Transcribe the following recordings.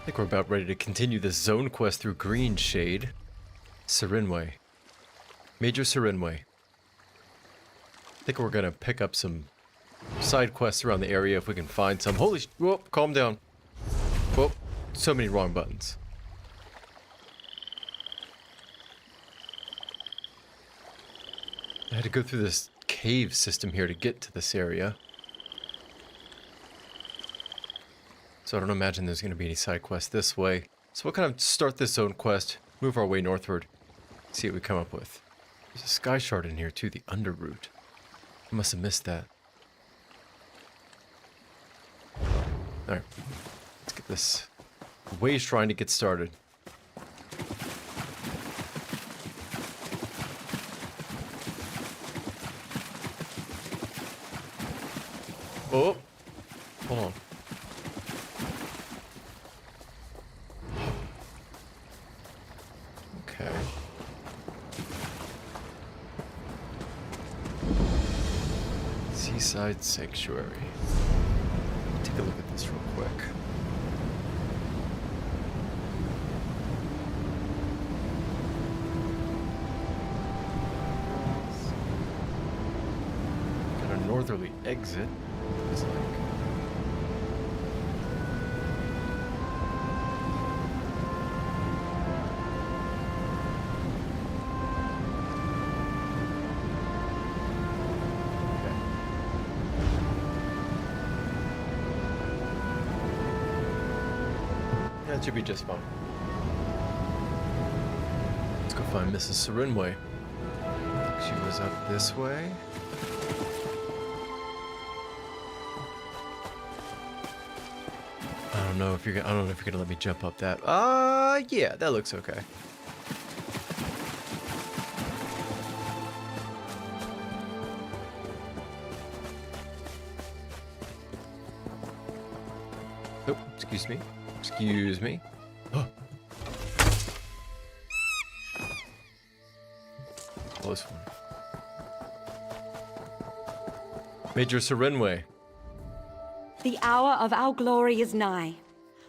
think we're about ready to continue this zone quest through Greenshade. Serinway. Major Serinway. I think we're gonna pick up some side quests around the area if we can find some. Holy whoa, calm down. Whoa, so many wrong buttons. I had to go through this cave system here to get to this area. So I don't imagine there's going to be any side quests this way. So we'll kind of start this zone quest, move our way northward, see what we come up with. There's a sky shard in here too, the underroot. I must have missed that. Alright, let's get this way shrine to get started. Oh, hold on. Okay. Seaside Sanctuary. Take a look at this real quick. Got a northerly exit. Looks like. That should be just fine. Let's go find Mrs. Serinway. She was up this way. I don't know if you're gonna let me jump up that. Yeah, that looks okay. Oh, excuse me. Excuse me. Oh. Close one. Major Serinway. The hour of our glory is nigh.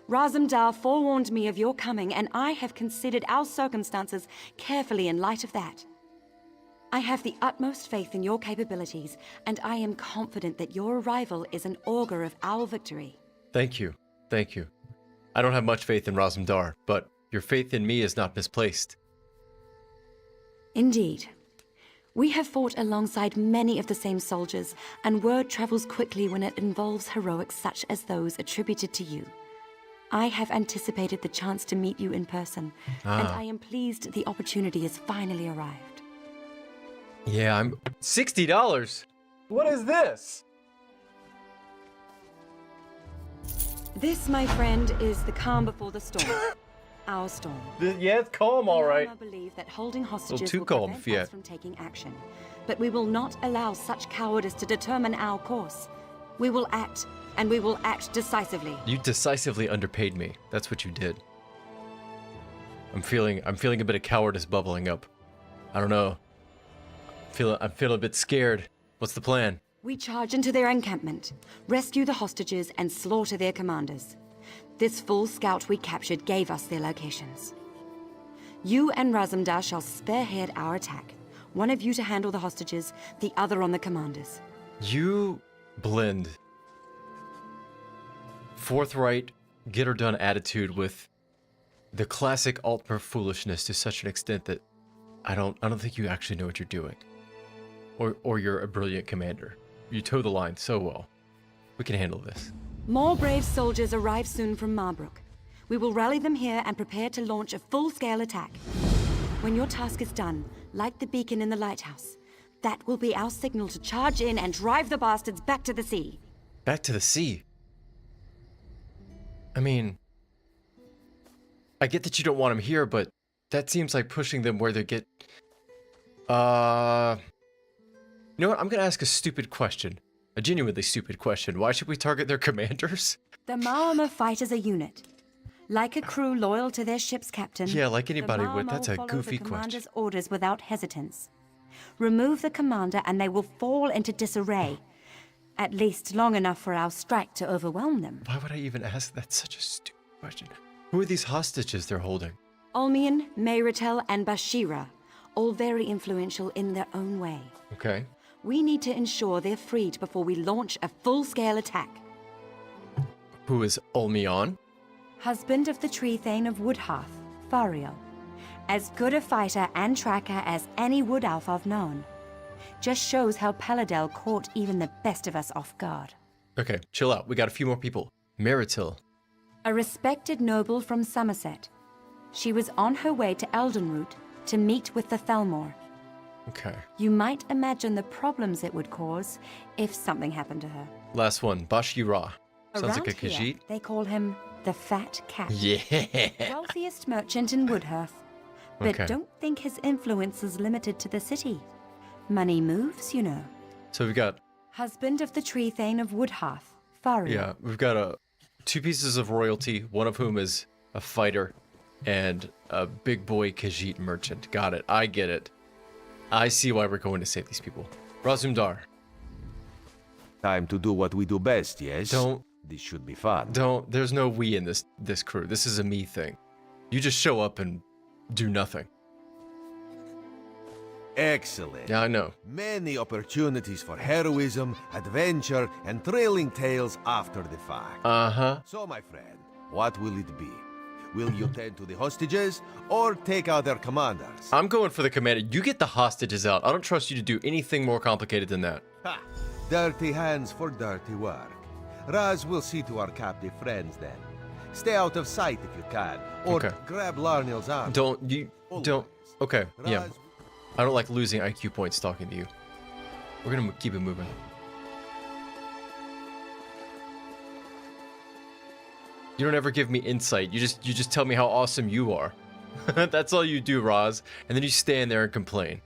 Razumdar forewarned me of your coming, and I have considered our circumstances carefully in light of that. I have the utmost faith in your capabilities, and I am confident that your arrival is an augur of our victory. Thank you. Thank you. I don't have much faith in Razumdar, but your faith in me is not misplaced. Indeed. We have fought alongside many of the same soldiers, and word travels quickly when it involves heroics such as those attributed to you. I have anticipated the chance to meet you in person, and I am pleased the opportunity has finally arrived. Yeah, I'm... $60? What is this? This, my friend, is the calm before the storm. Our storm. Yeah, it's calm, all right. I believe that holding hostages too will calm, prevent Fiat. us from taking action, but we will not allow such cowardice to determine our course. We will act, and we will act decisively. You decisively underpaid me. That's what you did. I'm feeling a bit of cowardice bubbling up. I don't know. I'm feeling a bit scared. What's the plan? We charge into their encampment, rescue the hostages, and slaughter their commanders. This full scout we captured gave us their locations. You and Razumdar shall spearhead our attack. One of you to handle the hostages, the other on the commanders. You blend forthright, get-her-done attitude with the classic Altmer foolishness to such an extent that I don't think you actually know what you're doing. Or you're a brilliant commander. You toe the line so well. We can handle this. More brave soldiers arrive soon from Marbrook. We will rally them here and prepare to launch a full-scale attack. When your task is done, light the beacon in the lighthouse. That will be our signal to charge in and drive the bastards back to the sea. Back to the sea? I mean, I get that you don't want them here, but that seems like pushing them where they get... You know what? I'm gonna ask a stupid question. A genuinely stupid question. Why should we target their commanders? The Maorma fight as a unit. Like a crew loyal to their ship's captain. Yeah, like anybody the would. That's a follow goofy the commander's question. orders without hesitance. Remove the commander and they will fall into disarray. At least long enough for our strike to overwhelm them. Why would I even ask? That's such a stupid question. Who are these hostages they're holding? Olmian, Mayratel, and Bashira, all very influential in their own way. Okay. We need to ensure they're freed before we launch a full-scale attack. Who is Olmian? Husband of the Tree Thane of Woodhearth, Fariel. As good a fighter and tracker as any wood elf I've known. Just shows how Paladel caught even the best of us off guard. Okay, chill out. We got a few more people. Meritil. A respected noble from Somerset. She was on her way to Eldenroot to meet with the Thelmore. Okay. You might imagine the problems it would cause if something happened to her. Last one. Bashira. Sounds Around like a here, Khajiit. they call him the Fat Cat. Yeah. Wealthiest merchant in Woodhearth. But Okay. don't think his influence is limited to the city. Money moves, you know. So we've got, Husband of the Tree Thane of Woodhearth, Fariel. yeah, we've got two pieces of royalty, one of whom is a fighter and a big boy Khajiit merchant. Got it. I get it. I see why we're going to save these people. Razumdar. Time to do what we do best, yes? Don't, This should be fun. there's no we in this crew. This is a me thing. You just show up and do nothing. Excellent. Yeah, I know. Many opportunities for heroism, adventure, and thrilling tales after the fact. Uh-huh. So, my friend, what will it be? Will you tend to the hostages, or take out their commanders? I'm going for the commander. You get the hostages out. I don't trust you to do anything more complicated than that. Ha! Dirty hands for dirty work. Raz will see to our captive friends then. Stay out of sight if you can, or Okay. grab Larnill's arm. Don't. Okay, yeah. Raz, I don't like losing IQ points talking to you. We're gonna keep it moving. You don't ever give me insight. You just tell me how awesome you are. That's all you do, Roz. And then you stand there and complain.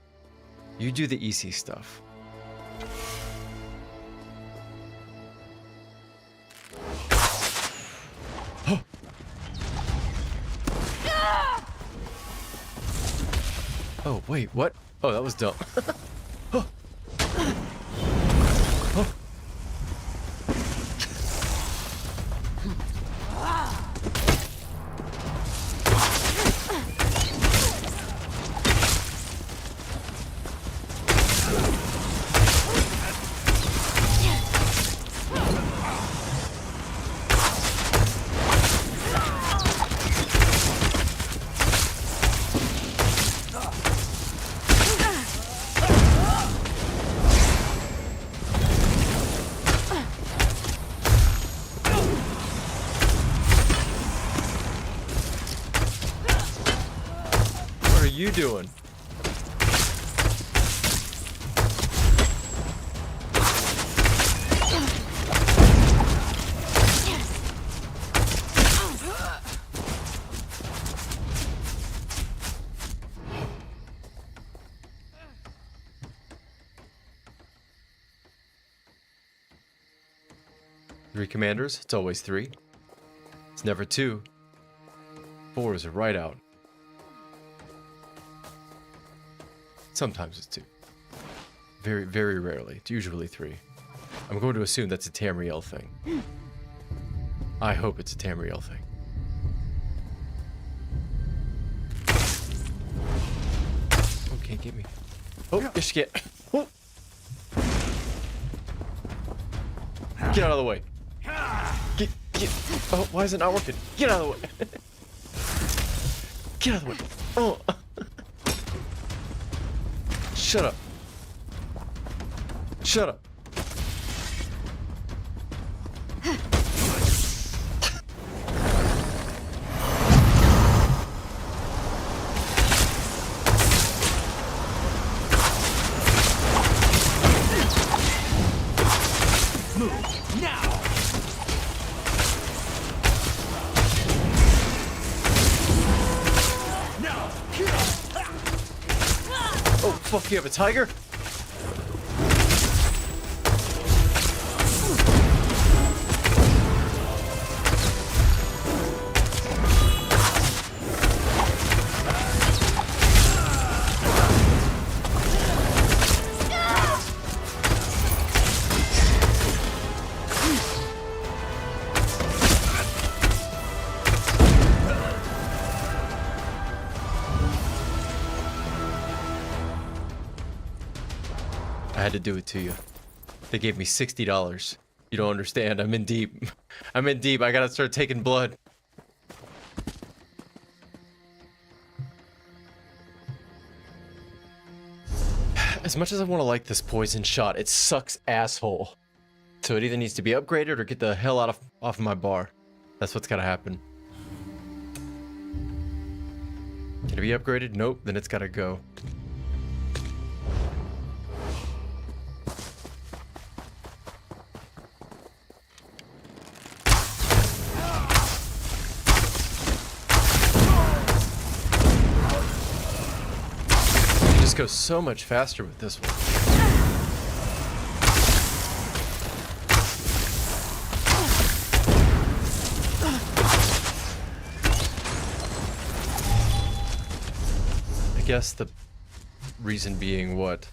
You do the easy stuff. Oh, wait, what? Oh, that was dumb. What are you doing? Three commanders? It's always three. It's never two. Four is a right out. Sometimes it's two. Very, very rarely. It's usually three. I'm going to assume that's a Tamriel thing. I hope it's a Tamriel thing. Oh, can't get me. Oh, yes, you get. Oh. Get out of the way. Get. Oh, why is it not working? Get out of the way. Get out of the way. Oh. Shut up. Shut up. Oh, fuck, you have a tiger? had to do it to you. They gave me $60. You don't understand. I'm in deep. I'm in deep. I gotta start taking blood. As much as I want to like this poison shot, it sucks asshole. So it either needs to be upgraded or get the hell off of my bar. That's what's gotta happen. Can it be upgraded? Nope, then it's gotta go. It just goes so much faster with this one. I guess the reason being what?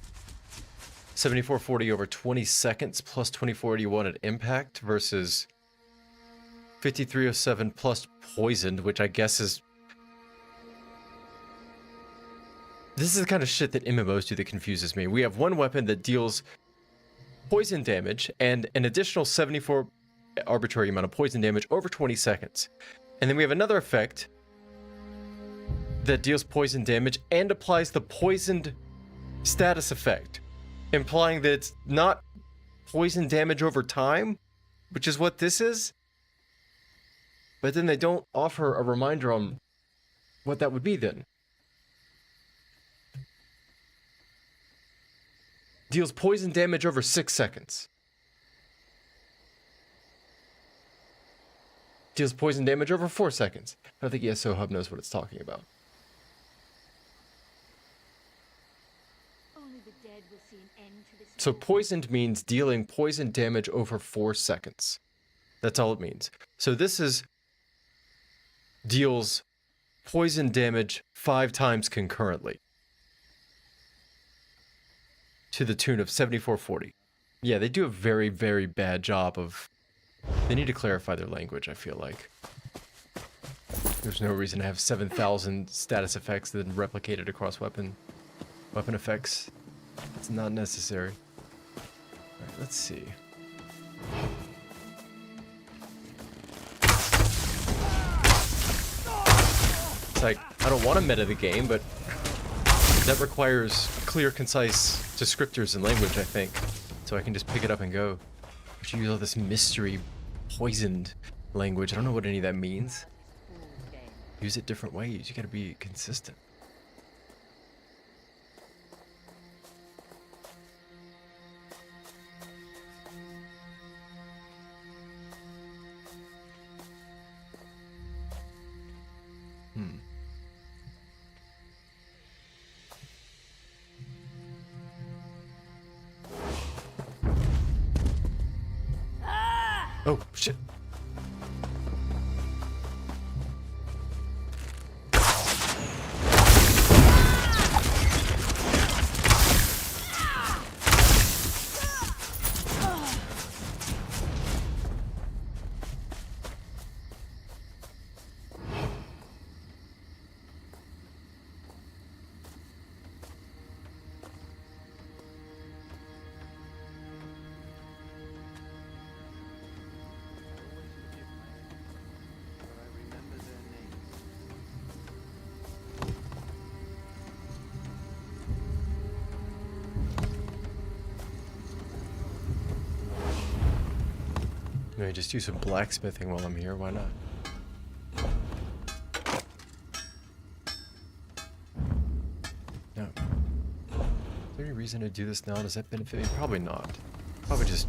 7440 over 20 seconds plus 2481 at impact versus 5307 plus poisoned, which I guess is... This is the kind of shit that MMOs do that confuses me. We have one weapon that deals poison damage and an additional 74 arbitrary amount of poison damage over 20 seconds. And then we have another effect that deals poison damage and applies the poisoned status effect, implying that it's not poison damage over time, which is what this is. But then they don't offer a reminder on what that would be then. Deals poison damage over 6 seconds. Deals poison damage over 4 seconds. I don't think ESO Hub knows what it's talking about. So poisoned means dealing poison damage over 4 seconds. That's all it means. So this is deals poison damage 5 times concurrently. To the tune of 7440. Yeah, they do a very, very bad job of... They need to clarify their language, I feel like. There's no reason to have 7,000 status effects that replicated across weapon effects. It's not necessary. Alright, let's see. It's like, I don't want to meta the game, but that requires clear, concise descriptors and language, I think. So I can just pick it up and go. But you use all this mystery, poisoned language. I don't know what any of that means. Use it different ways. You gotta be consistent. Oh, shit. Maybe just do some blacksmithing while I'm here, why not? No. Is there any reason to do this now? Does that benefit me? Probably not. Probably just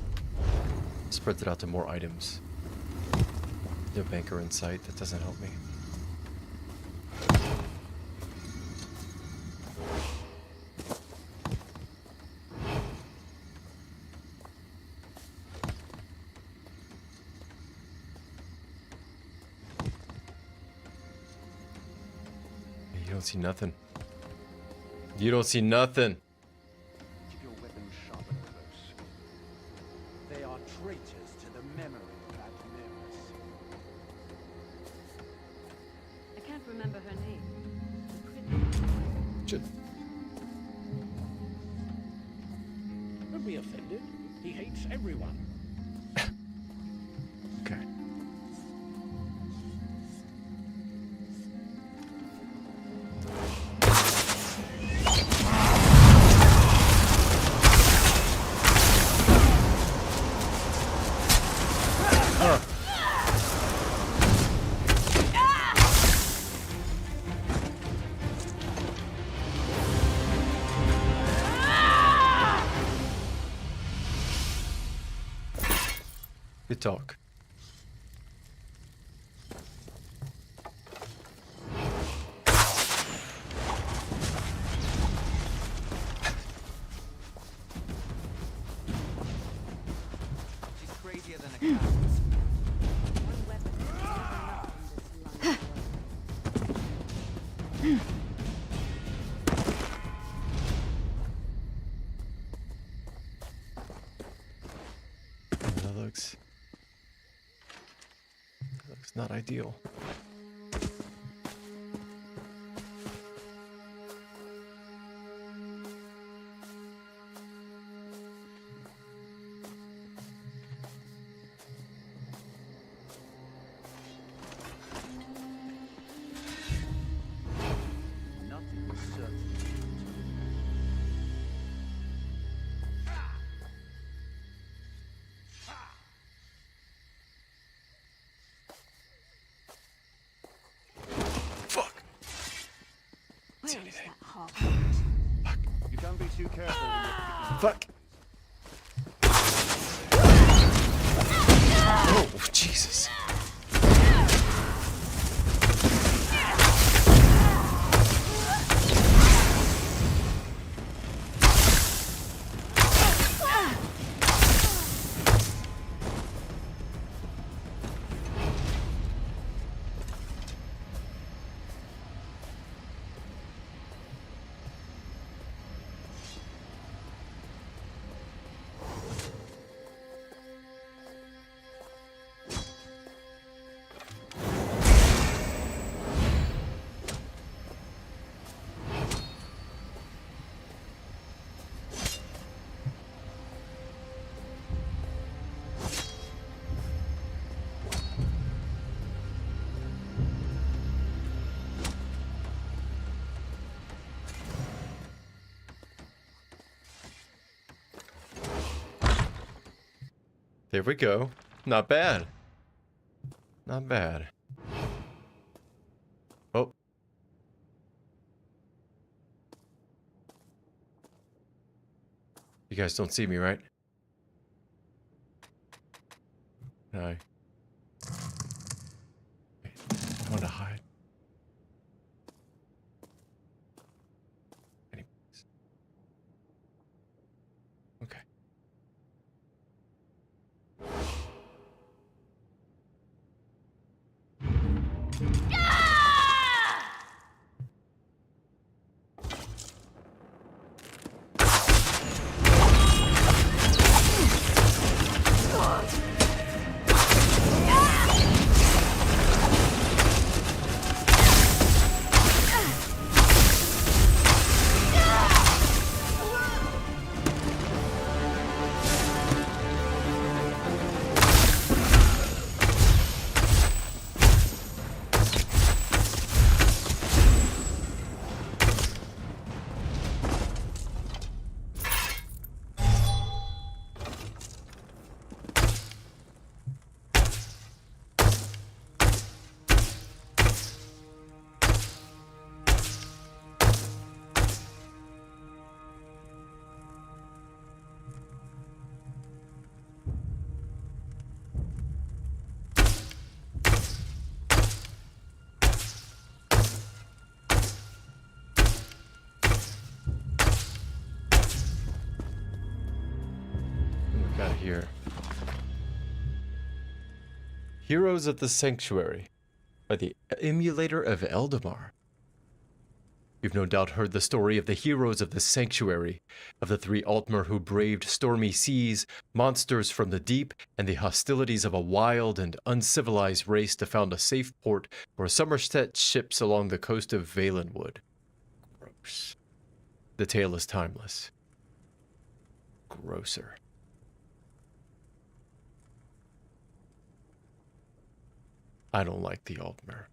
spreads it out to more items. No banker in sight, that doesn't help me. You don't see nothing. You don't see nothing. Keep your weapons sharp and close. They are traitors to the memory of that Nemesis. I can't remember her name. Shit. offended. He hates everyone. Okay. Good talk. She's crazier than a cat. One weapon is never enough in this line of work. That looks not ideal. Nothing is certain. Fuck. Where is anything. that half? You can't be too careful when you're picking Fuck. Oh, Jesus. There we go. Not bad. Not bad. Oh. You guys don't see me, right? No. I want to hide. Anyways. Okay. What we got here? Heroes of the Sanctuary by the Emulator of Eldamar. You've no doubt heard the story of the heroes of the Sanctuary, of the three Altmer who braved stormy seas, monsters from the deep, and the hostilities of a wild and uncivilized race to found a safe port for Somerset ships along the coast of Valenwood. Gross. The tale is timeless. grosser. I don't like the Altmer.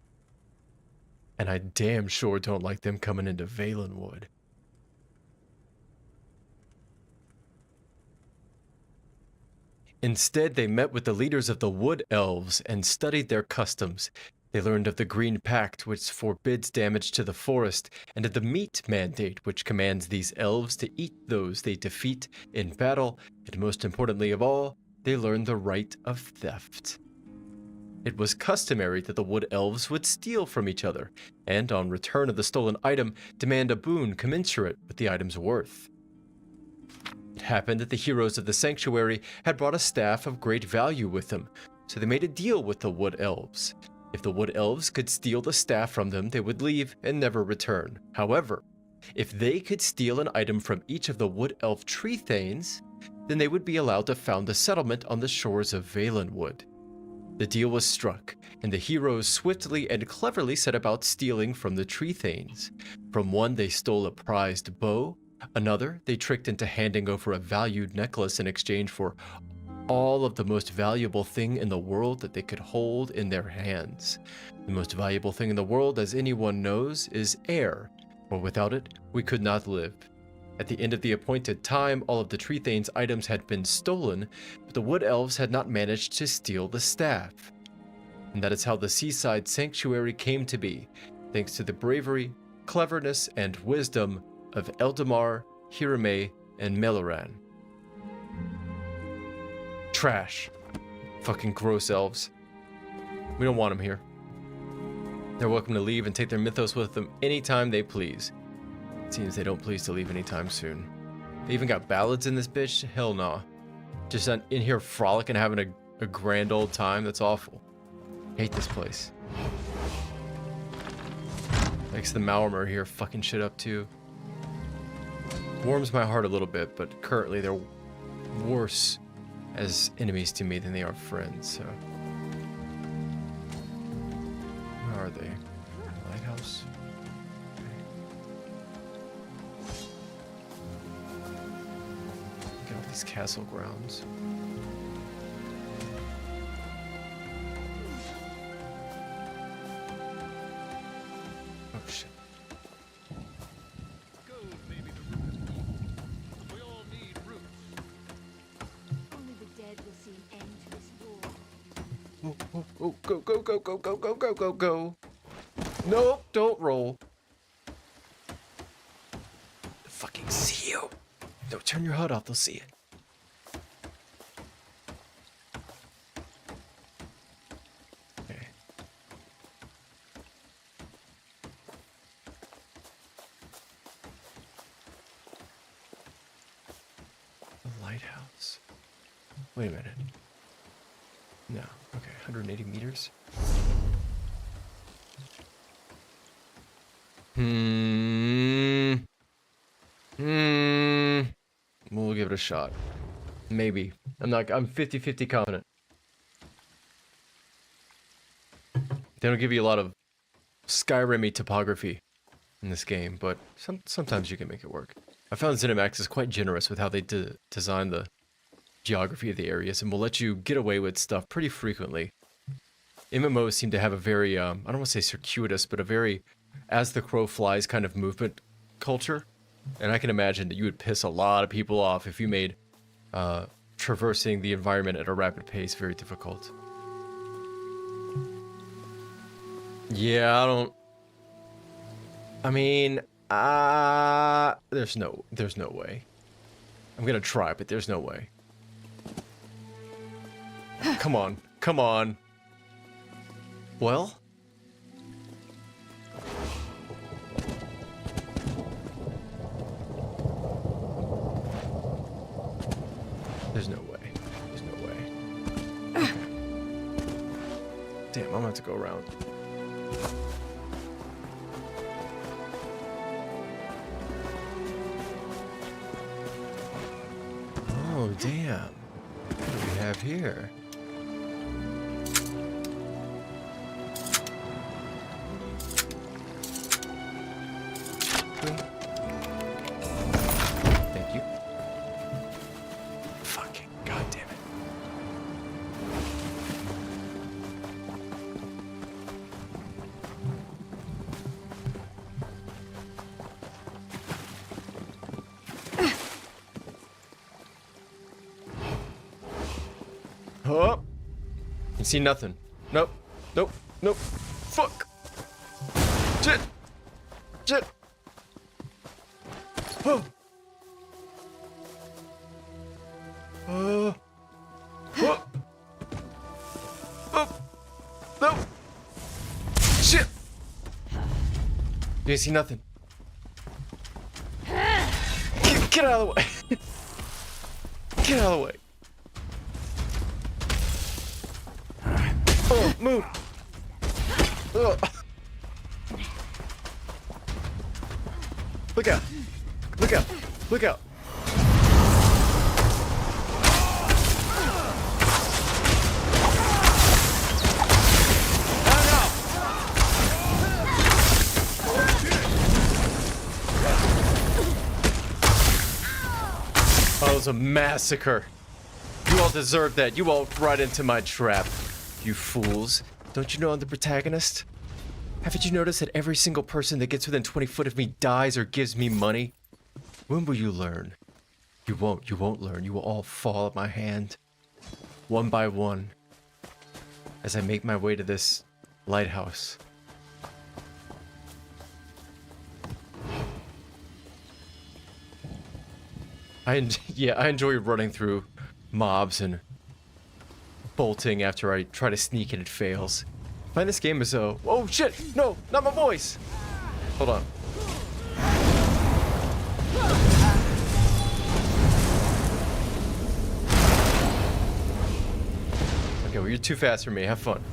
And I damn sure don't like them coming into Valenwood. Instead, they met with the leaders of the Wood Elves and studied their customs. They learned of the Green Pact, which forbids damage to the forest, and of the Meat Mandate, which commands these elves to eat those they defeat in battle, and most importantly of all, they learned the right of theft. It was customary that the Wood Elves would steal from each other, and on return of the stolen item, demand a boon commensurate with the item's worth. It happened that the heroes of the sanctuary had brought a staff of great value with them, so they made a deal with the Wood Elves. If the Wood Elves could steal the staff from them, they would leave and never return. However, if they could steal an item from each of the Wood Elf tree thanes, then they would be allowed to found a settlement on the shores of Valenwood. The deal was struck, and the heroes swiftly and cleverly set about stealing from the tree thanes. From one they stole a prized bow, another they tricked into handing over a valued necklace in exchange for all of the most valuable thing in the world that they could hold in their hands. The most valuable thing in the world, as anyone knows, is air, for without it, we could not live. At the end of the appointed time, all of the tree thanes' items had been stolen, but the Wood Elves had not managed to steal the staff. And that is how the Seaside Sanctuary came to be, thanks to the bravery, cleverness, and wisdom of Eldamar, Hirame, and Meloran. Trash. Fucking gross elves. We don't want them here. They're welcome to leave and take their mythos with them anytime they please. It seems they don't please to leave anytime soon. They even got ballads in this bitch? Hell no. Just in here frolicking, having a grand old time? That's awful. Hate this place. Makes the Malmer here fucking shit up too. Warms my heart a little bit, but currently they're worse as enemies to me than they are friends, so. Where are they? Lighthouse? Get all these castle grounds. Oh shit. Oh, go, go, go, go, go, go, go, go, go. Nope, don't roll. They'll fucking see you. Don't turn your HUD off, they'll see it. Okay. The lighthouse. Wait a minute. No. Okay, 180 meters. We'll give it a shot. Maybe. I'm 50-50 confident. They don't give you a lot of Skyrim-y topography in this game, but sometimes you can make it work. I found ZeniMax is quite generous with how they design the geography of the areas and will let you get away with stuff pretty frequently. MMOs seem to have a very, I don't want to say circuitous, but a very as the crow flies kind of movement culture. And I can imagine that you would piss a lot of people off if you made traversing the environment at a rapid pace very difficult. Yeah, there's no way. I'm gonna try, but there's no way. Come on, come on. Well? There's no way. There's no way. Okay. Damn, I'm gonna have to go around. Oh, damn. What do we have here? Thank you. see nothing. Nope. Nope. Nope. Fuck. Shit. Shit. Oh. Oh. Oh. No. Shit. You see nothing. Get out of the way. Get out of the way. Oh, move. Oh. Look out. Look out. Look out. Oh, it was a massacre. You all deserve that. You all right into my trap. You fools. Don't you know I'm the protagonist? Haven't you noticed that every single person that gets within 20 foot of me dies or gives me money? When will you learn? You won't learn. You will all fall at my hand. One by one. As I make my way to this lighthouse. I enjoy running through mobs and bolting after I try to sneak and it fails. I find this game is so... Oh shit! No! Not my voice! Hold on. Okay, well you're too fast for me. Have fun.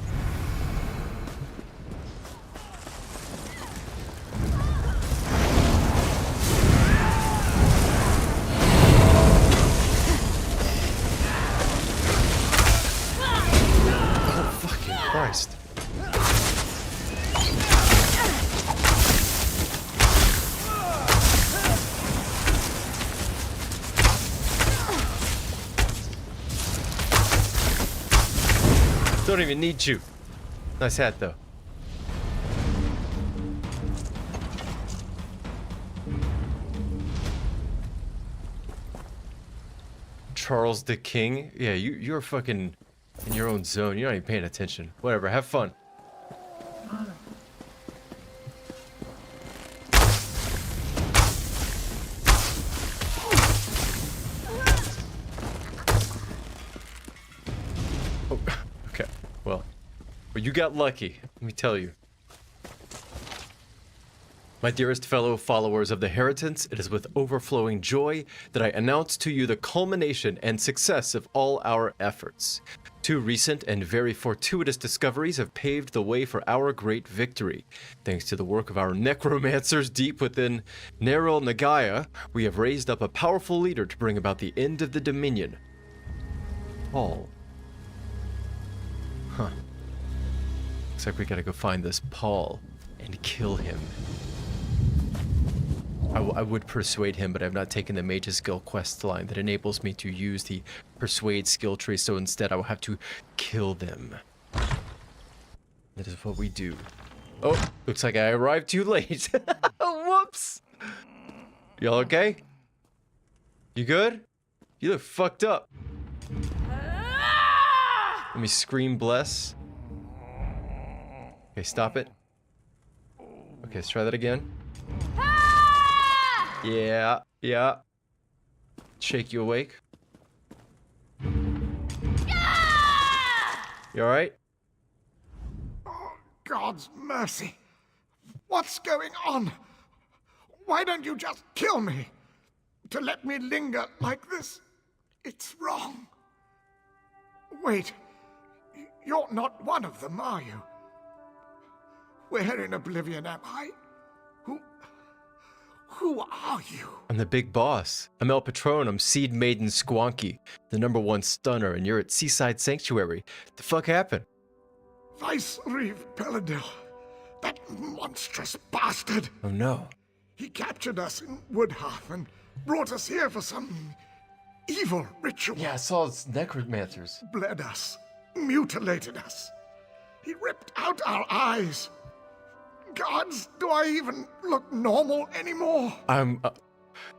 Christ. Don't even need you. Nice hat though. Charles the King? Yeah, you're fucking in your own zone. You're not even paying attention. Whatever, have fun. Oh, okay. Well, you got lucky, let me tell you. My dearest fellow followers of the Heritance, it is with overflowing joy that I announce to you the culmination and success of all our efforts. Two recent and very fortuitous discoveries have paved the way for our great victory. Thanks to the work of our necromancers deep within Nerul Nagaya, we have raised up a powerful leader to bring about the end of the Dominion. Paul. Huh. Looks like we gotta go find this Paul and kill him. I would persuade him, but I've not taken the Mage's Skill quest line that enables me to use the persuade skill tree, so instead I will have to kill them. That is what we do. Oh, looks like I arrived too late. Whoops! Y'all okay? You good? You look fucked up. Let me scream bless. Okay, stop it. Okay, let's try that again. Yeah, yeah. Shake you awake. You alright? Oh, God's mercy. What's going on? Why don't you just kill me? To let me linger like this, it's wrong. Wait, you're not one of them, are you? Where in oblivion am I? Who are you? I'm the big boss. I'm El Patron. I'm Seed Maiden Squonky, the #1 stunner, and you're at Seaside Sanctuary. The fuck happened? Vice Reeve Peladil. That monstrous bastard. Oh no. He captured us in Woodhearth and brought us here for some evil ritual. Yeah, I saw it's necromancers. Bled us, mutilated us. He ripped out our eyes. Gods, do I even look normal anymore? I'm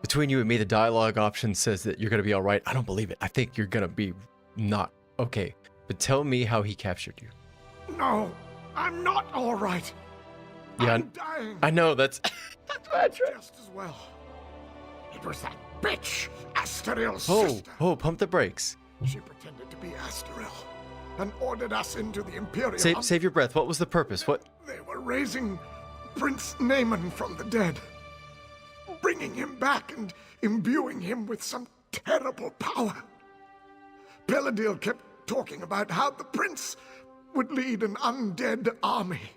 between you and me, the dialogue option says that you're gonna be all right. I don't believe it. I think you're gonna be not okay. but tell me how he captured you. No, I'm not all right. Yeah, I'm dying. I know, that's... that's bad, Trey. Just as well. It was that bitch, Asteril's Oh, sister. oh, pump the brakes. She pretended to be Asteril and ordered us into the Imperial. Save your breath. What was the purpose? What? They were raising Prince Naaman from the dead, bringing him back and imbuing him with some terrible power. Peladil kept talking about how the prince would lead an undead army,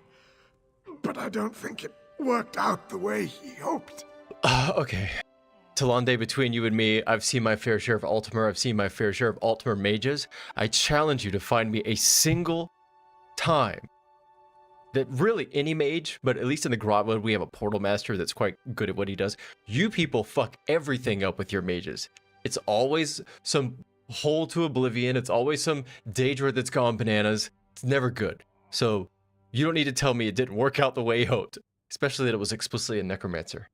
but I don't think it worked out the way he hoped. Okay. Talande, between you and me, I've seen my fair share of Ultimar. I've seen my fair share of Ultimar mages. I challenge you to find me a single time that really any mage, but at least in the Grotwood, we have a portal master that's quite good at what he does. You people fuck everything up with your mages. It's always some hole to oblivion. It's always some Daedra that's gone bananas. It's never good. So you don't need to tell me it didn't work out the way you hoped, especially that it was explicitly a necromancer.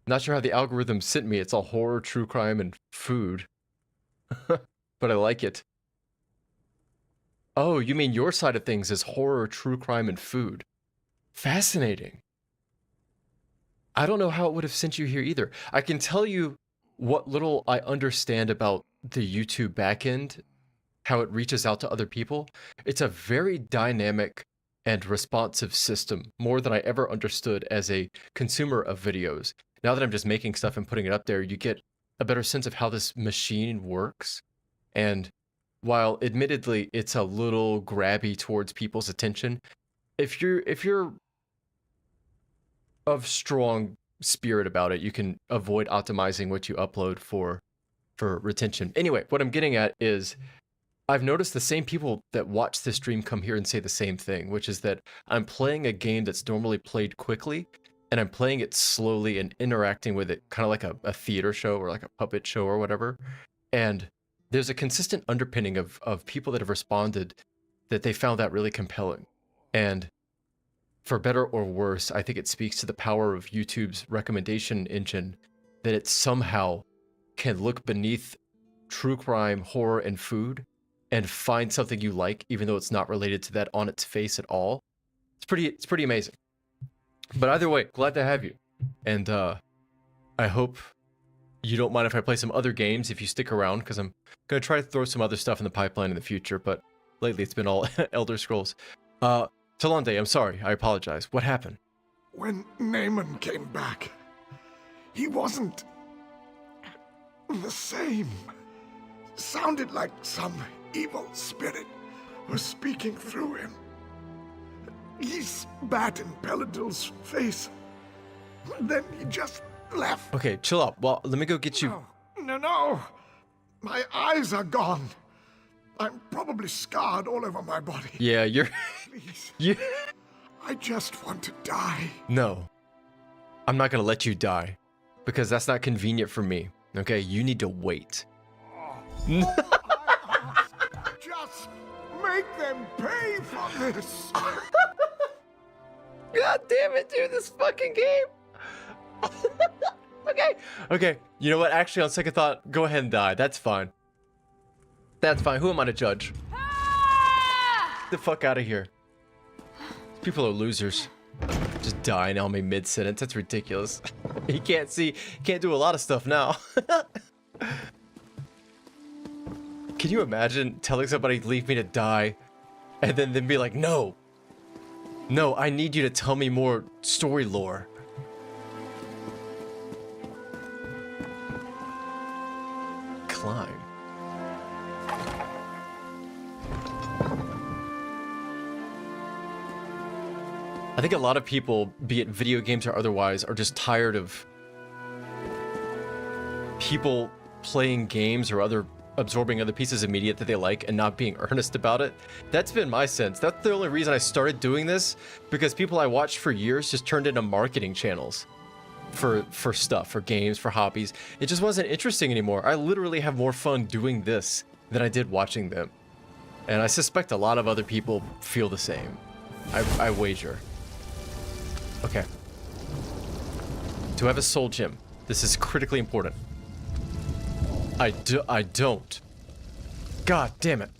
Not sure how the algorithm sent me. It's all horror, true crime, and food. But I like it. Oh, you mean your side of things is horror, true crime, and food. Fascinating. I don't know how it would have sent you here either. I can tell you what little I understand about the YouTube backend, how it reaches out to other people. It's a very dynamic and responsive system, more than I ever understood as a consumer of videos. Now that I'm just making stuff and putting it up there, you get a better sense of how this machine works. And while admittedly it's a little grabby towards people's attention, if you're of strong spirit about it, you can avoid optimizing what you upload for retention. Anyway, what I'm getting at is I've noticed the same people that watch this stream come here and say the same thing, which is that I'm playing a game that's normally played quickly, and I'm playing it slowly and interacting with it kind of like a theater show or like a puppet show or whatever. And there's a consistent underpinning of people that have responded that they found that really compelling. And for better or worse, I think it speaks to the power of YouTube's recommendation engine, that it somehow can look beneath true crime, horror, and food and find something you like, even though it's not related to that on its face at all. It's pretty amazing. But either way, glad to have you. And I hope you don't mind if I play some other games if you stick around, because I'm going to try to throw some other stuff in the pipeline in the future, but lately it's been all Elder Scrolls. Talande, I'm sorry. I apologize. What happened? When Naaman came back, he wasn't the same. Sounded like some evil spirit was speaking through him. He spat in Peladil's face. Then he just left. Okay, chill out. Well, let me go get you. No. My eyes are gone. I'm probably scarred all over my body. Yeah, you're... Please. I just want to die. No. I'm not going to let you die, because that's not convenient for me. Okay, you need to wait. Just make them pay for this. God damn it, dude, this fucking game. Okay. You know what? Actually, on second thought, go ahead and die. That's fine. That's fine. Who am I to judge? Get the fuck out of here. People are losers. Just dying on me mid-sentence. That's ridiculous. He can't see. Can't do a lot of stuff now. Can you imagine telling somebody, leave me to die, and then be like, no, I need you to tell me more story lore. Climb. I think a lot of people, be it video games or otherwise, are just tired of people playing games or absorbing other pieces of media that they like and not being earnest about it. That's been my sense. That's the only reason I started doing this, because people I watched for years just turned into marketing channels for stuff, for games, for hobbies. It just wasn't interesting anymore. I literally have more fun doing this than I did watching them. And I suspect a lot of other people feel the same. I wager. Okay. Do I have a soul gem? This is critically important. I don't. God damn it.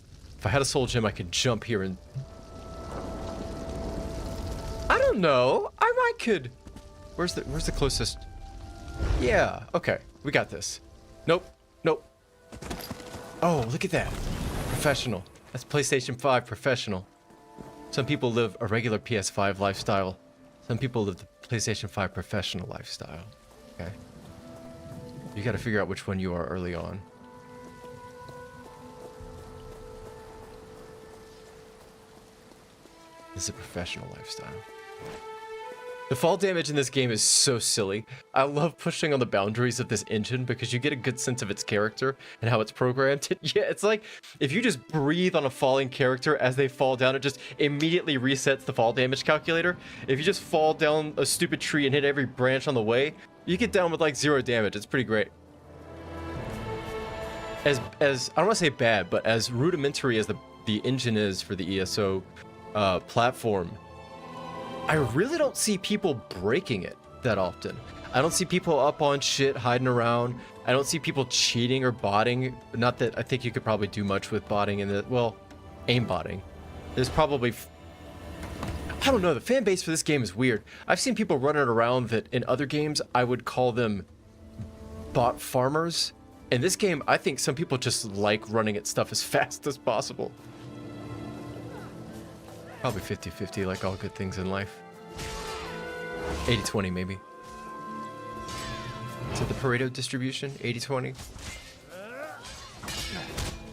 If I had a soul gem, I could jump here and... I don't know. I might could... Where's the closest... Yeah, okay. We got this. Nope. Nope. Oh, look at that. Professional. That's PlayStation 5 professional. Some people live a regular PS5 lifestyle. Some people live the PlayStation 5 professional lifestyle. Okay. You gotta figure out which one you are early on. This is a professional lifestyle. The fall damage in this game is so silly. I love pushing on the boundaries of this engine because you get a good sense of its character and how it's programmed. Yeah, it's like if you just breathe on a falling character as they fall down, it just immediately resets the fall damage calculator. If you just fall down a stupid tree and hit every branch on the way, you get down with like 0 damage. It's pretty great. As I don't want to say bad, but as rudimentary as the engine is for the ESO platform, I really don't see people breaking it that often. I don't see people up on shit hiding around. I don't see people cheating or botting. Not that I think you could probably do much with botting in the, well, aim botting. There's probably, I don't know, the fan base for this game is weird. I've seen people running around that in other games, I would call them bot farmers. In this game, I think some people just like running at stuff as fast as possible. Probably 50-50, like all good things in life. 80-20, maybe. Is it the Pareto distribution? 80-20?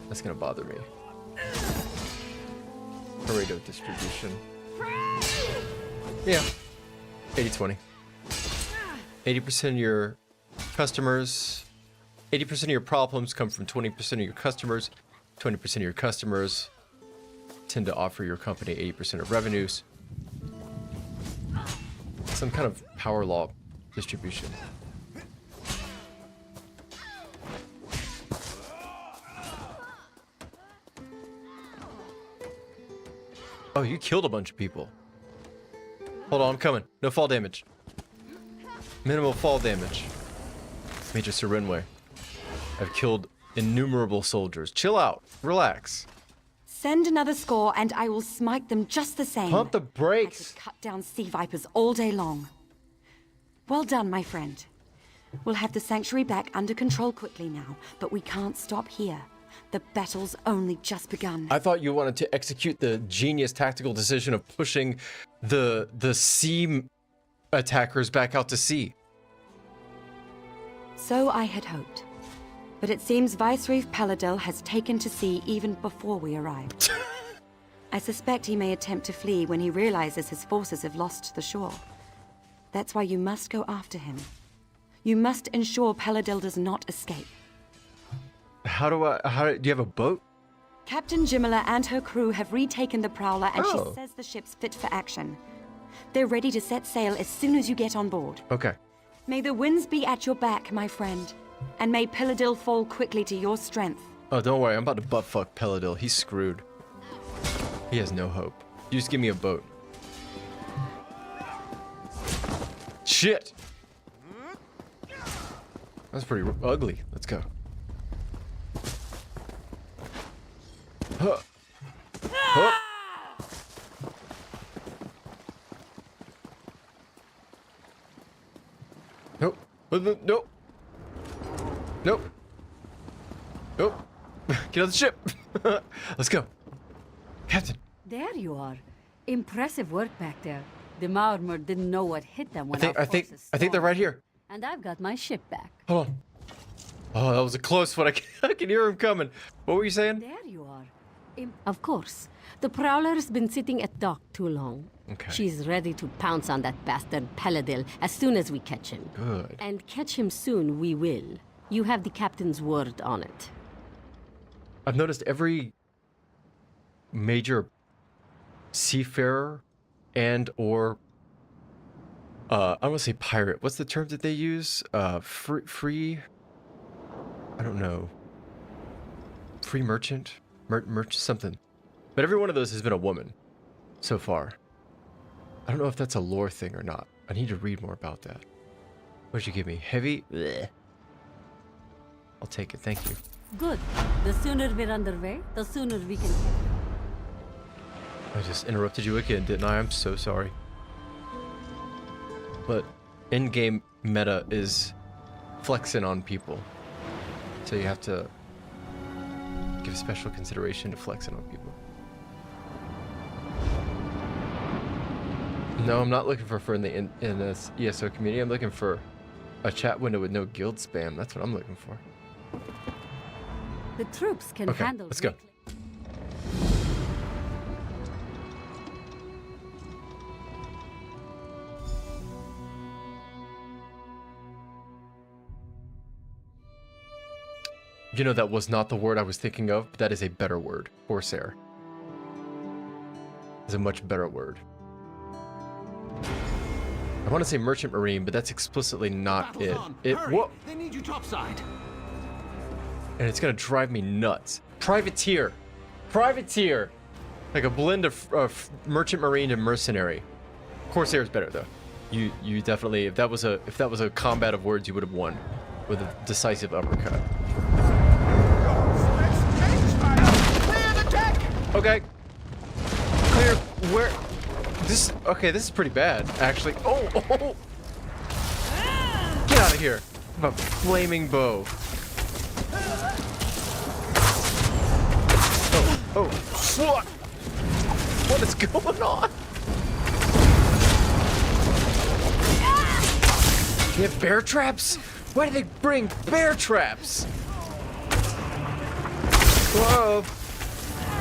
That's gonna bother me. Pareto distribution. Yeah. 80-20. 80% of your customers... 80% of your problems come from 20% of your customers. 20% of your customers tend to offer your company 80% of revenues. Some kind of power law distribution. Oh, you killed a bunch of people. Hold on, I'm coming. No fall damage. Minimal fall damage. Major Serenway. I've killed innumerable soldiers. Chill out. Relax. Send another score and I will smite them just the same. Pump the I brakes. could cut down sea vipers all day long. Well done, my friend. We'll have the sanctuary back under control quickly now, but we can't stop here. The battle's only just begun. I thought you wanted to execute the genius tactical decision of pushing the sea attackers back out to sea. So I had hoped. But it seems Vicereef Paladel has taken to sea even before we arrived. I suspect he may attempt to flee when he realizes his forces have lost the shore. That's why you must go after him. You must ensure Paladel does not escape. How do you have a boat? Captain Jimala and her crew have retaken the Prowler and Oh. she says the ship's fit for action. They're ready to set sail as soon as you get on board. Okay. May the winds be at your back, my friend. And may Paladil fall quickly to your strength. Oh, don't worry. I'm about to butt-fuck Paladil. He's screwed. He has no hope. You just give me a boat. Shit! That's pretty ugly. Let's go. Huh. Huh. Nope. Nope. Nope. Nope. Get on the ship. Let's go. Captain. There you are. Impressive work back there. The Marmor didn't know what hit them when I think they're right here. And I've got my ship back. Hold on. Oh, that was a close one. I can hear him coming. What were you saying? There you are. Of course. The Prowler's been sitting at dock too long. Okay. She's ready to pounce on that bastard Paladil as soon as we catch him. Good. And catch him soon we will. You have the captain's word on it. I've noticed every major seafarer and or I don't want to say pirate. What's the term that they use? Free. I don't know. Free merchant, merchant something. But every one of those has been a woman so far. I don't know if that's a lore thing or not. I need to read more about that. What'd you give me? Heavy? Blech. I'll take it. Thank you. Good. The sooner we're underway, the sooner we can... I just interrupted you again, didn't I? I'm so sorry. But in-game meta is flexing on people. So you have to give special consideration to flexing on people. No, I'm not looking for a friend in this ESO community. I'm looking for a chat window with no guild spam. That's what I'm looking for. The troops can Okay, handle... let's go. You know, that was not the word I was thinking of, but that is a better word. Corsair is a much better word. I want to say merchant marine, but that's explicitly not Battle's it. on. It Hurry. whoa, They need you topside. and it's gonna drive me nuts. Privateer, privateer, like a blend of merchant marine and mercenary. Corsair is better though. You definitely, if that was a combat of words, you would have won with a decisive uppercut. Clear the deck! Okay. Clear. Where? This. Okay, this is pretty bad, actually. Oh, oh. Get out of here. I have a flaming bow. Oh. What? What is going on? They have bear traps? Why do they bring bear traps? Whoa.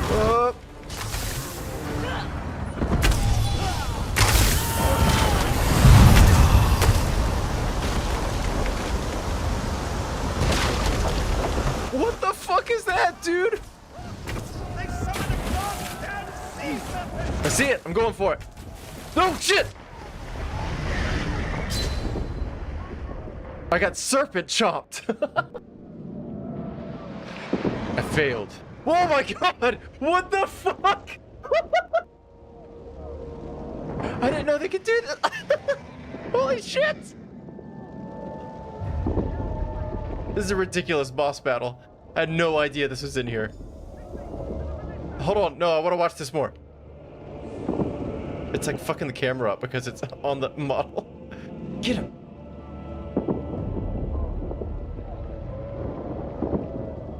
Whoa. What the fuck is that, dude? I see it. I'm going for it. No, shit! I got serpent chopped. I failed. Oh my god! What the fuck? I didn't know they could do that. Holy shit! This is a ridiculous boss battle. I had no idea this was in here. Hold on, no, I want to watch this more. It's like fucking the camera up because it's on the model. Get him.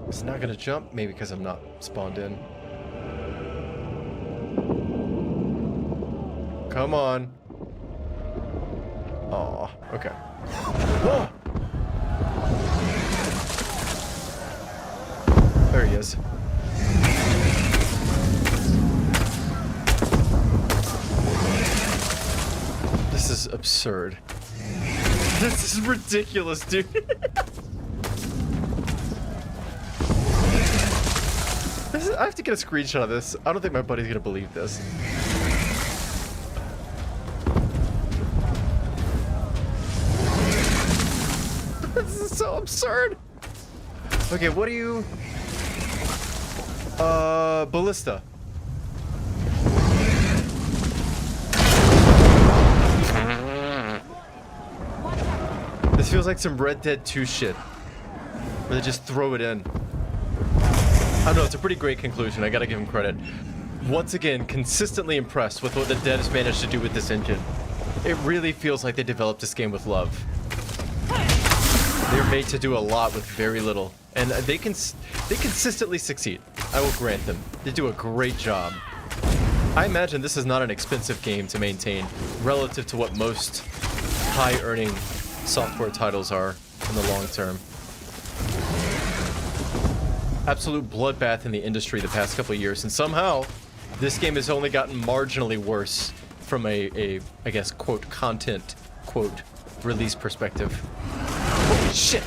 It's not gonna jump, maybe because I'm not spawned in. Come on. Aw, okay. Whoa! There he is. This is absurd. This is ridiculous, dude. I have to get a screenshot of this. I don't think my buddy's gonna believe this. This is so absurd. Okay, what do you... ballista. This feels like some Red Dead 2 shit. Where they just throw it in. I don't know, it's a pretty great conclusion. I gotta give him credit. Once again, consistently impressed with what the devs managed to do with this engine. It really feels like they developed this game with love. They're made to do a lot with very little. And they consistently succeed. I will grant them. They do a great job. I imagine this is not an expensive game to maintain relative to what most high-earning software titles are in the long term. Absolute bloodbath in the industry the past couple of years, and somehow this game has only gotten marginally worse from a I guess, quote, content, quote, release perspective. Holy shit!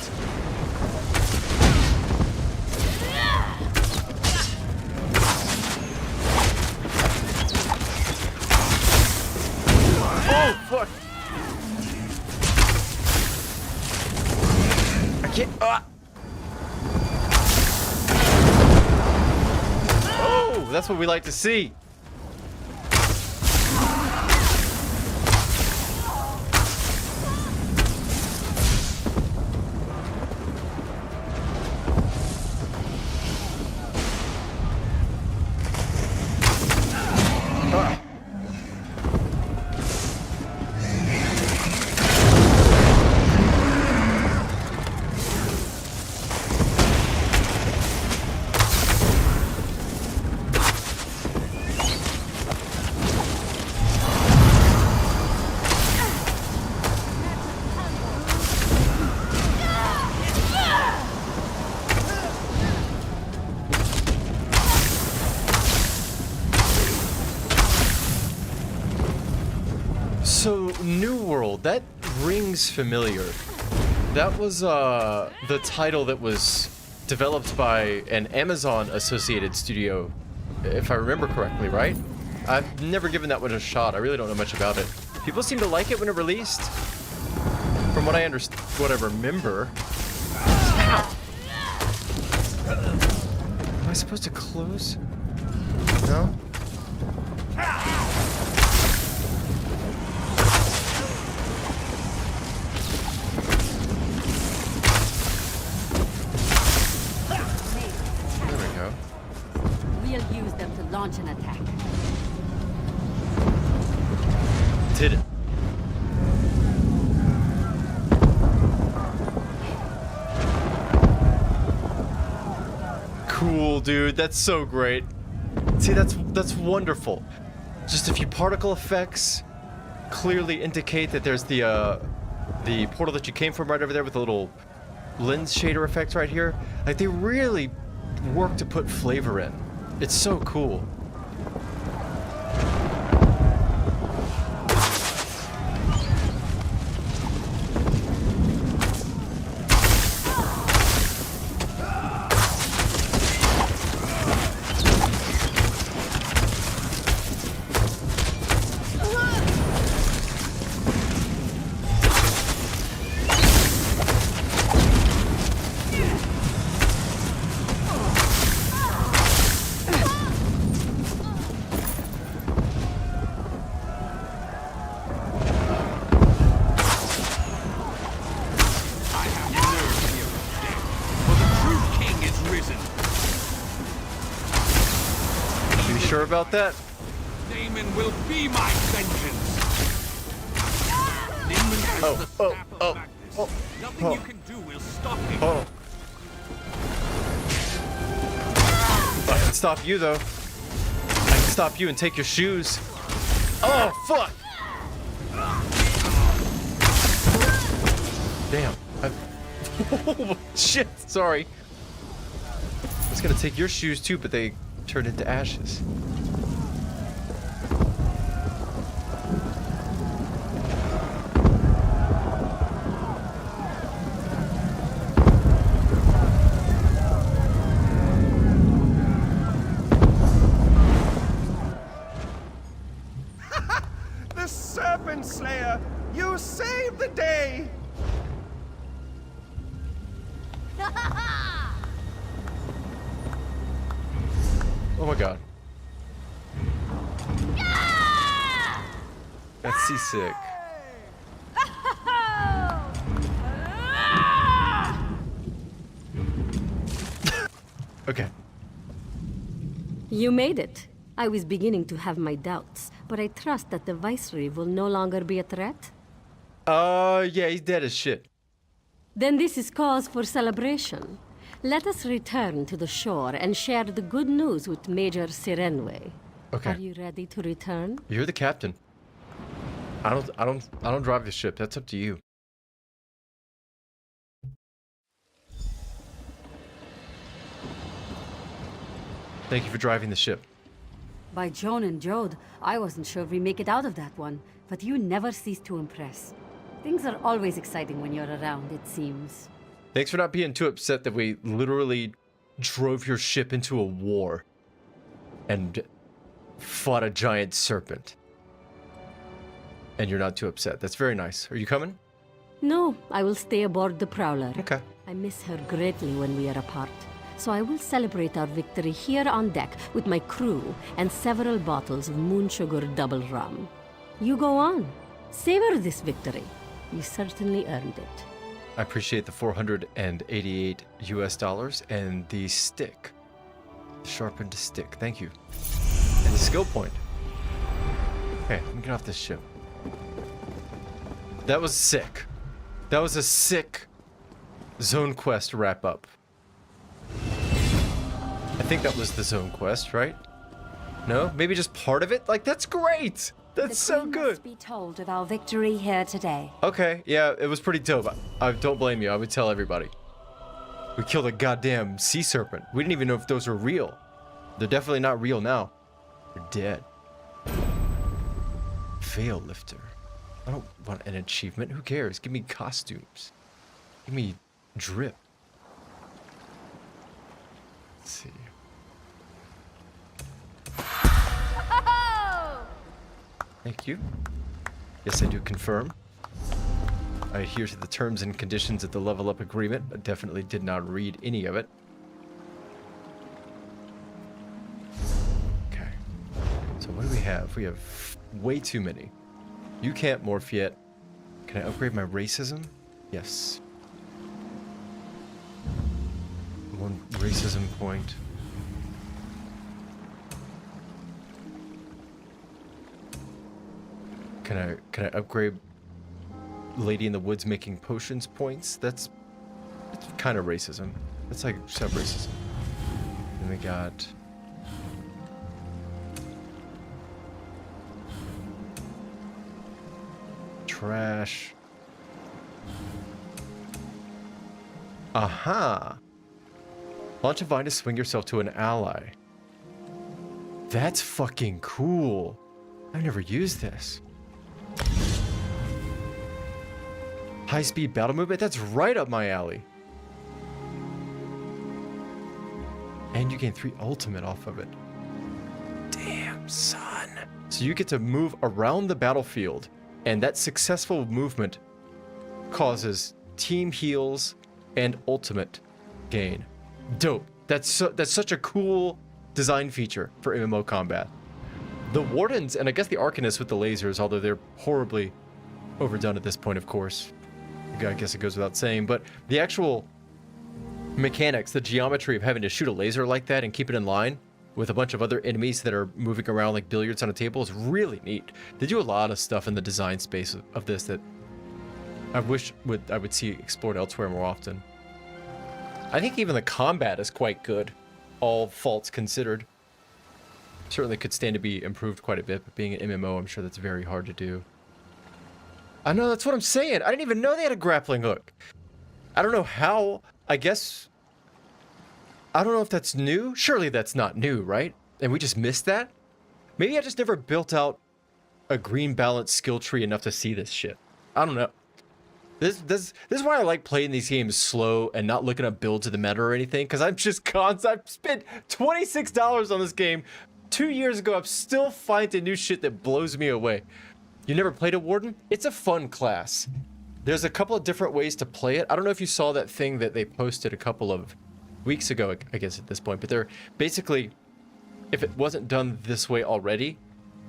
Oh, fuck! I can't, Oh, that's what we like to see. So, New World, that rings familiar. That was the title that was developed by an Amazon associated studio, if I remember correctly, right? I've never given that one a shot. I really don't know much about it. People seem to like it when it released. From what I understand, what I remember. Ow. Am I supposed to close? No? There we go. We'll use them to launch an attack. Did it? Cool, dude. That's so great. See, that's wonderful. Just a few particle effects clearly indicate that there's the portal that you came from right over there with the little lens shader effects right here. Like, they really work to put flavor in. It's so cool. Sure about that? Damon will be my vengeance. Damon has the staff of Magnus. Nothing you can do will stop him. Oh. I can stop you though. I can stop you and take your shoes. Oh fuck! Damn. Oh, shit. Sorry. I was gonna take your shoes too, but they turned into ashes. The Serpent Slayer! You saved the day! Oh my god. That's seasick. Okay. You made it. I was beginning to have my doubts, but I trust that the Viceroy will no longer be a threat. Yeah, he's dead as shit. Then this is cause for celebration. Let us return to the shore and share the good news with Major Sirenwe. Okay. Are you ready to return? You're the captain. I don't drive the ship. That's up to you. Thank you for driving the ship. By Joan and Jode, I wasn't sure we make it out of that one, but you never cease to impress. Things are always exciting when you're around, it seems. Thanks for not being too upset that we literally drove your ship into a war and fought a giant serpent. And you're not too upset. That's very nice. Are you coming? No, I will stay aboard the Prowler. Okay. I miss her greatly when we are apart. So I will celebrate our victory here on deck with my crew and several bottles of moon sugar double rum. You go on. Savor this victory. You certainly earned it. I appreciate the 488 US dollars and the stick. The sharpened stick. Thank you. And the skill point. Okay, let me get off this ship. That was sick. That was a sick zone quest wrap up. I think that was the zone quest, right? No? Maybe just part of it? Like, that's great! That's so Queen good! must be told of our victory here today. Okay, yeah, it was pretty dope. I don't blame you. I would tell everybody. We killed a goddamn sea serpent. We didn't even know if those were real. They're definitely not real now. They're dead. Veil lifter. I don't want an achievement. Who cares? Give me costumes. Give me drip. Let's see. Thank you. Yes, I do confirm. I adhere to the terms and conditions of the level up agreement. I definitely did not read any of it. Okay. So what do we have? We have way too many. You can't morph yet. Can I upgrade my racism? Yes. 1 racism point. Can I upgrade Lady in the Woods making potions points? That's kind of racism. That's like sub-racism. Then we got trash. Aha! Launch a vine to swing yourself to an ally. That's fucking cool. I've never used this. High-speed battle movement? That's right up my alley. And you gain 3 ultimate off of it. Damn, son. So you get to move around the battlefield, and that successful movement causes team heals and ultimate gain. Dope. That's such a cool design feature for MMO combat. The Wardens, and I guess the Arcanists with the lasers, although they're horribly overdone at this point, of course. I guess it goes without saying, but the actual mechanics, the geometry of having to shoot a laser like that and keep it in line with a bunch of other enemies that are moving around like billiards on a table is really neat. They do a lot of stuff in the design space of this that I wish I would see explored elsewhere more often. I think even the combat is quite good, all faults considered. Certainly could stand to be improved quite a bit, but being an MMO, I'm sure that's very hard to do. I know, that's what I'm saying. I didn't even know they had a grappling hook. I don't know how, I guess... I don't know if that's new. Surely that's not new, right? And we just missed that? Maybe I just never built out a green balanced skill tree enough to see this shit. I don't know. This is why I like playing these games slow and not looking up builds of the meta or anything, because I'm just I've spent $26 on this game 2 years ago. I'm still finding new shit that blows me away. You never played a Warden? It's a fun class. There's a couple of different ways to play it. I don't know if you saw that thing that they posted a couple of weeks ago, I guess at this point, but they're basically, if it wasn't done this way already,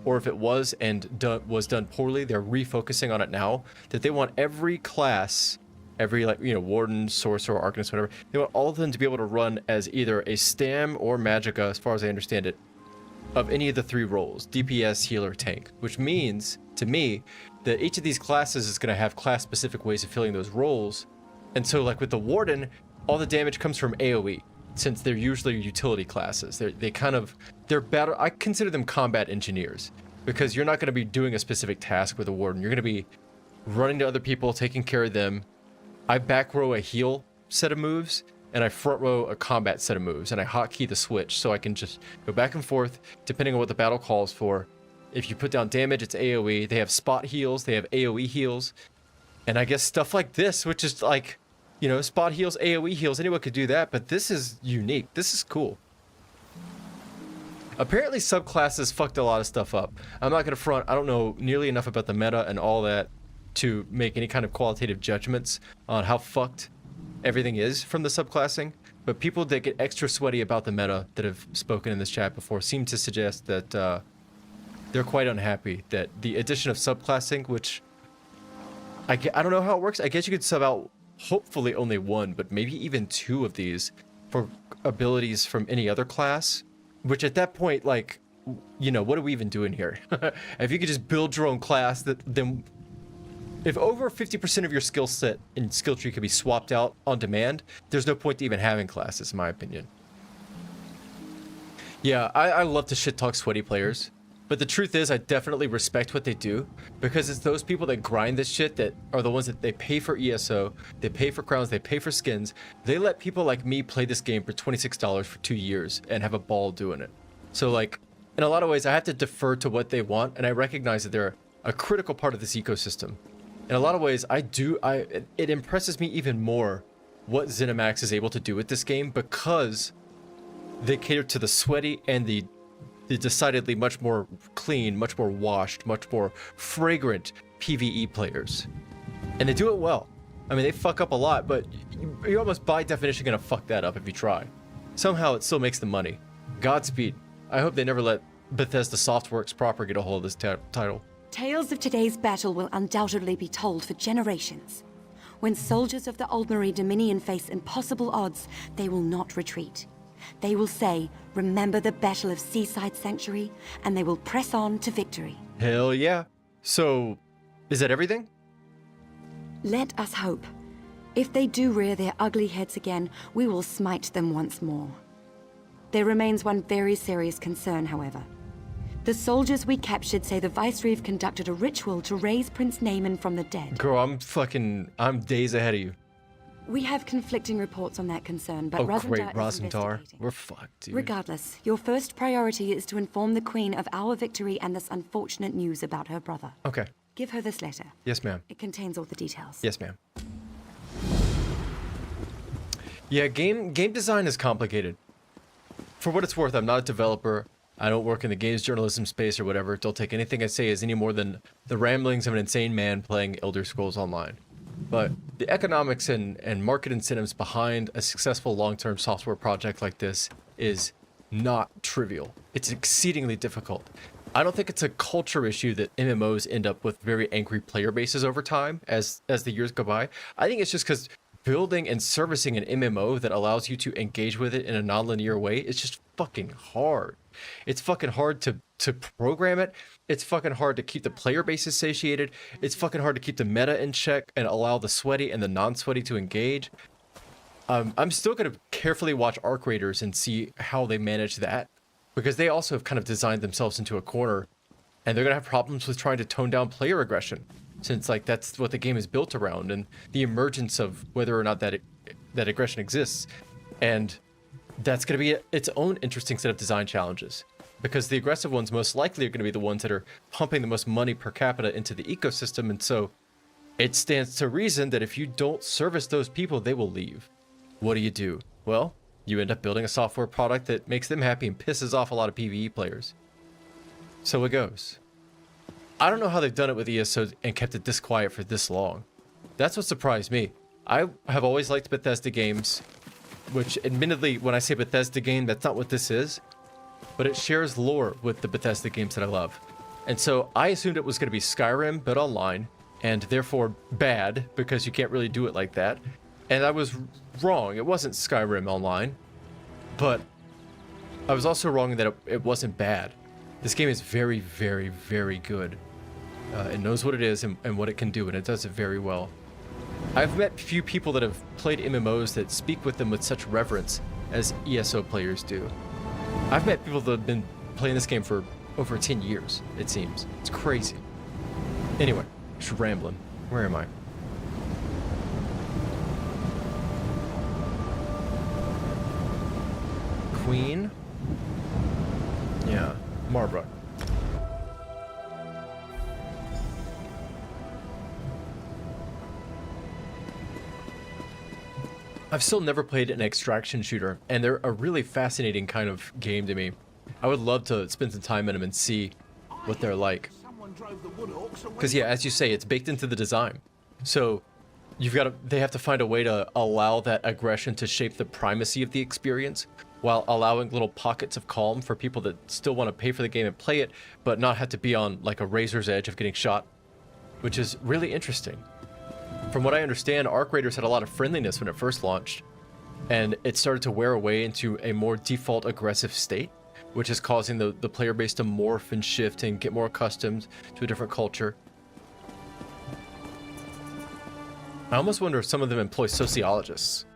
or if it was and was done poorly, they're refocusing on it now, that they want every class, every, like, you know, Warden, Sorcerer, Arcanist, whatever, they want all of them to be able to run as either a Stam or Magicka, as far as I understand it, of any of the 3 roles, DPS, Healer, Tank, which means, to me, that each of these classes is going to have class-specific ways of filling those roles. And so, like with the Warden, all the damage comes from AoE, since they're usually utility classes. They're battle. I consider them combat engineers, because you're not going to be doing a specific task with a Warden. You're going to be running to other people, taking care of them. I back row a heal set of moves, and I front row a combat set of moves, and I hotkey the switch so I can just go back and forth depending on what the battle calls for. If you put down damage, it's AoE. They have spot heals, they have AoE heals, and I guess stuff like this, which is like, you know, spot heals, AoE heals, anyone could do that, but this is unique. This is cool. Apparently subclasses fucked a lot of stuff up. I'm not gonna front, I don't know nearly enough about the meta and all that to make any kind of qualitative judgments on how fucked everything is from the subclassing, but people that get extra sweaty about the meta that have spoken in this chat before seem to suggest that they're quite unhappy that the addition of subclassing, which I don't know how it works. I guess you could sub out hopefully only 1, but maybe even 2 of these for abilities from any other class, which at that point, like, you know, what are we even doing here? If you could just build your own class, then if over 50% of your skill set and skill tree could be swapped out on demand, there's no point to even having classes, in my opinion. Yeah, I love to shit talk sweaty players, but the truth is I definitely respect what they do, because it's those people that grind this shit that are the ones that they pay for ESO, they pay for crowns, they pay for skins. They let people like me play this game for $26 for 2 years and have a ball doing it. So, like, in a lot of ways I have to defer to what they want, and I recognize that there a critical part of this ecosystem. In a lot of ways, it impresses me even more what ZeniMax is able to do with this game because they cater to the sweaty and the decidedly much more clean, much more washed, much more fragrant PvE players. And they do it well. I mean, they fuck up a lot, but you're almost by definition gonna fuck that up if you try. Somehow it still makes them money. Godspeed. I hope they never let Bethesda Softworks proper get a hold of this title. Tales of today's battle will undoubtedly be told for generations. When soldiers of the Aldmeri Dominion face impossible odds, they will not retreat. They will say, remember the Battle of Seaside Sanctuary, and they will press on to victory. Hell yeah. So, is that everything? Let us hope. If they do rear their ugly heads again, we will smite them once more. There remains one very serious concern, however. The soldiers we captured say the Vicereeve conducted a ritual to raise Prince Naaman from the dead. Girl, I'm days ahead of you. We have conflicting reports on that concern, but Oh great, Razumdar is Razumdar. investigating. We're fucked, dude. Regardless, your first priority is to inform the Queen of our victory and this unfortunate news about her brother. Okay. Give her this letter. Yes, ma'am. It contains all the details. Yes, ma'am. Yeah, game design is complicated. For what it's worth, I'm not a developer. I don't work in the games journalism space or whatever. Don't take anything I say as any more than the ramblings of an insane man playing Elder Scrolls Online. But the economics and market incentives behind a successful long-term software project like this is not trivial. It's exceedingly difficult. I don't think it's a culture issue that MMOs end up with very angry player bases over time as the years go by. I think it's just because building and servicing an MMO that allows you to engage with it in a non-linear way is just fucking hard. It's fucking hard to program it. It's fucking hard to keep the player base satiated. It's fucking hard to keep the meta in check and allow the sweaty and the non-sweaty to engage. I'm still going to carefully watch Arc Raiders and see how they manage that, because they also have kind of designed themselves into a corner, and they're going to have problems with trying to tone down player aggression, since like that's what the game is built around, and the emergence of whether or not that aggression exists. And that's going to be its own interesting set of design challenges, because the aggressive ones most likely are going to be the ones that are pumping the most money per capita into the ecosystem, and so it stands to reason that if you don't service those people, they will leave. What do? Well, you end up building a software product that makes them happy and pisses off a lot of PvE players. So it goes. I don't know how they've done it with ESO and kept it this quiet for this long. That's what surprised me. I have always liked Bethesda games, which admittedly, when I say Bethesda game, that's not what this is, but it shares lore with the Bethesda games that I love. And so I assumed it was going to be Skyrim, but online, and therefore bad, because you can't really do it like that. And I was wrong. It wasn't Skyrim online, but I was also wrong in that it wasn't bad. This game is very, very, very good. It knows what it is and what it can do, and it does it very well. I've met few people that have played MMOs that speak with them with such reverence as ESO players do. I've met people that have been playing this game for over 10 years, it seems. It's crazy. Anyway, just rambling. Where am I? Queen? Yeah, Marbrook. I've still never played an extraction shooter, and they're a really fascinating kind of game to me. I would love to spend some time in them and see what they're like. Because yeah, as you say, it's baked into the design. So they have to find a way to allow that aggression to shape the primacy of the experience, while allowing little pockets of calm for people that still want to pay for the game and play it, but not have to be on like a razor's edge of getting shot, which is really interesting. From what I understand, Arc Raiders had a lot of friendliness when it first launched, and it started to wear away into a more default aggressive state, which is causing the player base to morph and shift and get more accustomed to a different culture. I almost wonder if some of them employ sociologists.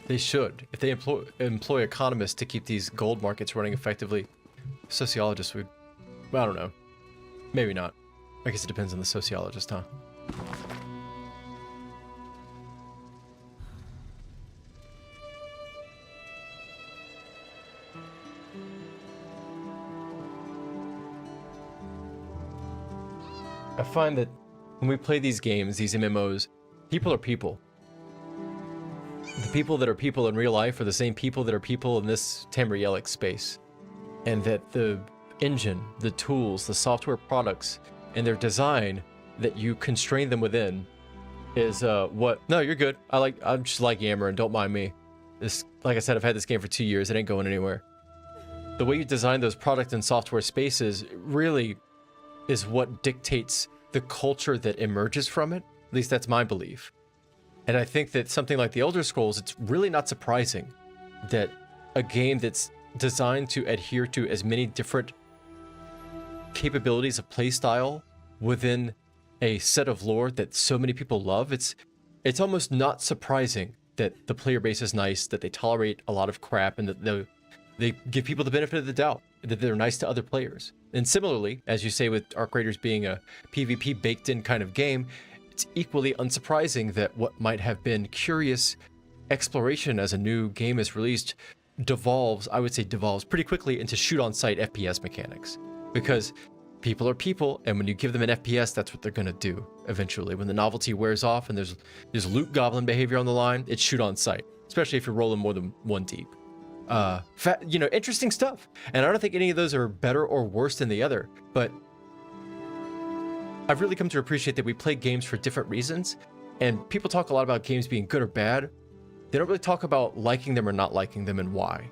They should. If they employ economists to keep these gold markets running effectively, sociologists would... I don't know. Maybe not. I guess it depends on the sociologist, huh? I find that when we play these games, these MMOs, people are people. The people that are people in real life are the same people that are people in this Tamrielic space. And that the engine, the tools, the software products, and their design that you constrain them within is what... No, you're good. I'm just like yammering, don't mind me. This, like I said, I've had this game for 2 years, it ain't going anywhere. The way you design those product and software spaces really is what dictates the culture that emerges from it. At least that's my belief. And I think that something like the Elder Scrolls, it's really not surprising that a game that's designed to adhere to as many different capabilities of playstyle within a set of lore that so many people love, it's almost not surprising that the player base is nice, that they tolerate a lot of crap, and that they give people the benefit of the doubt, that they're nice to other players. And similarly, as you say with Arc Raiders being a PvP baked-in kind of game, it's equally unsurprising that what might have been curious exploration as a new game is released devolves pretty quickly into shoot-on-sight FPS mechanics. Because people are people, and when you give them an FPS, that's what they're gonna do eventually. When the novelty wears off and there's loot goblin behavior on the line, it's shoot-on-sight, especially if you're rolling more than one deep. Interesting stuff. And I don't think any of those are better or worse than the other, but I've really come to appreciate that we play games for different reasons, and people talk a lot about games being good or bad. They don't really talk about liking them or not liking them and why.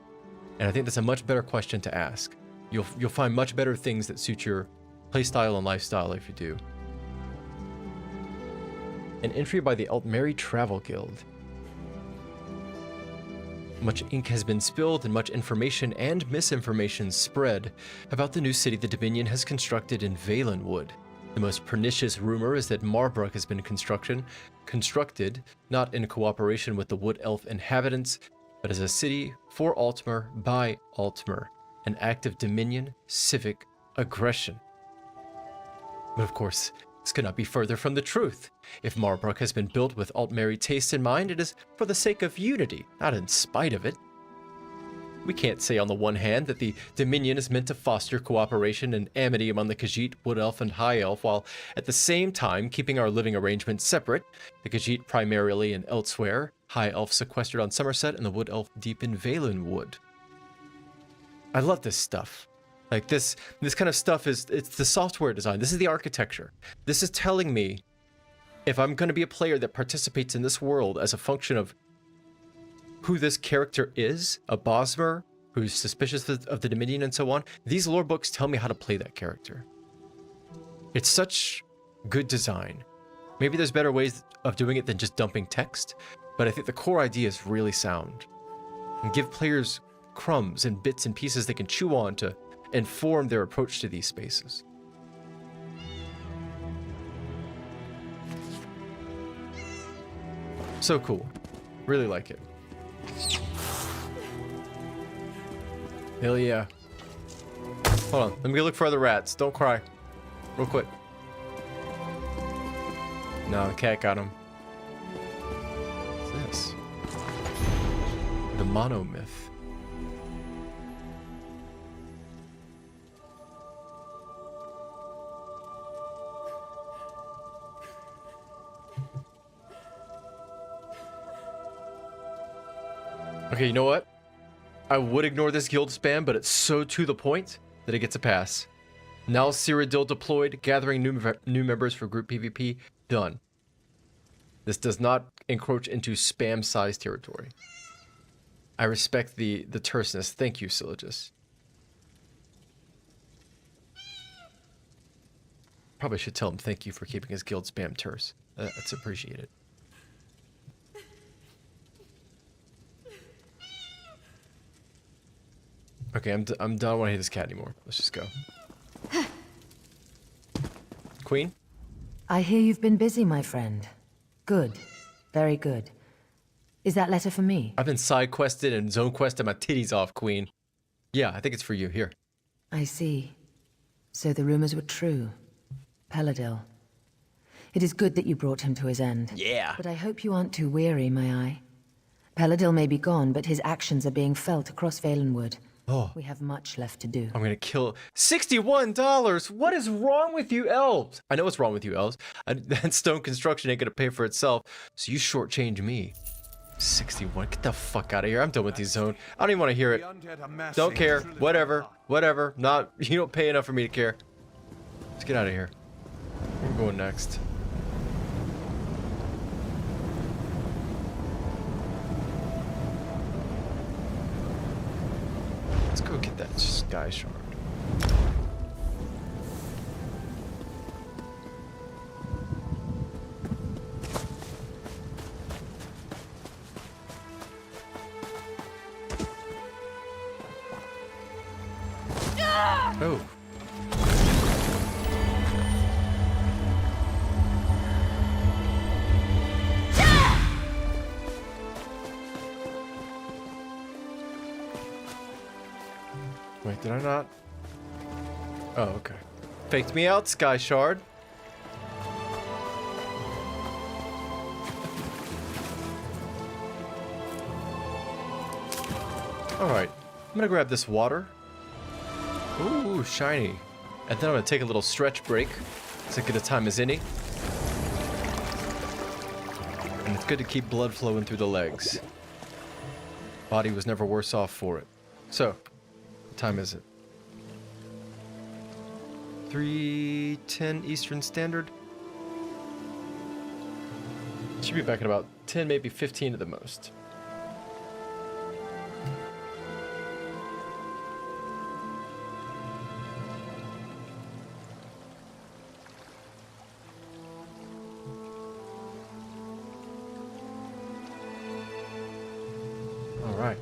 And I think that's a much better question to ask. You'll find much better things that suit your playstyle and lifestyle if you do. An entry by the Altmeri Travel Guild. Much ink has been spilled and much information and misinformation spread about the new city the Dominion has constructed in Valenwood. The most pernicious rumor is that Marbrook has been constructed not in cooperation with the Wood Elf inhabitants, but as a city for Altmer by Altmer, an act of Dominion civic aggression. But of course, this could not be further from the truth. If Marbrook has been built with Altmeri taste in mind, it is for the sake of unity, not in spite of it. We can't say on the one hand that the Dominion is meant to foster cooperation and amity among the Khajiit, Wood Elf, and High Elf, while at the same time keeping our living arrangements separate, the Khajiit primarily and elsewhere, High Elf sequestered on Somerset, and the Wood Elf deep in Valenwood. I love this stuff. Like this kind of stuff it's the software design. This is the architecture. This is telling me if I'm going to be a player that participates in this world as a function of who this character is, a Bosmer who's suspicious of the Dominion and so on, these lore books tell me how to play that character. It's such good design. Maybe there's better ways of doing it than just dumping text, but I think the core idea is really sound. And give players crumbs and bits and pieces they can chew on to inform their approach to these spaces. So cool. Really like it. Hell yeah. Hold on, let me go look for other rats. Don't cry. Real quick. No, the cat got him. What's this? The monomyth. Okay, you know what? I would ignore this guild spam, but it's so to the point that it gets a pass. Now Cyrodiil deployed, gathering new members for group PvP. Done. This does not encroach into spam-sized territory. I respect the terseness. Thank you, Sylogist. Probably should tell him thank you for keeping his guild spam terse. That's appreciated. Okay, I'm done. I don't want to hit this cat anymore. Let's just go. Queen? I hear you've been busy, my friend. Good. Very good. Is that letter for me? I've been side quested and zone quested my titties off, Queen. Yeah, I think it's for you. Here. I see. So the rumors were true. Peladil. It is good that you brought him to his end. Yeah. But I hope you aren't too weary, may I? Peladil may be gone, but his actions are being felt across Valenwood. Oh, We have much left to do. I'm gonna kill $61. What is wrong with you elves? I know what's wrong with you elves. That stone construction ain't gonna pay for itself, so you shortchange me. 61. Get the fuck out of here. I'm done with these zone. I don't even want to hear it. Don't care. Whatever. Whatever. Not. You don't pay enough for me to care. Let's get out of here. Where are we going next? Let's go get that sky shard. Oh. Wait, did I not? Oh, okay. Faked me out, Sky Shard. Alright, I'm gonna grab this water. Ooh, shiny. And then I'm gonna take a little stretch break. As good a time as any. And it's good to keep blood flowing through the legs. Body was never worse off for it. So, what time is it? 3:10 Eastern Standard. Should be back in about 10, maybe 15 at the most. All right.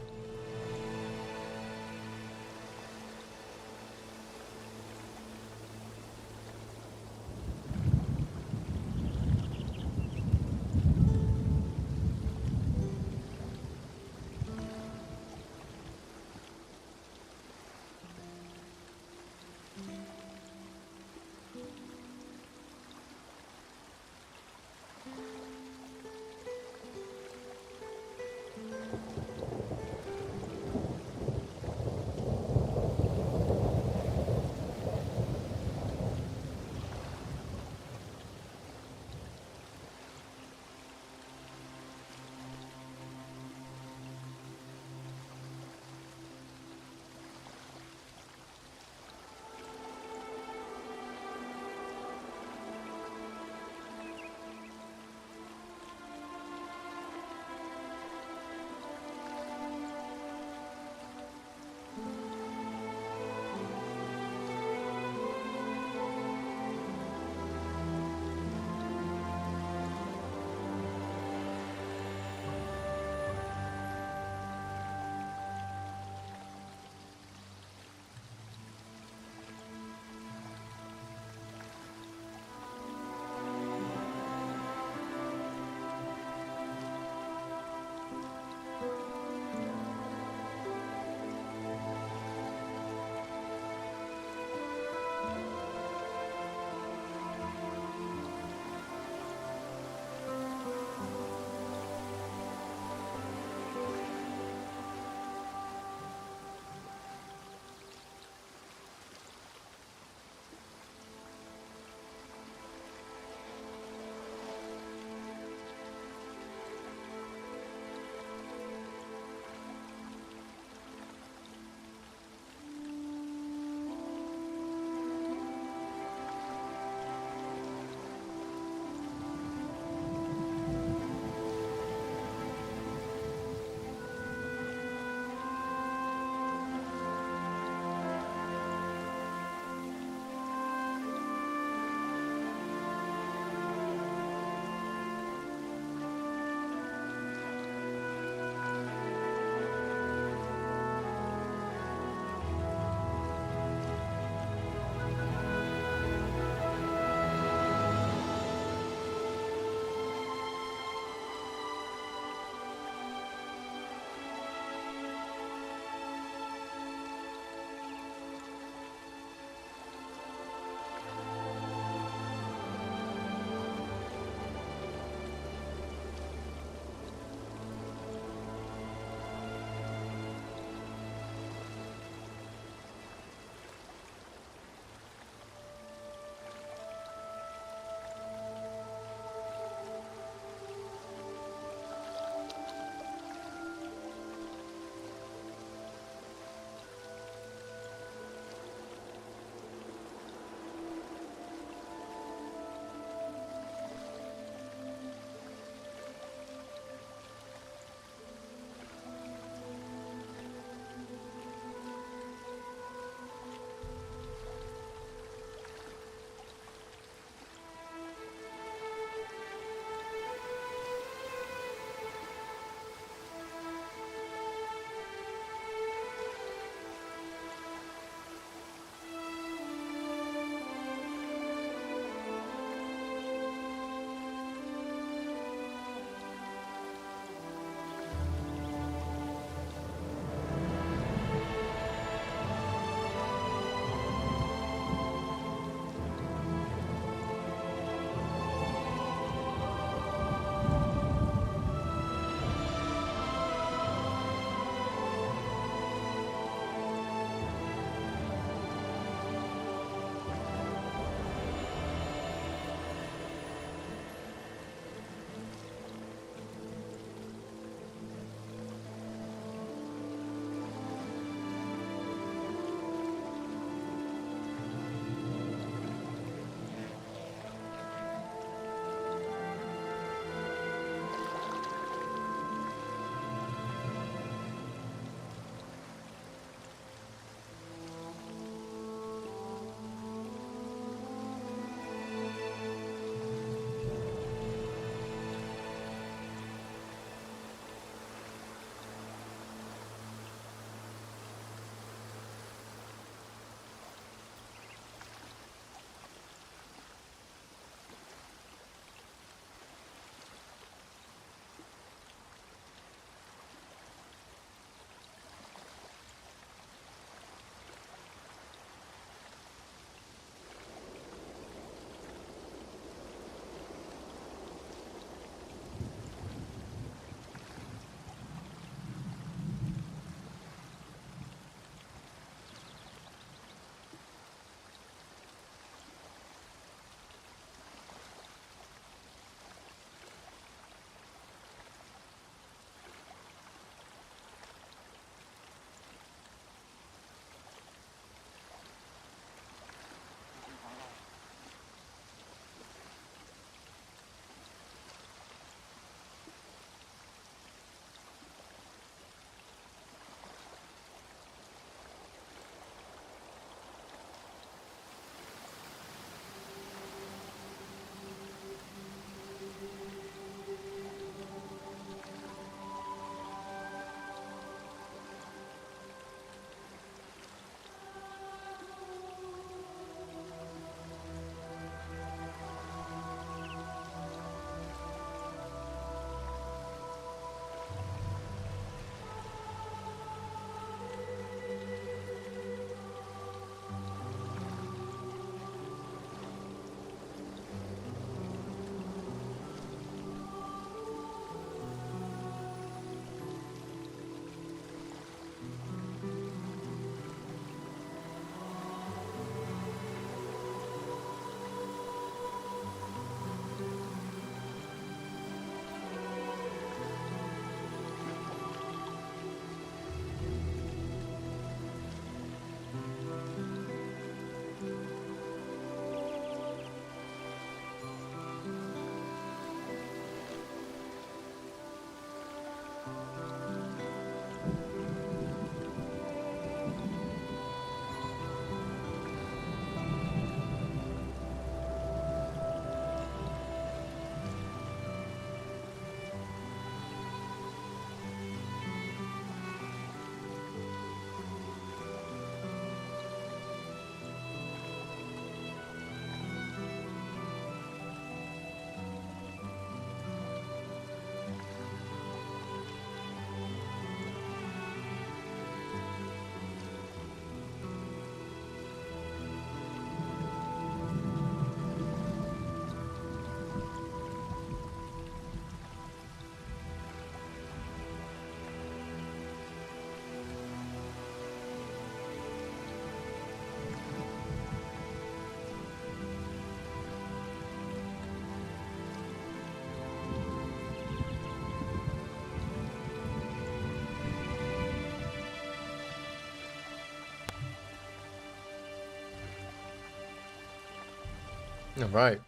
All right.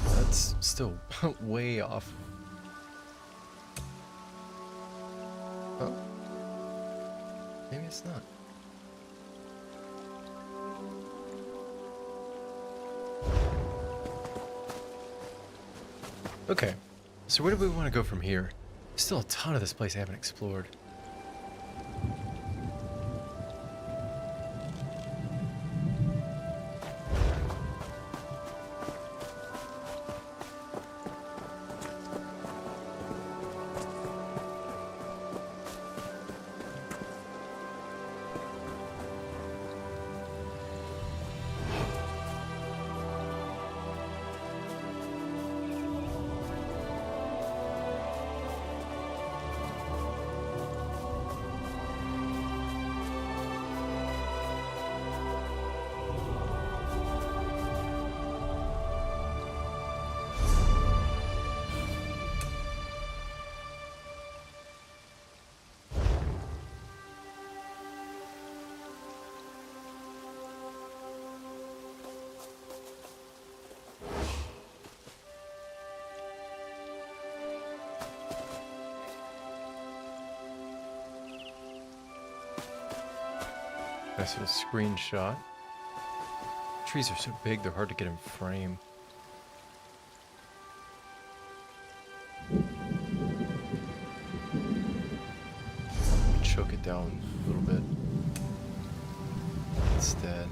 That's still way off. Oh. Maybe it's not. Okay. So where do we want to go from here? Still a ton of this place I haven't explored. Nice little screenshot. Trees are so big, they're hard to get in frame. Choke it down a little bit instead.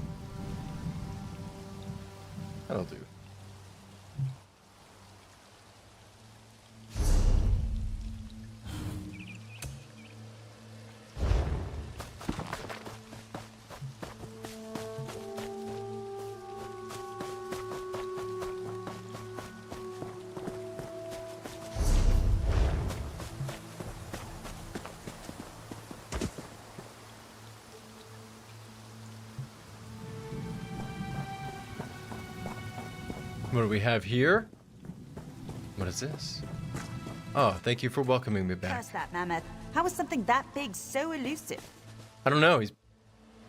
That'll do. What do we have here? What is this? Oh, thank you for welcoming me back. Curse that mammoth. How is something that big so elusive? I don't know.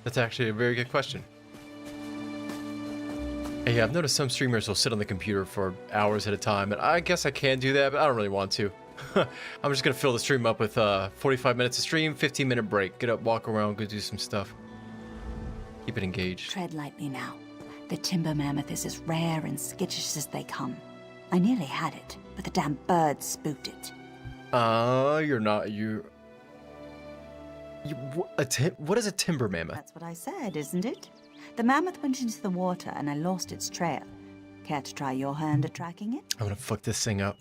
That's actually a very good question. Hey, yeah, I've noticed some streamers will sit on the computer for hours at a time, and I guess I can do that, but I don't really want to. I'm just gonna fill the stream up with 45 minutes of stream, 15-minute break. Get up, walk around, go do some stuff. Keep it engaged. Tread lightly now. The timber mammoth is as rare and skittish as they come. I nearly had it, but the damn birds spooked it. You're not, what is a timber mammoth? That's what I said, isn't it? The mammoth went into the water and I lost its trail. Care to try your hand at tracking it? I'm gonna fuck this thing up.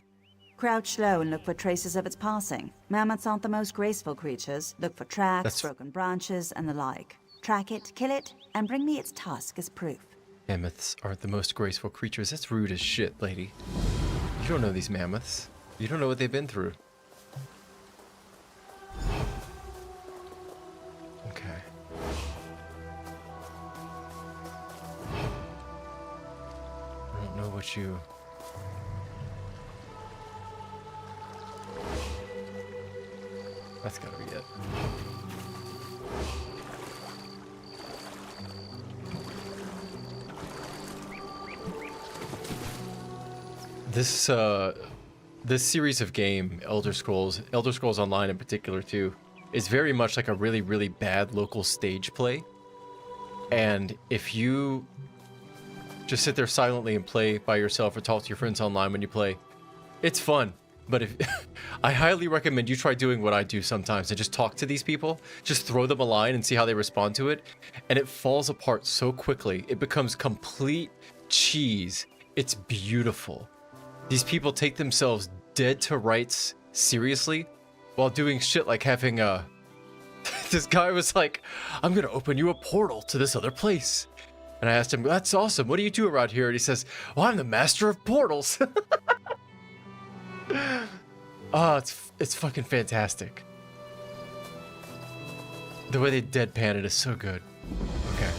Crouch low and look for traces of its passing. Mammoths aren't the most graceful creatures. Look for tracks, broken branches, and the like. Track it, kill it, and bring me its tusk as proof. Mammoths aren't the most graceful creatures. That's rude as shit, lady. You don't know these mammoths. You don't know what they've been through. Okay. I don't know what you... That's gotta be it. This series of game, Elder Scrolls Online in particular too, is very much like a really, really bad local stage play. And if you just sit there silently and play by yourself or talk to your friends online when you play, it's fun. But if I highly recommend you try doing what I do sometimes and just talk to these people, just throw them a line and see how they respond to it. And it falls apart so quickly. It becomes complete cheese. It's beautiful. These people take themselves dead to rights seriously while doing shit like having this guy was like, I'm gonna open you a portal to this other place. And I asked him, that's awesome. What do you do around here? And he says, well, I'm the master of portals. Oh, it's fucking fantastic. The way they deadpan it is so good. Okay.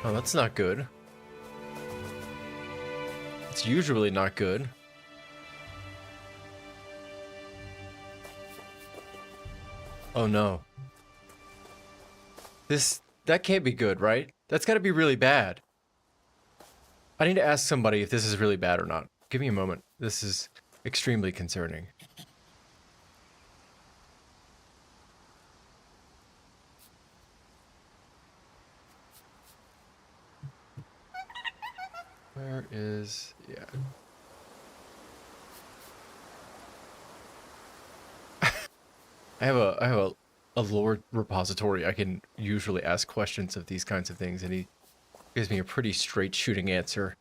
Oh, that's not good. It's usually not good. Oh no. That can't be good, right? That's gotta be really bad. I need to ask somebody if this is really bad or not. Give me a moment. This is extremely concerning. Where is... yeah. I have a lore repository. I can usually ask questions of these kinds of things, and he gives me a pretty straight shooting answer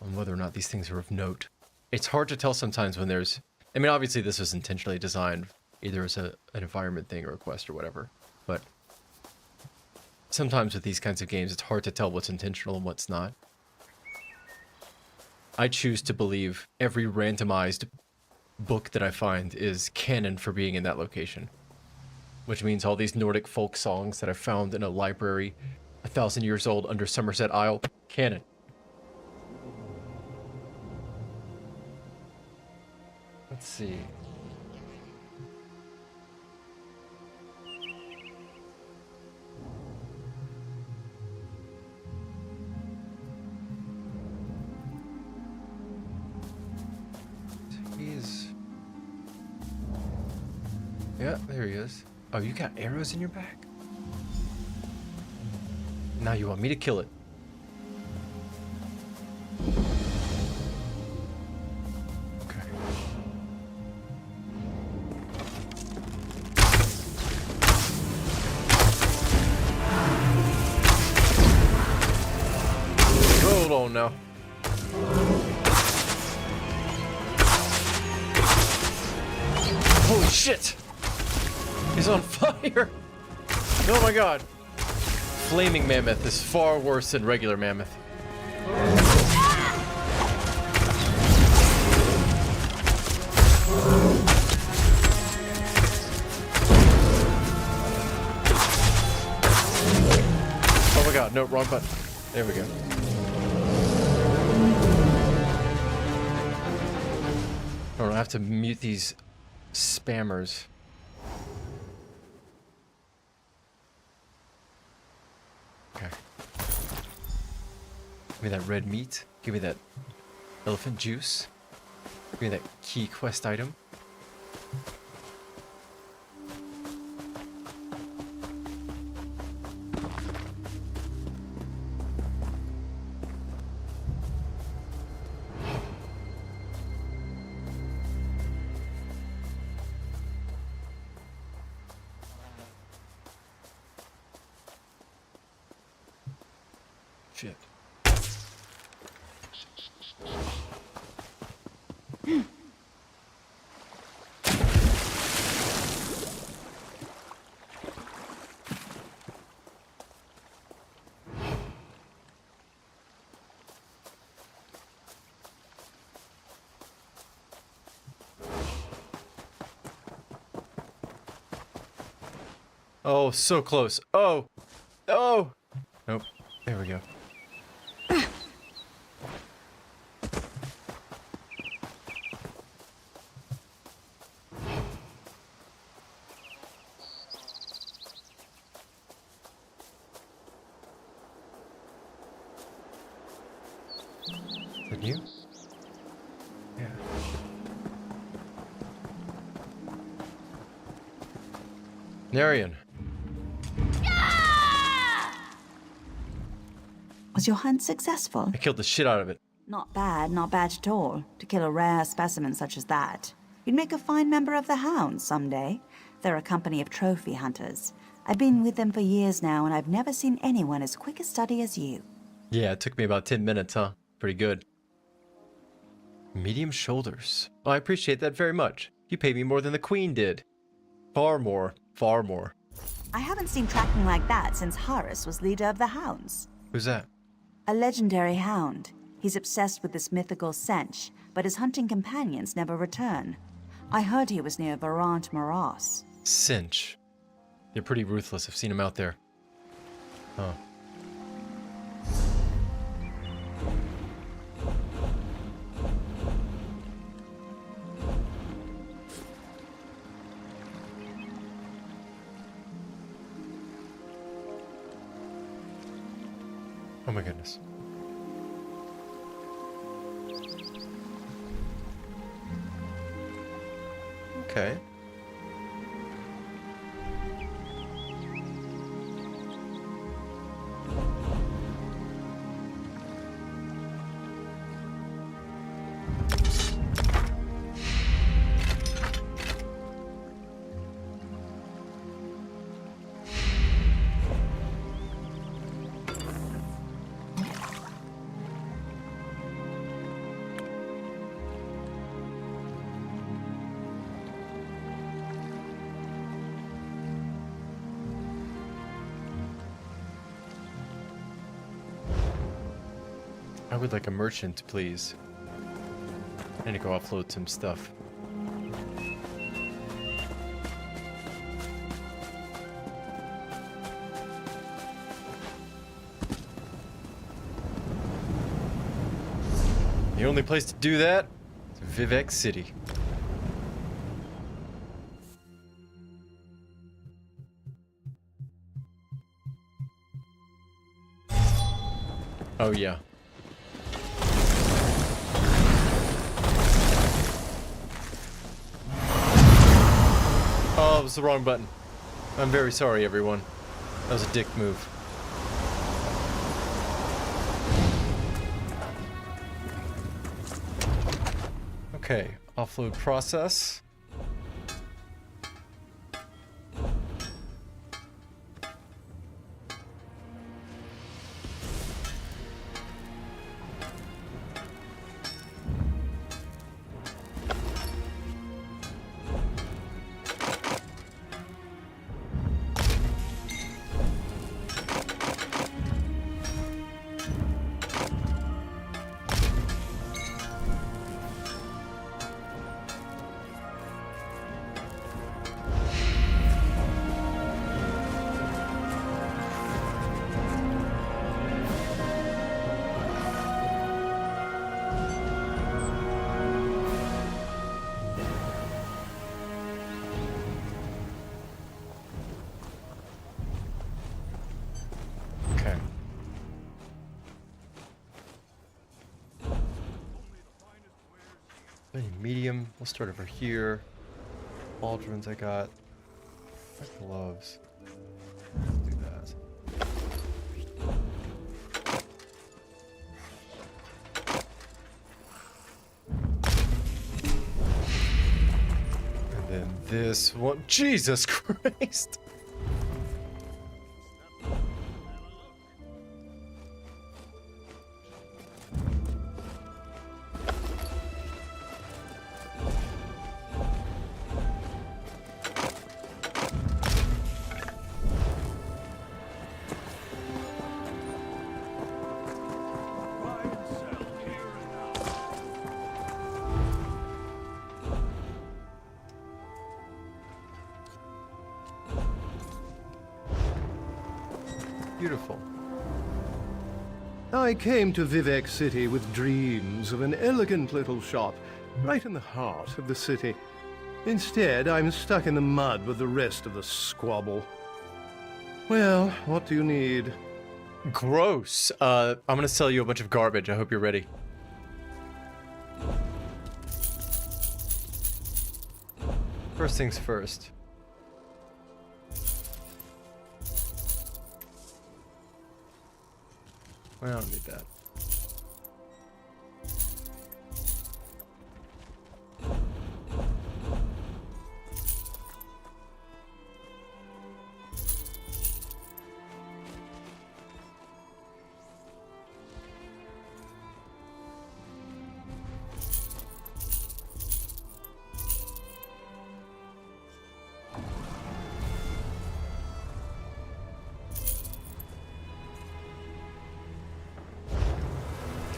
on whether or not these things are of note. It's hard to tell sometimes when there's... I mean, obviously this was intentionally designed either as an environment thing or a quest or whatever, but sometimes with these kinds of games, it's hard to tell what's intentional and what's not. I choose to believe every randomized book that I find is canon for being in that location. Which means all these Nordic folk songs that I found in a library 1,000 years old under Somerset Isle, canon. Let's see. Yeah, there he is. Oh, you got arrows in your back? Now you want me to kill it. Okay. Hold on now. Holy shit! He's on fire! Oh my god. Flaming mammoth is far worse than regular mammoth. Oh my god, no, wrong button. There we go. Oh, I have to mute these spammers. Okay. Give me that red meat. Give me that elephant juice. Give me that key quest item. Shit. Oh, so close. Oh! Oh! Nope. There we go. Is that you? Yeah. Narian. Was your hunt successful? I killed the shit out of it. Not bad at all, to kill a rare specimen such as that. You'd make a fine member of the Hounds someday. They're a company of trophy hunters. I've been with them for years now, and I've never seen anyone as quick a study as you. Yeah, it took me about 10 minutes, huh? Pretty good. Medium shoulders. Oh, I appreciate that very much. You paid me more than the Queen did. Far more. Far more. I haven't seen tracking like that since Horus was leader of the Hounds. Who's that? A legendary hound. He's obsessed with this mythical Sench, but his hunting companions never return. I heard he was near Varant Morass. Cinch. They're pretty ruthless. I've seen him out there. Huh. my goodness. Okay. I would like a merchant, please. I need to go offload some stuff. The only place to do that is Vivek City. Oh yeah. Oh, it was the wrong button. I'm very sorry, everyone. That was a dick move. Okay, offload process. Medium. We'll start over here. Pauldrons I got. Gloves. Let's do that. And then this one. Jesus Christ! Beautiful. I came to Vivek City with dreams of an elegant little shop right in the heart of the city. Instead, I'm stuck in the mud with the rest of the squabble. Well, what do you need? Gross. I'm gonna sell you a bunch of garbage. I hope you're ready. First things first. I don't need that.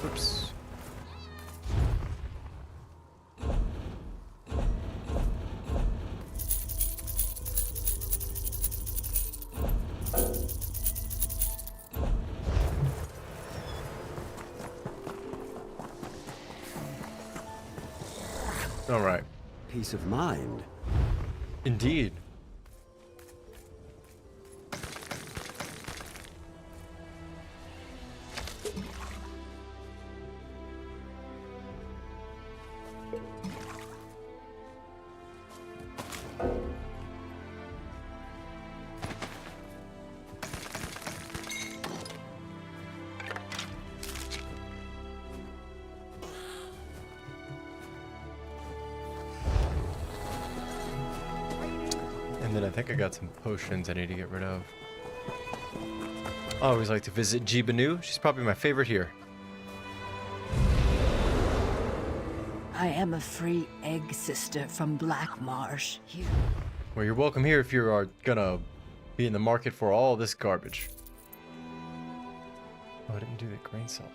Oops. All right. Peace of mind. Indeed. And then I think I got some potions I need to get rid of. I always like to visit Jibanu. She's probably my favorite here. I am a free egg sister from Black Marsh. Here. Well, you're welcome here if you are gonna be in the market for all this garbage. Oh, I didn't do the grain salt.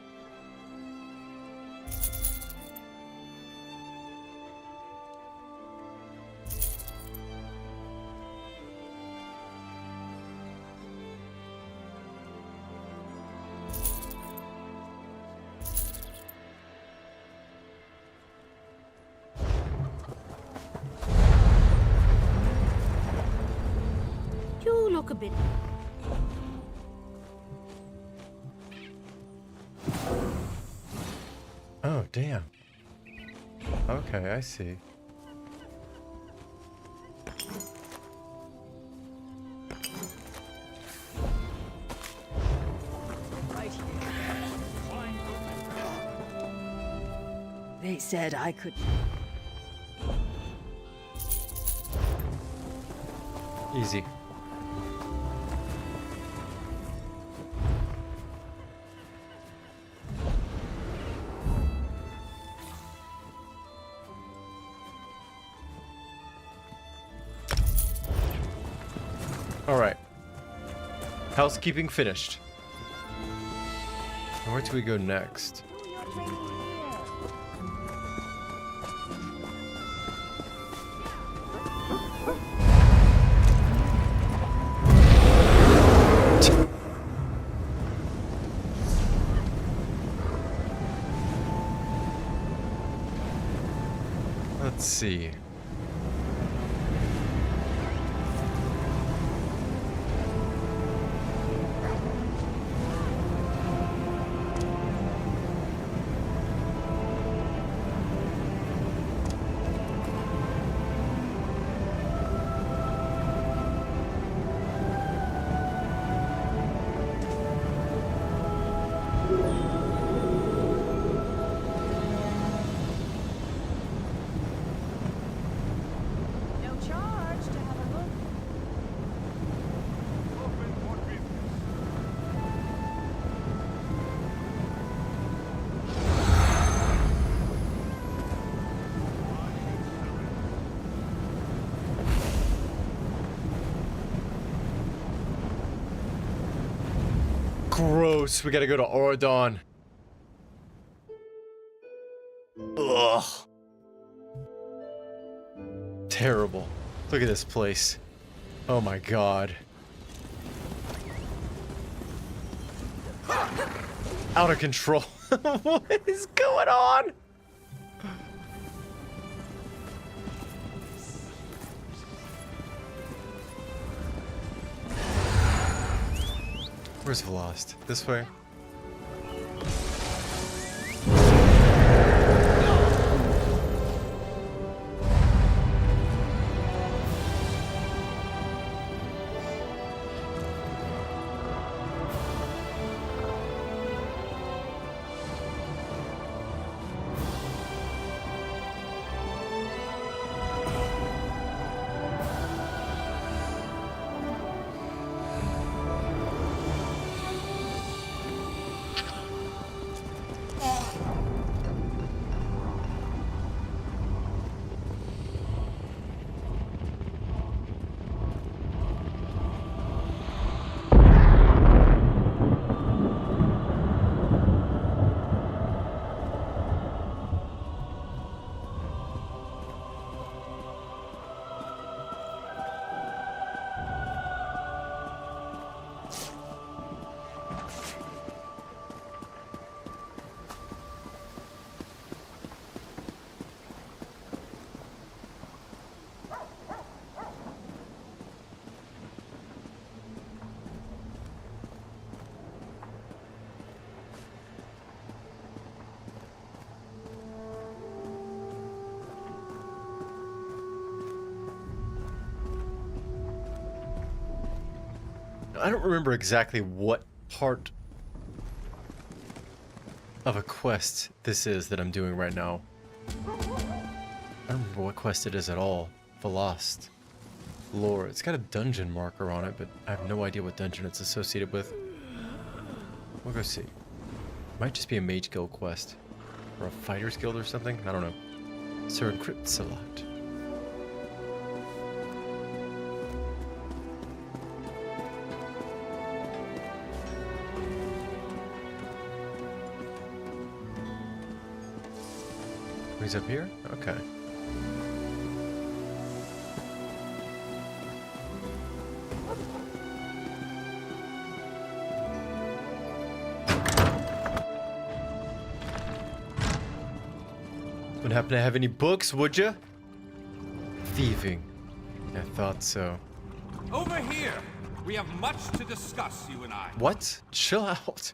You look a bit... Oh, damn. Okay, I see. They said I could... Easy. Alright. Housekeeping finished. And where do we go next? Let's see. Gross, we gotta go to Oradon. Ugh. Terrible. Look at this place. Oh my god. Out of control. What is going on? Where's Velost? This way? I don't remember exactly what part of a quest this is that I'm doing right now. I don't remember what quest it is at all. The Lost Lore. It's got a dungeon marker on it, but I have no idea what dungeon it's associated with. We'll go see. Might just be a Mage Guild quest. Or a Fighters Guild or something? I don't know. Sir Encrypts a lot. He's up here? Okay. Wouldn't happen to have any books, would ya? Thieving. I thought so. Over here! We have much to discuss, you and I. What? Chill out.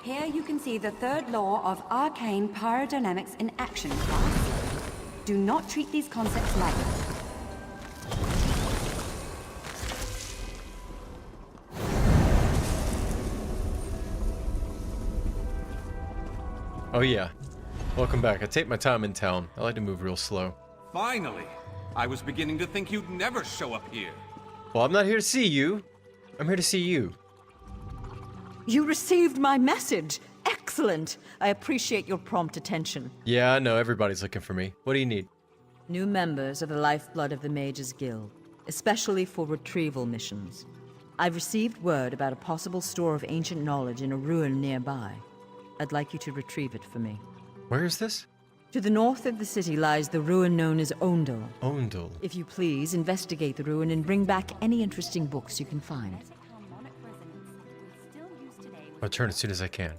Here you can see the third law of arcane pyrodynamics in action, class. Do not treat these concepts lightly. Oh yeah. Welcome back. I take my time in town. I like to move real slow. Finally! I was beginning to think you'd never show up here. Well, I'm not here to see you. I'm here to see you. You received my message. Excellent. I appreciate your prompt attention. Yeah, I know. Everybody's looking for me. What do you need? New members are the lifeblood of the Mages Guild, especially for retrieval missions. I've received word about a possible store of ancient knowledge in a ruin nearby. I'd like you to retrieve it for me. Where is this? To the north of the city lies the ruin known as Ondel. Ondel. If you please, investigate the ruin and bring back any interesting books you can find. I'll return as soon as I can.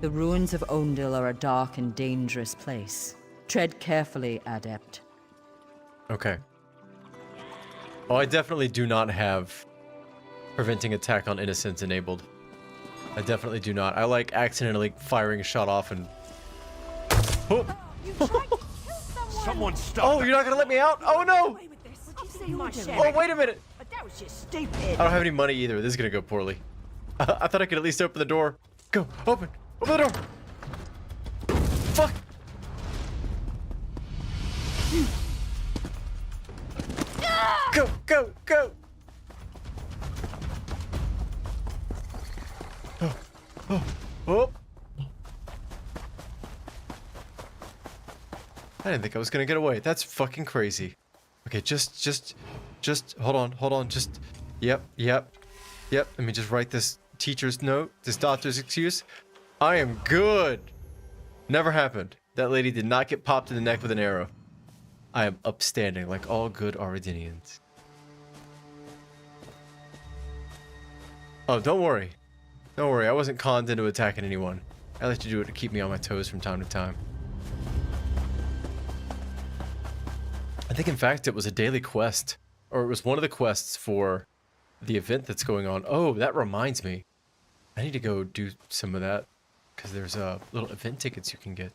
The ruins of Ondel are a dark and dangerous place. Tread carefully, Adept. Okay. Oh, I definitely do not have preventing attack on innocents enabled. I definitely do not. I like accidentally firing a shot off and... Oh! Someone stop! Oh, you're not gonna let me out? Oh no! Oh, wait a minute! But that was just stupid. I don't have any money either. This is gonna go poorly. I thought I could at least open the door. Go, open! Open the door! Fuck! Go, go, go! Oh, oh, oh! I didn't think I was gonna get away. That's fucking crazy. Okay, just, hold on, just, yep. Let me just write this teacher's note, this doctor's excuse. I am good. Never happened. That lady did not get popped in the neck with an arrow. I am upstanding like all good Aridinians. Oh, don't worry. Don't worry, I wasn't conned into attacking anyone. I like to do it to keep me on my toes from time to time. I think, in fact, it was a daily quest. Or it was one of the quests for the event that's going on. Oh, that reminds me. I need to go do some of that. Because there's little event tickets you can get.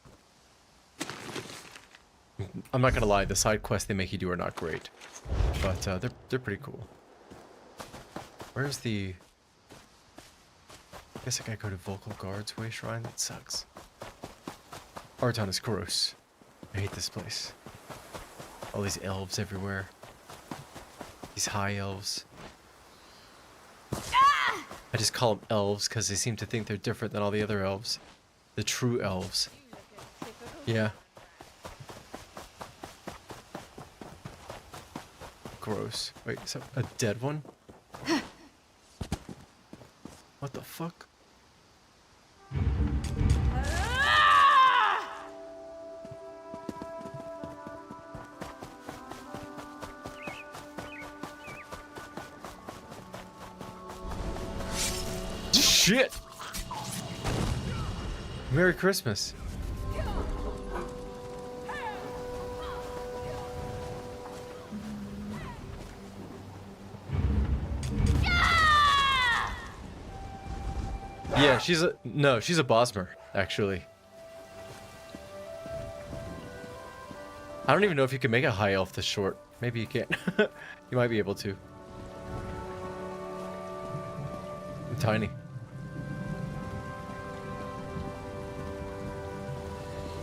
I'm not going to lie, the side quests they make you do are not great. But they're pretty cool. Where's the... I guess I gotta go to Vocal Guard's Way Shrine? That sucks. Arton is gross. I hate this place. All these elves everywhere. These high elves. I just call them elves because they seem to think they're different than all the other elves. The true elves. Yeah. Gross. Wait, is that a dead one? What the fuck? Shit! Merry Christmas. Yeah, she's a... No, she's a Bosmer, actually. I don't even know if you can make a high elf this short. Maybe you can't. You might be able to. I'm tiny.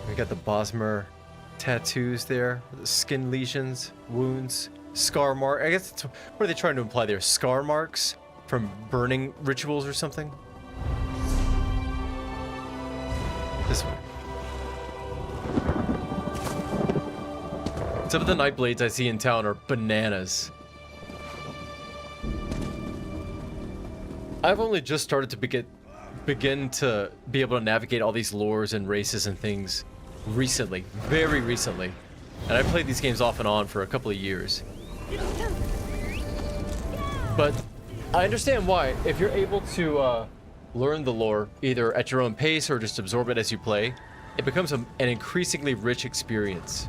We got the Bosmer tattoos there, the skin lesions, wounds, scar mark. I guess it's, what are they trying to imply there? Scar marks from burning rituals or something? This way. Some of the Nightblades I see in town are bananas. I've only just started to begin to be able to navigate all these lores and races and things recently, very recently. And I played these games off and on for a couple of years. But I understand why. If you're able to learn the lore either at your own pace or just absorb it as you play, it becomes an increasingly rich experience.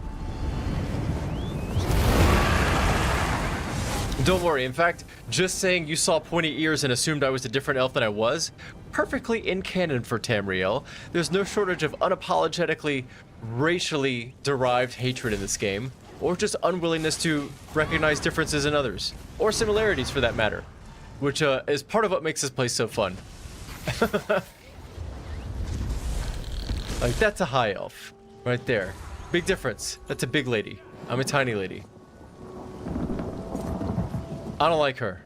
Don't worry, in fact, just saying you saw pointy ears and assumed I was a different elf than I was, perfectly in canon for Tamriel. There's no shortage of unapologetically racially derived hatred in this game, or just unwillingness to recognize differences in others, or similarities for that matter, which is part of what makes this place so fun. Like, that's a high elf, right there. Big difference. That's a big lady. I'm a tiny lady. I don't like her.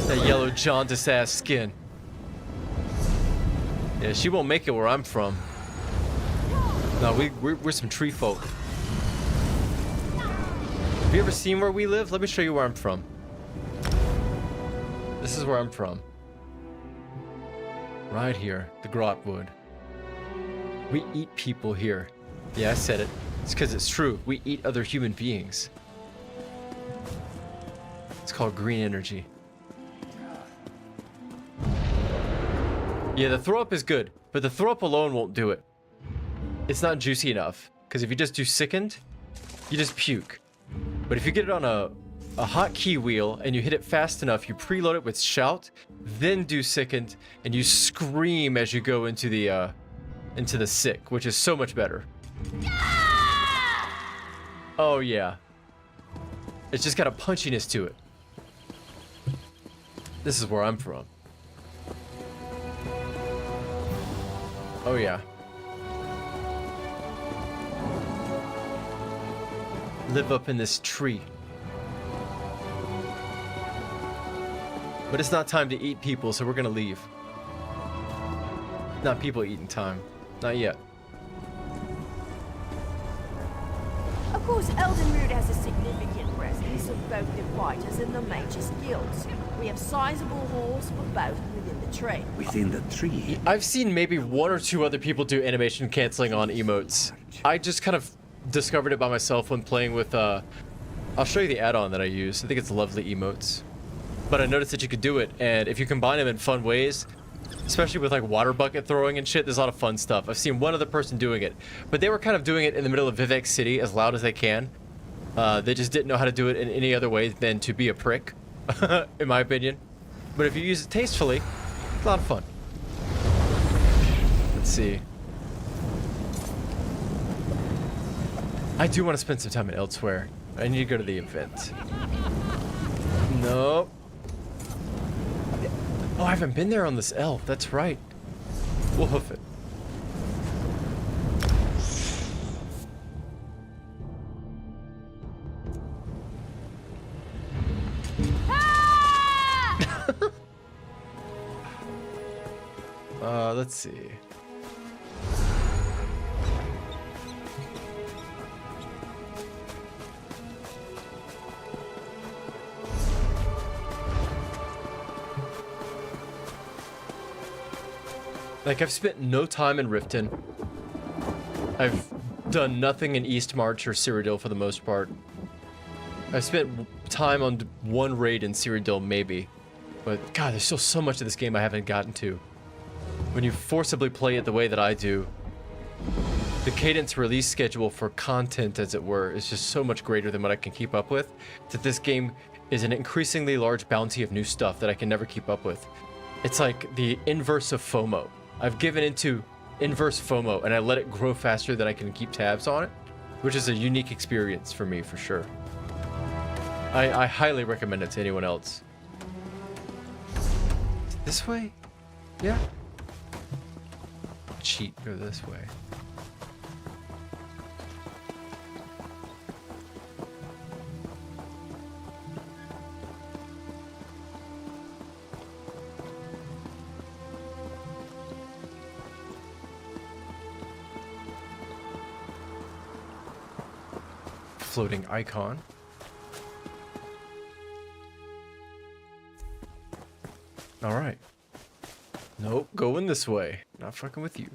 That yellow jaundiced ass skin. Yeah, she won't make it where I'm from. No, we're some tree folk. Have you ever seen where we live? Let me show you where I'm from. This is where I'm from. Right here, the Grotwood. We eat people here. Yeah, I said it. It's because it's true. We eat other human beings. It's called green energy. Yeah, the throw up is good, but the throw up alone won't do it. It's not juicy enough, because if you just do sickened, you just puke. But if you get it on a hotkey wheel and you hit it fast enough, you preload it with shout, then do sickened, and you scream as you go into the sick, which is so much better. Oh yeah. It's just got a punchiness to it. This is where I'm from. Oh yeah. Live up in this tree. But it's not time to eat people, so we're gonna leave. Not people eating time. Not yet. Of course, Eldenroot has a significant presence of both the fighters and the mages' guilds. We have sizable halls for both within the tree. Within the tree? I've seen maybe one or two other people do animation canceling on emotes. I just kind of discovered it by myself when playing with, I'll show you the add-on that I use. I think it's Lovely Emotes. But I noticed that you could do it, and if you combine them in fun ways, especially with like water bucket throwing and shit, there's a lot of fun stuff. I've seen one other person doing it, but they were kind of doing it in the middle of Vivek City as loud as they can. They just didn't know how to do it in any other way than to be a prick, in my opinion. But if you use it tastefully, it's a lot of fun. Let's see. I do want to spend some time in Elsewhere. I need to go to the event. Nope. Oh, I haven't been there on this elf. That's right. We'll hoof it. Let's see. Like, I've spent no time in Riften. I've done nothing in East March or Cyrodiil for the most part. I've spent time on one raid in Cyrodiil, maybe. But, God, there's still so much of this game I haven't gotten to. When you forcibly play it the way that I do, the cadence release schedule for content, as it were, is just so much greater than what I can keep up with, that this game is an increasingly large bounty of new stuff that I can never keep up with. It's like the inverse of FOMO. I've given into inverse FOMO and I let it grow faster than I can keep tabs on it, which is a unique experience for me for sure. I highly recommend it to anyone else. This way? Yeah. Cheat, go this way. Floating icon. All right. Nope, going this way. Not fucking with you.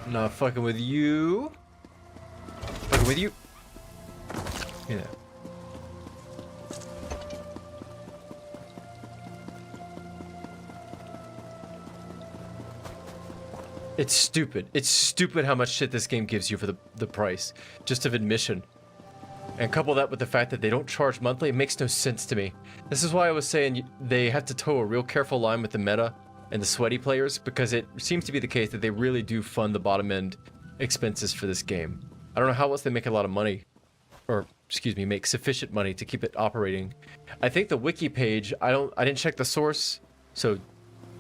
Not fucking with you. Fucking with you. Yeah. It's stupid. It's stupid how much shit this game gives you for the price, just of admission. And couple that with the fact that they don't charge monthly, it makes no sense to me. This is why I was saying they have to toe a real careful line with the meta and the sweaty players, because it seems to be the case that they really do fund the bottom end expenses for this game. I don't know how else they make a lot of money, or excuse me, make sufficient money to keep it operating. I think the wiki page, I didn't check the source, so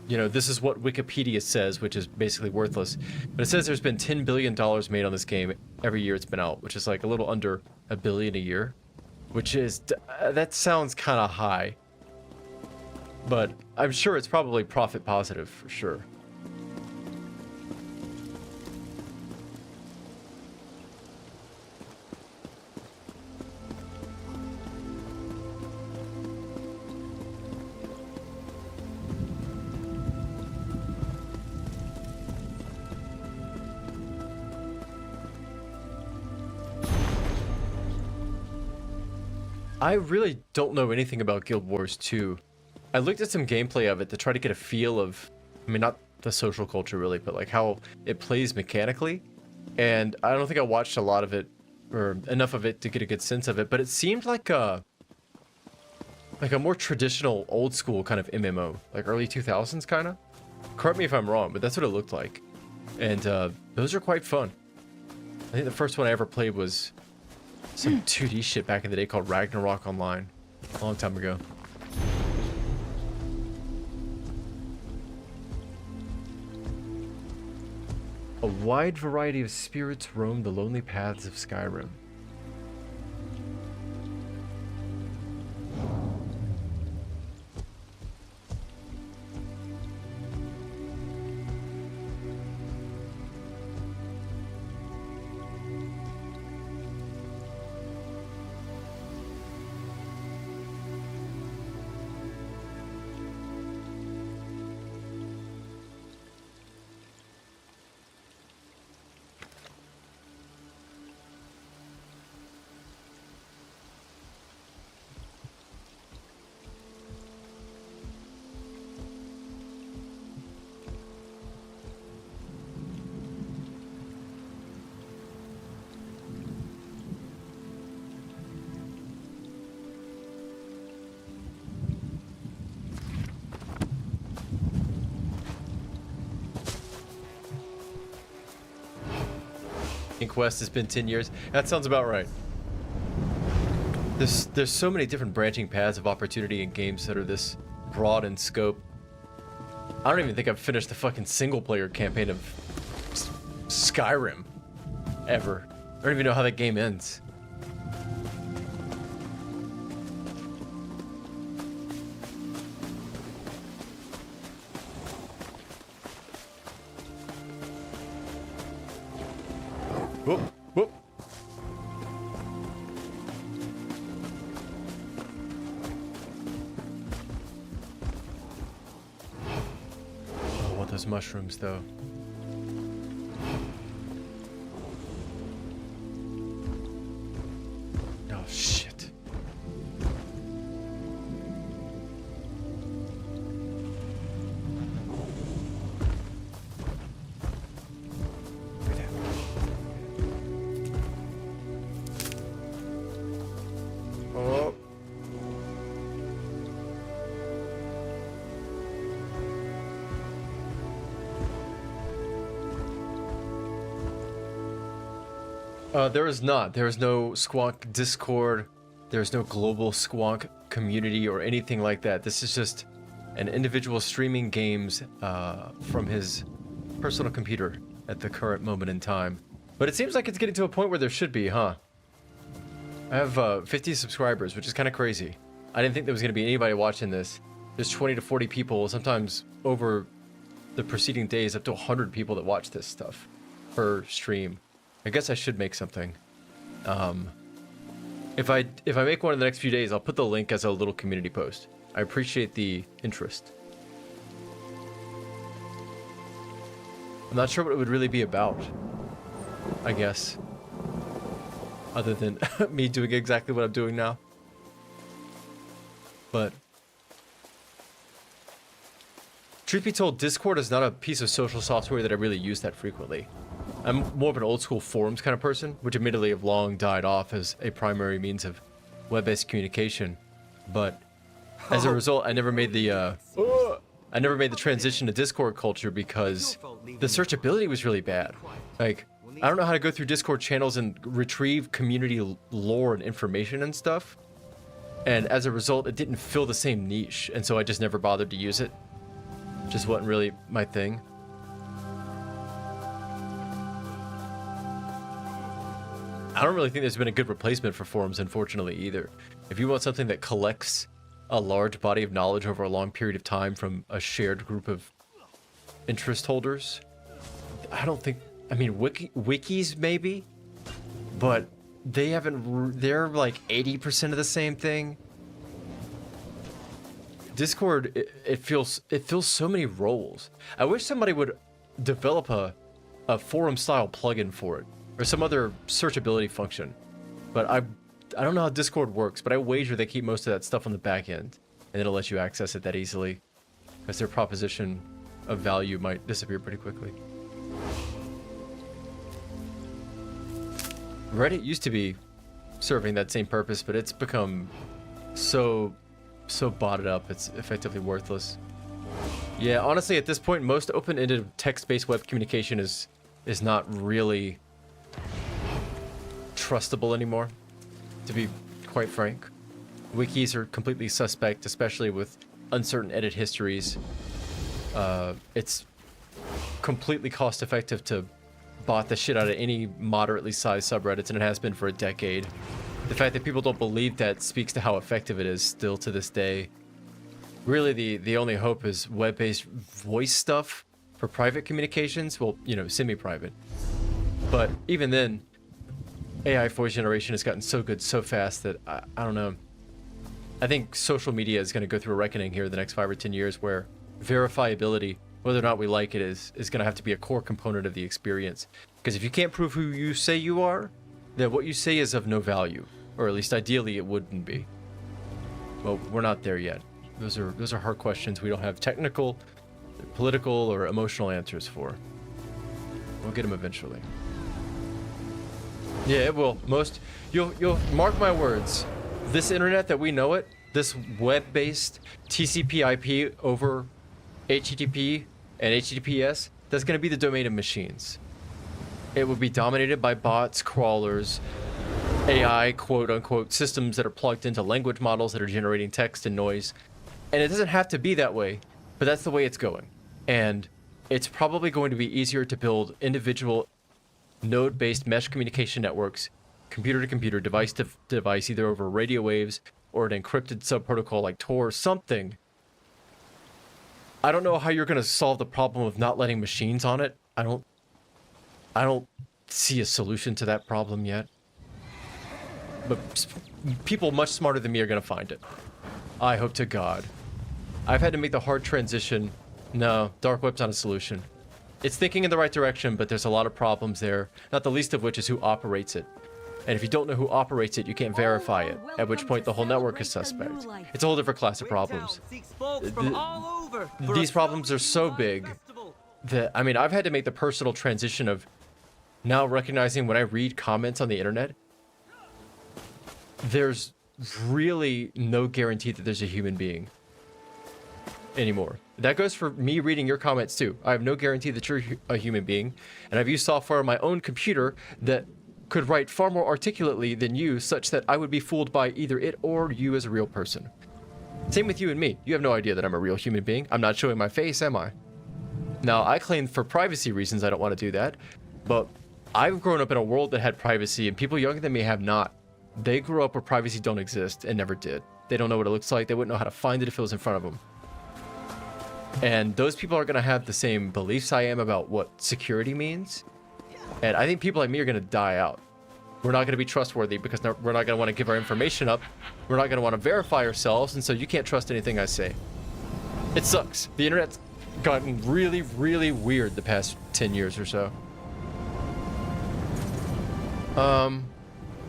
you know, this is what Wikipedia says, which is basically worthless. But it says there's been $10 billion made on this game every year it's been out, which is like a little under $1 billion a year, which is, that sounds kind of high. But I'm sure it's probably profit positive for sure. I really don't know anything about Guild Wars 2. I looked at some gameplay of it to try to get a feel of, I mean, not the social culture really, but like how it plays mechanically. And I don't think I watched a lot of it, or enough of it to get a good sense of it, but it seemed like a more traditional, old school kind of MMO, like early 2000s kind of. Correct me if I'm wrong, but that's what it looked like. And those are quite fun. I think the first one I ever played was some 2D shit back in the day called Ragnarok Online, a long time ago. A wide variety of spirits roam the lonely paths of Skyrim. Quest has been 10 years. That sounds about right. There's so many different branching paths of opportunity in games that are this broad in scope. I don't even think I've finished the fucking single player campaign of Skyrim ever. I don't even know how that game ends. Whoop, whoop. I want those mushrooms, though. Oh, shit. There is not. There is no Squonk Discord. There is no global Squonk community or anything like that. This is just an individual streaming games from his personal computer at the current moment in time. But it seems like it's getting to a point where there should be, huh? I have 50 subscribers, which is kind of crazy. I didn't think there was going to be anybody watching this. There's 20 to 40 people, sometimes over the preceding days, up to 100 people that watch this stuff per stream. I guess I should make something. If I make one in the next few days, I'll put the link as a little community post. I appreciate the interest. I'm not sure what it would really be about, I guess. Other than me doing exactly what I'm doing now. But truth be told, Discord is not a piece of social software that I really use that frequently. I'm more of an old school forums kind of person, which admittedly have long died off as a primary means of web-based communication. But as a result, I never made the transition to Discord culture because the searchability was really bad. Like, I don't know how to go through Discord channels and retrieve community lore and information and stuff. And as a result, it didn't fill the same niche, and so I just never bothered to use it. Just wasn't really my thing. I don't really think there's been a good replacement for forums, unfortunately, either. If you want something that collects a large body of knowledge over a long period of time from a shared group of interest holders, I don't think... I mean, wikis maybe, but they haven't... They're like 80% of the same thing. Discord, it fills so many roles. I wish somebody would develop a forum-style plugin for it, or some other searchability function. But I don't know how Discord works, but I wager they keep most of that stuff on the back end, and it'll let you access it that easily, because their proposition of value might disappear pretty quickly. Reddit used to be serving that same purpose, but it's become so botted up, it's effectively worthless. Yeah, honestly, at this point, most open-ended text-based web communication is not really trustable anymore, to be quite frank. Wikis are completely suspect, especially with uncertain edit histories. It's completely cost-effective to bot the shit out of any moderately sized subreddits, and it has been for a decade. The fact that people don't believe that speaks to how effective it is still to this day. Really, the only hope is web-based voice stuff for private communications. Well, you know, semi-private. But even then, AI voice generation has gotten so good so fast that I don't know. I think social media is going to go through a reckoning here in the next 5 or 10 years where verifiability, whether or not we like it, is going to have to be a core component of the experience. Because if you can't prove who you say you are, then what you say is of no value. Or at least ideally it wouldn't be. Well, we're not there yet. Those are hard questions we don't have technical, political, or emotional answers for. We'll get them eventually. Yeah, it will. You'll mark my words. This internet that we know it, this web-based TCP/IP over HTTP and HTTPS, that's going to be the domain of machines. It will be dominated by bots, crawlers, AI, quote-unquote, systems that are plugged into language models that are generating text and noise. And it doesn't have to be that way, but that's the way it's going. And it's probably going to be easier to build individual node-based mesh communication networks, computer-to-computer, device-to-device, either over radio waves or an encrypted subprotocol like Tor or something. I don't know how you're going to solve the problem of not letting machines on it. I don't see a solution to that problem yet. But people much smarter than me are going to find it. I hope to God. I've had to make the hard transition. No, dark web's not a solution. It's thinking in the right direction, but there's a lot of problems there, not the least of which is who operates it. And if you don't know who operates it, you can't verify it, at which point the whole network is suspect. It's a whole different class of problems. These problems are so big that, I mean, I've had to make the personal transition of now recognizing when I read comments on the internet, there's really no guarantee that there's a human being anymore. That goes for me reading your comments too. I have no guarantee that you're a human being, and I've used software on my own computer that could write far more articulately than you, such that I would be fooled by either it or you as a real person. Same with you and me. You have no idea that I'm a real human being. I'm not showing my face, am I? Now, I claim for privacy reasons I don't want to do that, but I've grown up in a world that had privacy, and people younger than me have not. They grew up where privacy don't exist and never did. They don't know what it looks like. They wouldn't know how to find it if it was in front of them. And those people are going to have the same beliefs I am about what security means. And I think people like me are going to die out. We're not going to be trustworthy because we're not going to want to give our information up. We're not going to want to verify ourselves, and so you can't trust anything I say. It sucks. The internet's gotten really, really weird the past 10 years or so.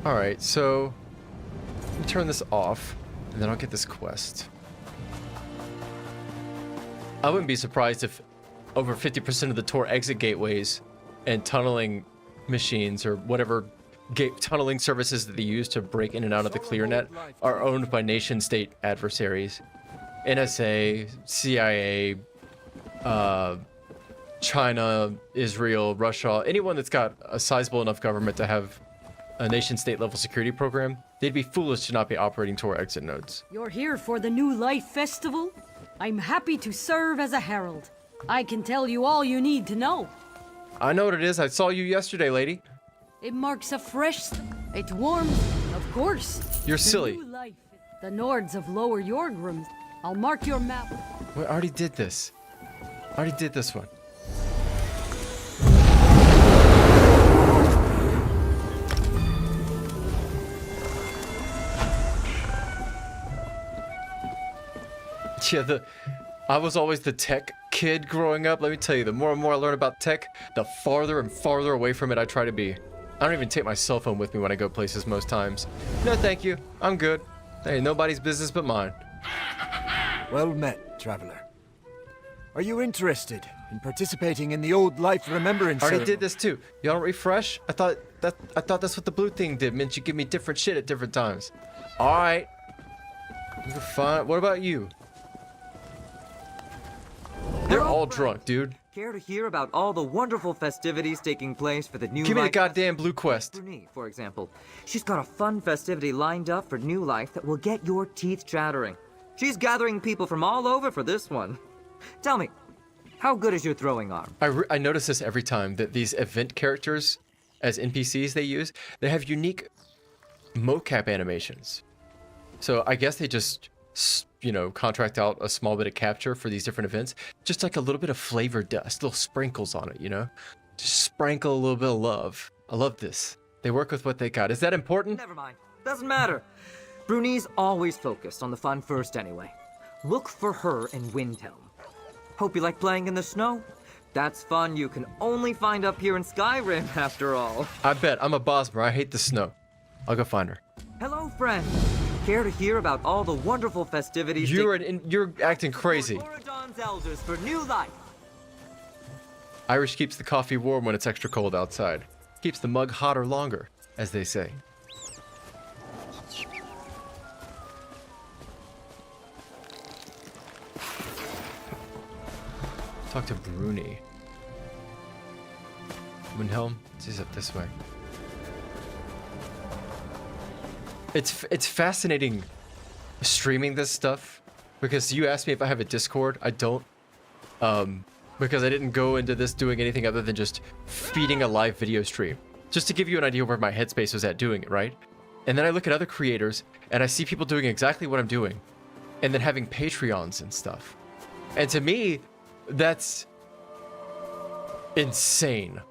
Alright, so let me turn this off, and then I'll get this quest. I wouldn't be surprised if over 50% of the Tor exit gateways and tunneling machines or whatever tunneling services that they use to break in and out of the ClearNet are owned by nation-state adversaries. NSA, CIA, China, Israel, Russia, anyone that's got a sizable enough government to have a nation-state level security program, they'd be foolish to not be operating Tor exit nodes. You're here for the New Life Festival? I'm happy to serve as a herald. I can tell you all you need to know. I know what it is. I saw you yesterday, lady. It marks a fresh... It warms, of course. You're silly. New life. The Nords of Lower Yorgrim. I'll mark your map. I already did this. I already did this one. Yeah, I was always the tech kid growing up. Let me tell you, the more and more I learn about tech, the farther and farther away from it I try to be. I don't even take my cell phone with me when I go places most times. No, thank you. I'm good. Hey, nobody's business but mine. Well met, traveler. Are you interested in participating in the old life remembrance I already ceremony? did this too. Y'all don't refresh? I thought that's what the blue thing did. Meant you give me different shit at different times. All right. You're fine. What about you? They're all drunk, dude. Care to hear about all the wonderful festivities taking place for the New Life? Give me the goddamn blue quest. Bruni, for example. She's got a fun festivity lined up for New Life that will get your teeth chattering. She's gathering people from all over for this one. Tell me, how good is your throwing arm? I notice this every time, that these event characters, as NPCs they use, they have unique mocap animations. So I guess they just, you know, contract out a small bit of capture for these different events. Just like a little bit of flavor dust, little sprinkles on it, you know? Just sprinkle a little bit of love. I love this. They work with what they got. Is that important? Never mind. Doesn't matter. Bruni's always focused on the fun first anyway. Look for her in Windhelm. Hope you like playing in the snow. That's fun you can only find up here in Skyrim, after all. I bet. I'm a Bosmer. I hate the snow. I'll go find her. Hello, friend. Care to hear about all the wonderful festivities? You're acting crazy. Oradon's elders for New Life. Irish keeps the coffee warm when it's extra cold outside. Keeps the mug hotter longer, as they say. Talk to Bruni. Windhelm? She's up this way. It's fascinating streaming this stuff, because you asked me if I have a Discord. I don't, because I didn't go into this doing anything other than just feeding a live video stream, just to give you an idea where my headspace was at doing it, right? And then I look at other creators and I see people doing exactly what I'm doing, and then having Patreons and stuff. And to me, that's insane.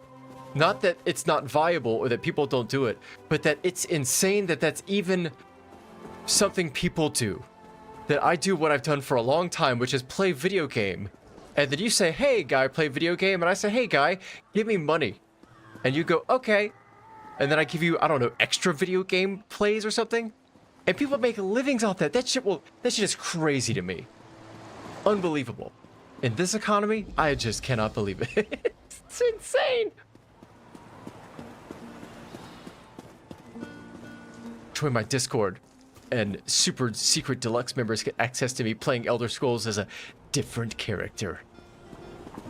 Not that it's not viable or that people don't do it, but that it's insane that that's even something people do. That I do what I've done for a long time, which is play video game. And then you say, hey guy, play video game. And I say, hey guy, give me money. And you go, okay. And then I give you, I don't know, extra video game plays or something. And people make livings off that. That shit is crazy to me. Unbelievable. In this economy, I just cannot believe it. It's insane. Join my Discord, and super secret deluxe members get access to me playing Elder Scrolls as a different character.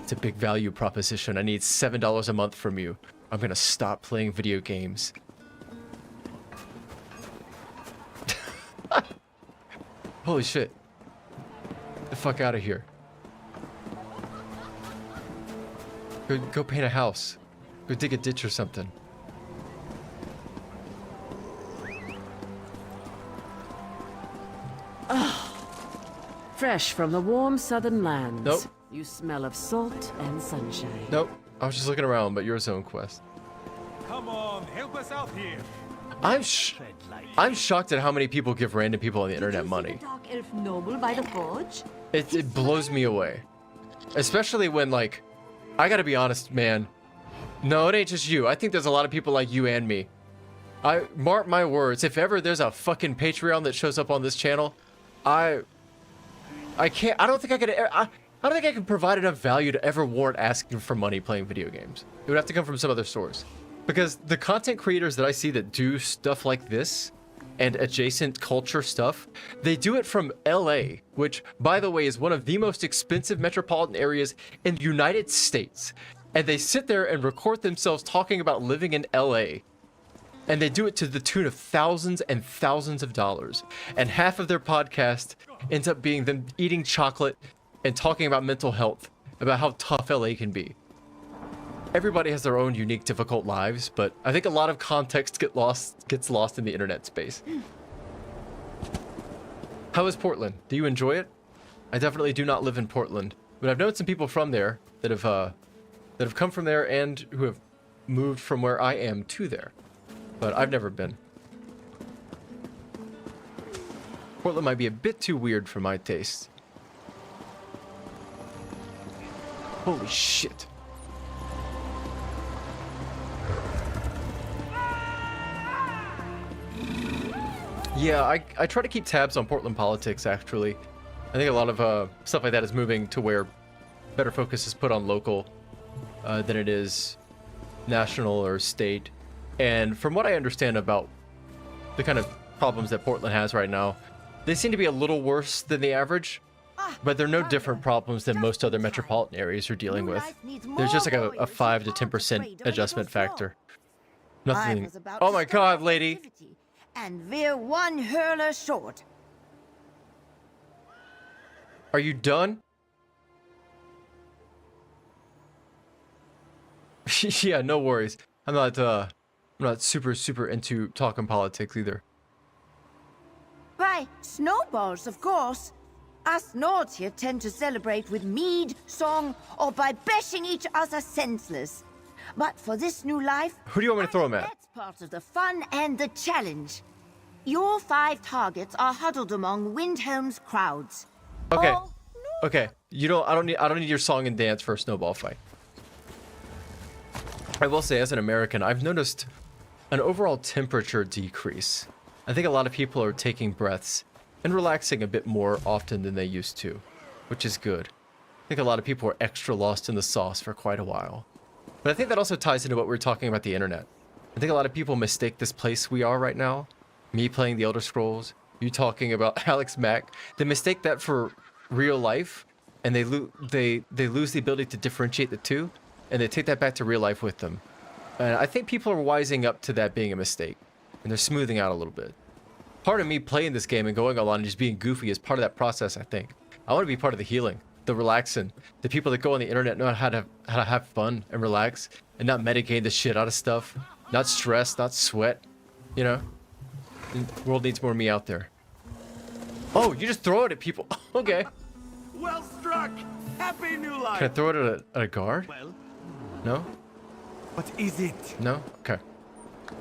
It's a big value proposition. I need $7 a month from you. I'm gonna stop playing video games Holy shit. The fuck out of here. Go paint a house. Go dig a ditch or something. Fresh from the warm southern lands. Nope. You smell of salt and sunshine. Nope. I was just looking around, but you're a zone quest. Come on, help us out here. I'm shocked at how many people give random people on the internet money. Dark elf noble by the forge? It blows me away. Especially when, like, I gotta be honest, man. No, it ain't just you. I think there's a lot of people like you and me. I mark my words, if ever there's a fucking Patreon that shows up on this channel, I can't, I don't think I can provide enough value to ever warrant asking for money playing video games. It would have to come from some other source. Because the content creators that I see that do stuff like this and adjacent culture stuff, they do it from LA, which, by the way, is one of the most expensive metropolitan areas in the United States. And they sit there and record themselves talking about living in LA. And they do it to the tune of thousands and thousands of dollars. And half of their podcast ends up being them eating chocolate and talking about mental health, about how tough LA can be. Everybody has their own unique, difficult lives, but I think a lot of context gets lost in the internet space. How is Portland? Do you enjoy it? I definitely do not live in Portland, but I've known some people from there that have come from there and who have moved from where I am to there, but I've never been. Portland might be a bit too weird for my taste. Holy shit. Yeah, I try to keep tabs on Portland politics, actually. I think a lot of stuff like that is moving to where better focus is put on local than it is national or state. And from what I understand about the kind of problems that Portland has right now, they seem to be a little worse than the average, but they're no different problems than most other metropolitan areas are dealing with. There's just like a 5 to 10% adjustment factor. Nothing. Oh my god, lady! And we're one hurler short. Are you done? Yeah, no worries. I'm not super into talking politics either. Why, snowballs, of course. Us Nords here tend to celebrate with mead, song, or by bashing each other senseless. But for this new life, who do you want me to throw them at? That's part of the fun and the challenge. Your 5 targets are huddled among Windhelm's crowds. Okay. Okay. I don't need your song and dance for a snowball fight. I will say, as an American, I've noticed an overall temperature decrease. I think a lot of people are taking breaths and relaxing a bit more often than they used to, which is good. I think a lot of people were extra lost in the sauce for quite a while. But I think that also ties into what we were talking about the internet. I think a lot of people mistake this place we are right now, me playing the Elder Scrolls, you talking about Alex Mack, they mistake that for real life, and they lose the ability to differentiate the two, and they take that back to real life with them. And I think people are wising up to that being a mistake, and they're smoothing out a little bit. Part of me playing this game and going online and just being goofy is part of that process, I think. I want to be part of the healing, the relaxing. The people that go on the internet know how to have fun and relax and not medicate the shit out of stuff, not stress, not sweat, you know? The world needs more me out there. Oh, you just throw it at people. Okay. Well struck. Happy new life. Can I throw it at a guard? Well. No? What is it? No? Okay.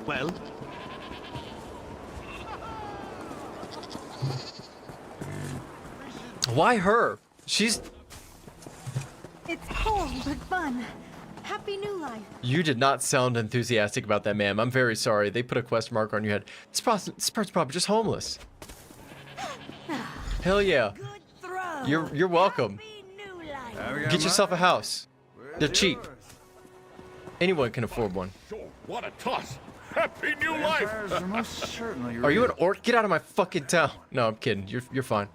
Well. Why her? She's... It's cold but fun. Happy new life. You did not sound enthusiastic about that, ma'am. I'm very sorry. They put a question mark on your head. This person's probably just homeless. Hell yeah. You're welcome. Get yourself a house. They're cheap. Anyone can afford one. What a toss. Happy new life. Are you an orc? Get out of my fucking town. No, I'm kidding. You're fine.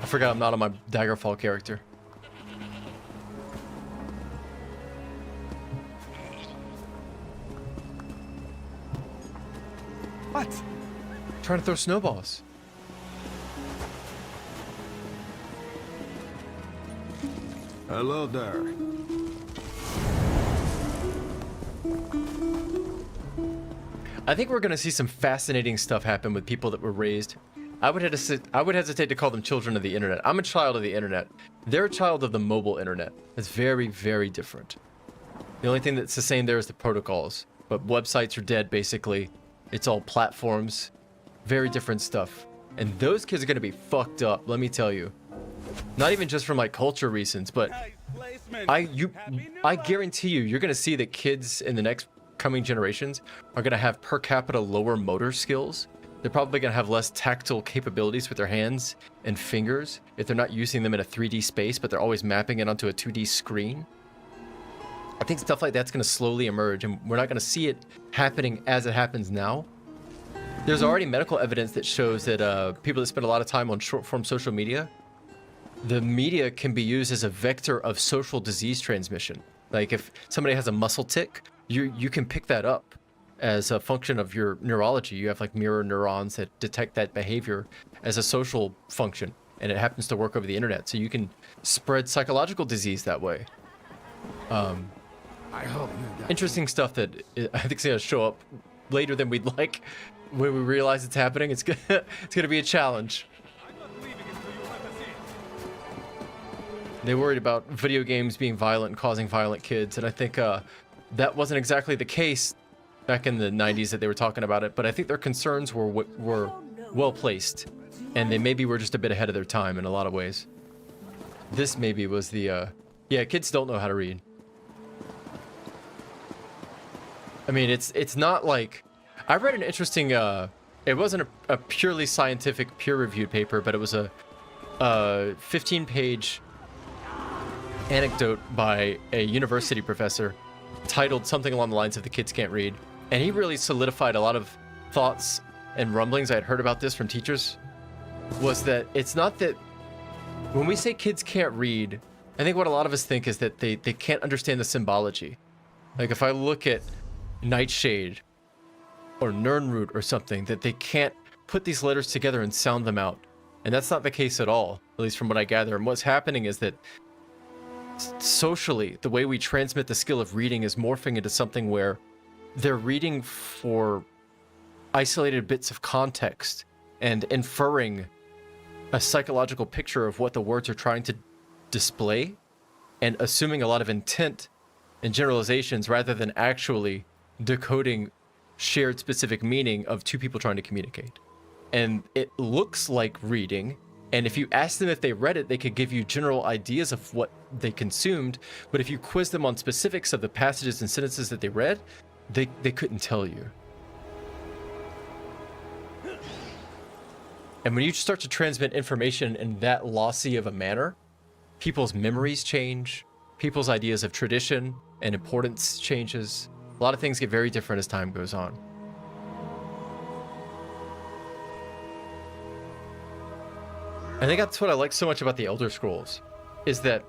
I forgot I'm not on my Daggerfall character. What? trying to throw snowballs. Hello there. I think we're going to see some fascinating stuff happen with people that were raised. I would hesitate to call them children of the internet. I'm a child of the internet. They're a child of the mobile internet. It's very, very different. The only thing that's the same there is the protocols. But websites are dead, basically. It's all platforms. Very different stuff. And those kids are going to be fucked up, let me tell you. Not even just from like culture reasons, but I guarantee you're going to see that kids in the next coming generations are going to have per capita lower motor skills. They're probably going to have less tactile capabilities with their hands and fingers if they're not using them in a 3D space, but they're always mapping it onto a 2D screen. I think stuff like that's going to slowly emerge, and we're not going to see it happening as it happens now. There's already medical evidence that shows that people that spend a lot of time on short-form social media, the media can be used as a vector of social disease transmission. Like if somebody has a muscle tic, you can pick that up as a function of your neurology. You have like mirror neurons that detect that behavior as a social function, and it happens to work over the internet. So you can spread psychological disease that way. I hope you Interesting stuff that I think is going to show up later than we'd like. When we realize it's happening, it's gonna be a challenge. They worried about video games being violent and causing violent kids, and I think that wasn't exactly the case back in the 90s that they were talking about it, but I think their concerns were well placed, and they maybe were just a bit ahead of their time in a lot of ways. This maybe was the yeah, kids don't know how to read. I mean, it's not like I read an interesting it wasn't a purely scientific peer-reviewed paper, but it was a 15-page anecdote by a university professor titled something along the lines of "The Kids Can't Read," and he really solidified a lot of thoughts and rumblings I had heard about this from teachers. Was that it's not that when we say kids can't read, I think what a lot of us think is that they can't understand the symbology. Like if I look at Nightshade or Nirnroot or something, that they can't put these letters together and sound them out. And that's not the case at all, at least from what I gather. And what's happening is that socially, the way we transmit the skill of reading is morphing into something where they're reading for isolated bits of context and inferring a psychological picture of what the words are trying to display and assuming a lot of intent and generalizations rather than actually decoding shared specific meaning of two people trying to communicate. And it looks like reading, and if you ask them if they read it, they could give you general ideas of what they consumed, but if you quiz them on specifics of the passages and sentences that they read, they couldn't tell you. And when you start to transmit information in that lossy of a manner, people's memories change, people's ideas of tradition and importance changes. A lot of things get very different as time goes on. I think that's what I like so much about the Elder Scrolls, is that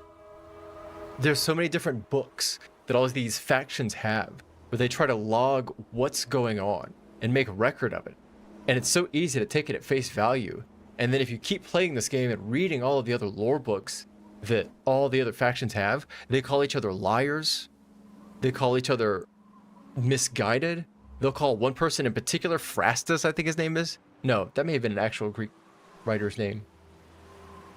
there's so many different books that all of these factions have, where they try to log what's going on and make record of it. And it's so easy to take it at face value. And then if you keep playing this game and reading all of the other lore books that all the other factions have, they call each other liars. They call each other misguided. They'll call one person in particular, Phrastus, I think his name is. No, that may have been an actual Greek writer's name.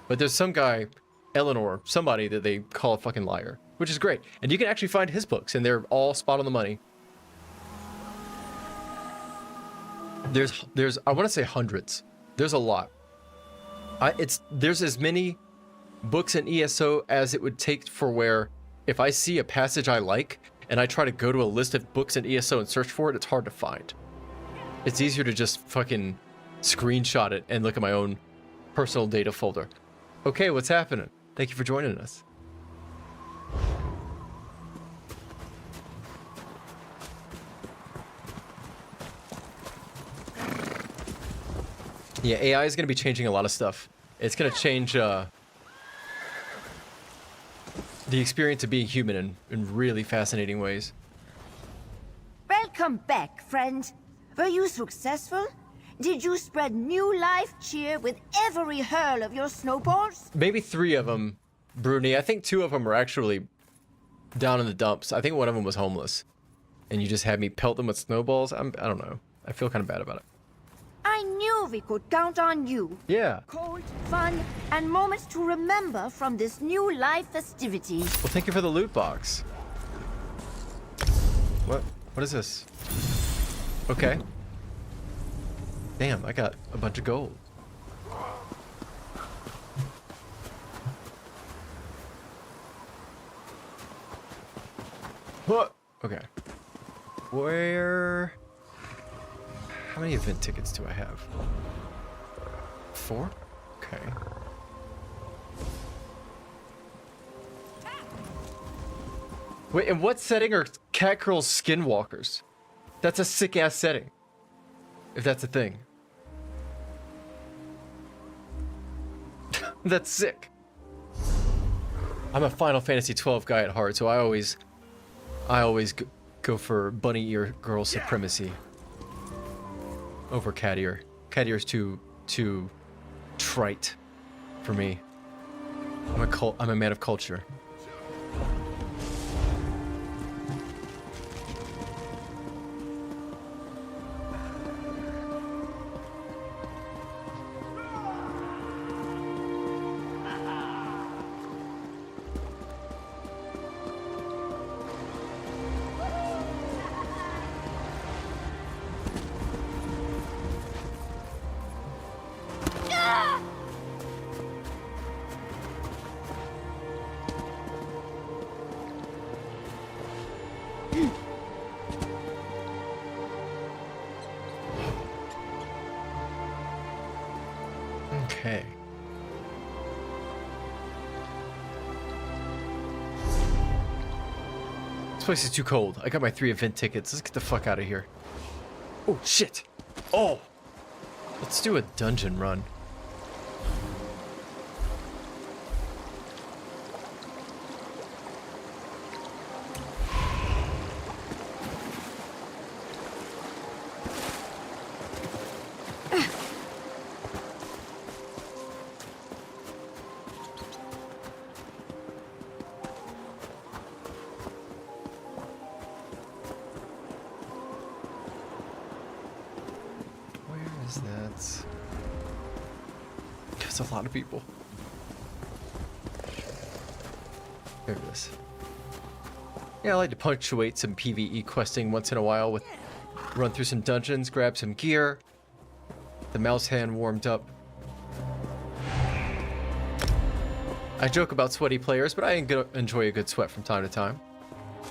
But there's some guy, Eleanor, somebody that they call a fucking liar, which is great. And you can actually find his books, and they're all spot on the money. There's I want to say hundreds. There's a lot. There's as many books in ESO as it would take for where if I see a passage I like and I try to go to a list of books in ESO and search for it, it's hard to find. It's easier to just fucking screenshot it and look at my own personal data folder. Okay, what's happening? Thank you for joining us. Yeah, AI is going to be changing a lot of stuff. It's going to change the experience of being human in really fascinating ways. Welcome back, friend. Were you successful? Did you spread new life cheer with every hurl of your snowballs? Maybe 3 of them, Bruni. I think 2 of them were actually down in the dumps. I think one of them was homeless. And you just had me pelt them with snowballs? I don't know. I feel kind of bad about it. I knew we could count on you. Yeah. Cold, fun, and moments to remember from this new life festivity. Well, thank you for the loot box. What? What is this? Okay. Damn, I got a bunch of gold. What? Okay. Where? How many event tickets do I have? 4? Okay. Wait, in what setting are cat girls skinwalkers? That's a sick ass setting. If that's a thing. That's sick. I'm a Final Fantasy 12 guy at heart, so I always go for bunny ear girl supremacy over cat ear. Cat ear's too trite for me. I'm a man of culture. Okay. This place is too cold. I got my 3 event tickets. Let's get the fuck out of here. Oh, shit. Oh. Let's do a dungeon run. That's a lot of people. There it is. Yeah, I like to punctuate some PvE questing once in a while with run through some dungeons, grab some gear. The mouse hand warmed up. I joke about sweaty players, but I enjoy a good sweat from time to time.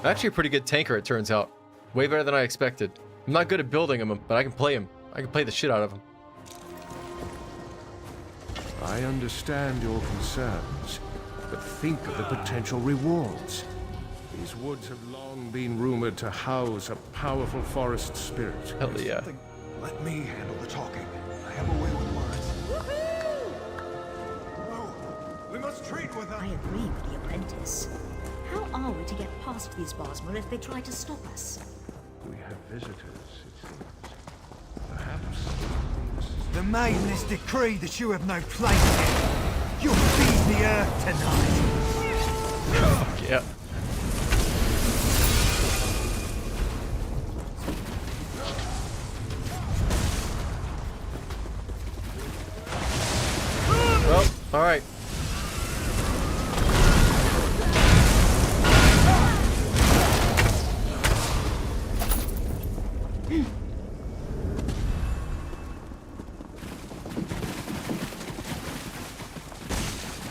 I'm actually a pretty good tanker, it turns out. Way better than I expected. I'm not good at building them, but I can play them. I can play the shit out of them. I understand your concerns, but think of the potential rewards. These woods have long been rumored to house a powerful forest spirit. Hell yeah. Let me handle the talking. I have a way with words. No, we must treat with them. I agree with the apprentice. How are we to get past these Bosmer if they try to stop us? We have visitors, it seems. Perhaps... The Maiden has decreed that you have no place here. You'll feed the earth tonight. Fuck yeah. Well, alright.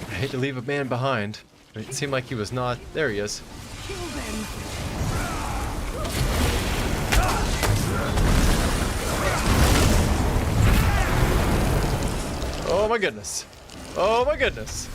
I hate to leave a man behind. It seemed like he was not. There he is. Kill them. Oh my goodness. Oh my goodness.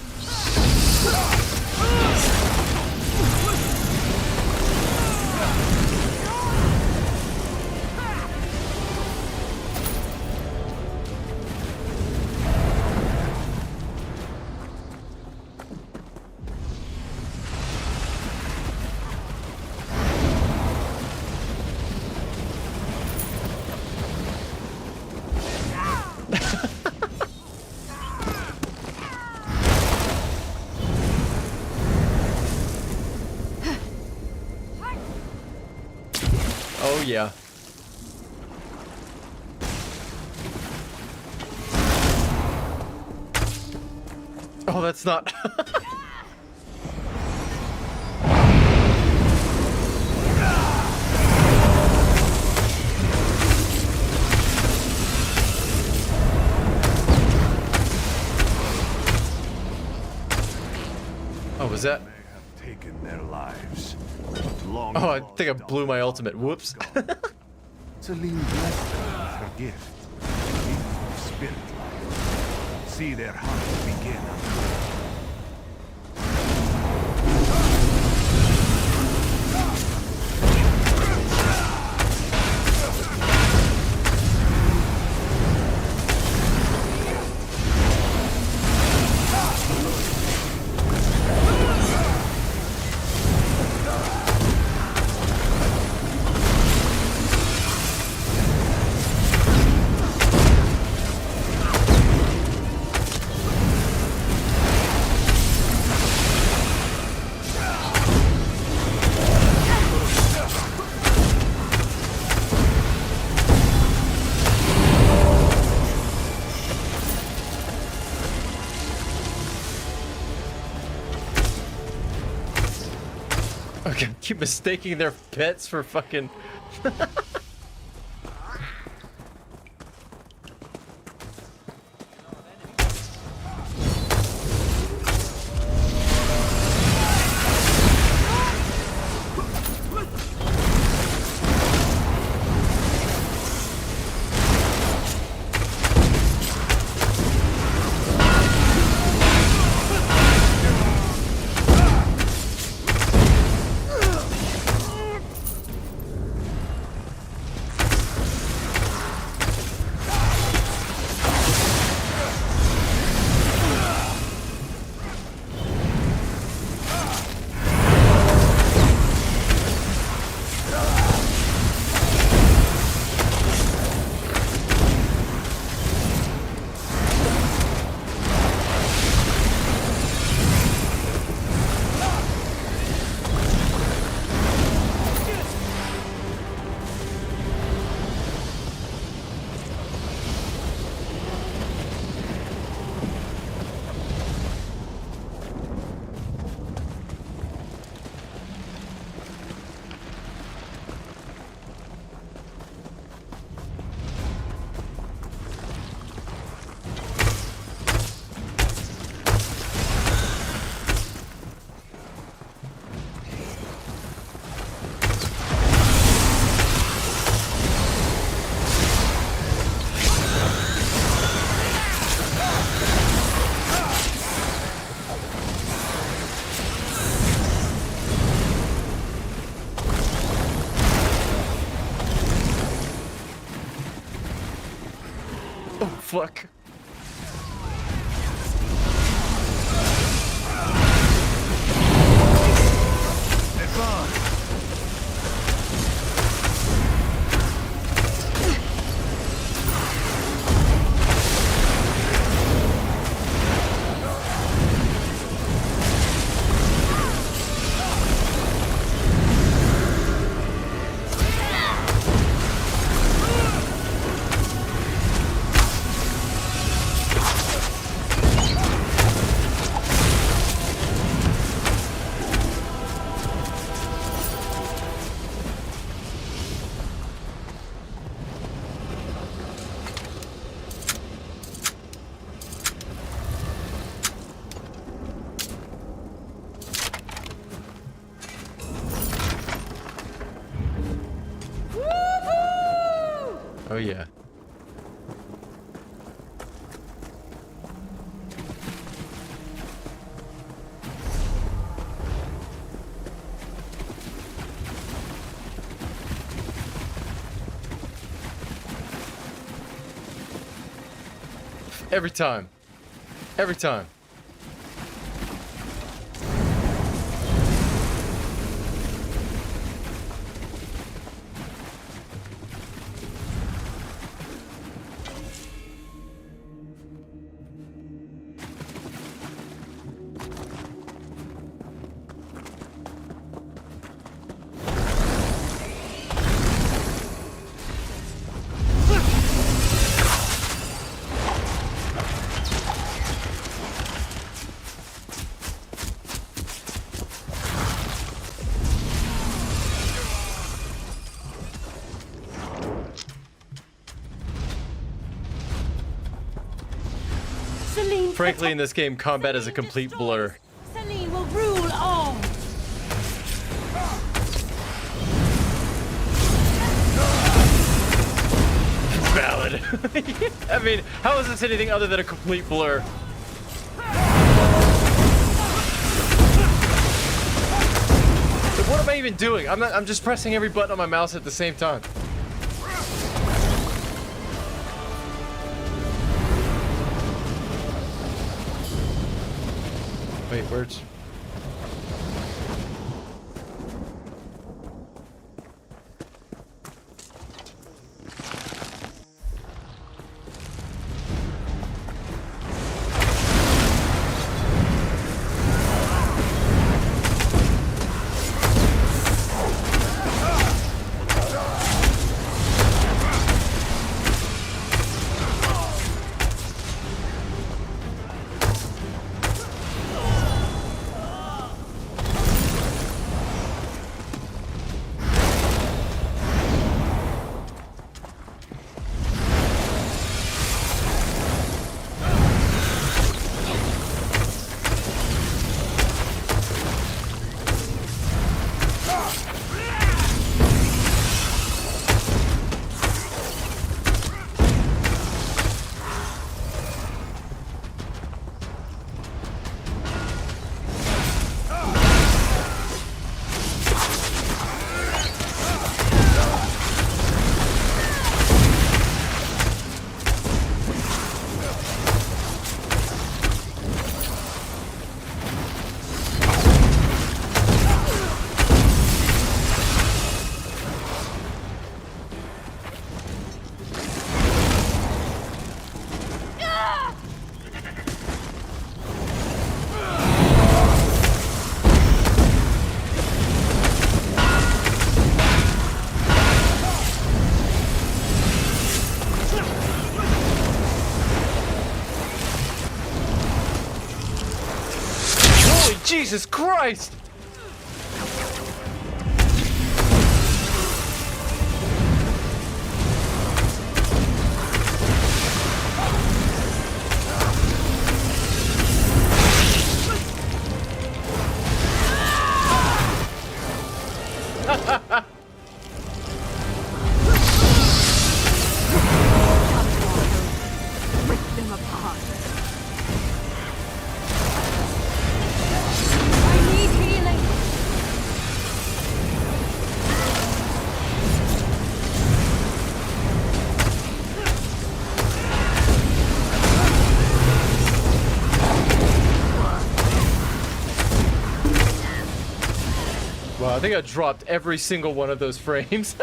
Oh yeah. Oh, that's not. Oh, was that? Taken their lives. Long Oh, I think I blew my ultimate. Whoops. Celine blessed them with her gift, the gift of spirit life. See their hearts begin afresh. Okay, keep mistaking their pets for fucking. Fuck. Oh yeah. Every time. Every time. Frankly, in this game, combat is a complete blur. Celine will rule all. Valid. I mean, how is this anything other than a complete blur? Like, what am I even doing? I'm just pressing every button on my mouse at the same time. Wait, where's... Jesus Christ! Rip them apart. Wow, I think I dropped every single one of those frames.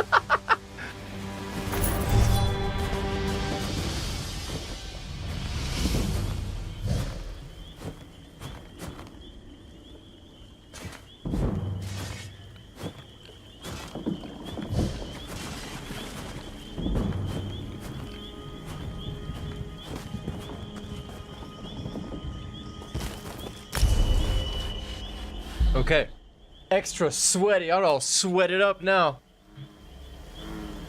Okay. Extra sweaty. I'm all sweated up now.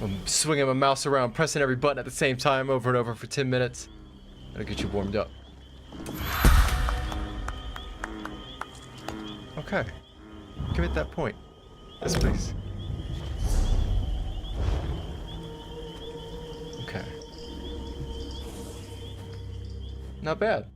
I'm swinging my mouse around, pressing every button at the same time over and over for 10 minutes. That'll get you warmed up. Okay. Give it that point. This place. Okay. Not bad.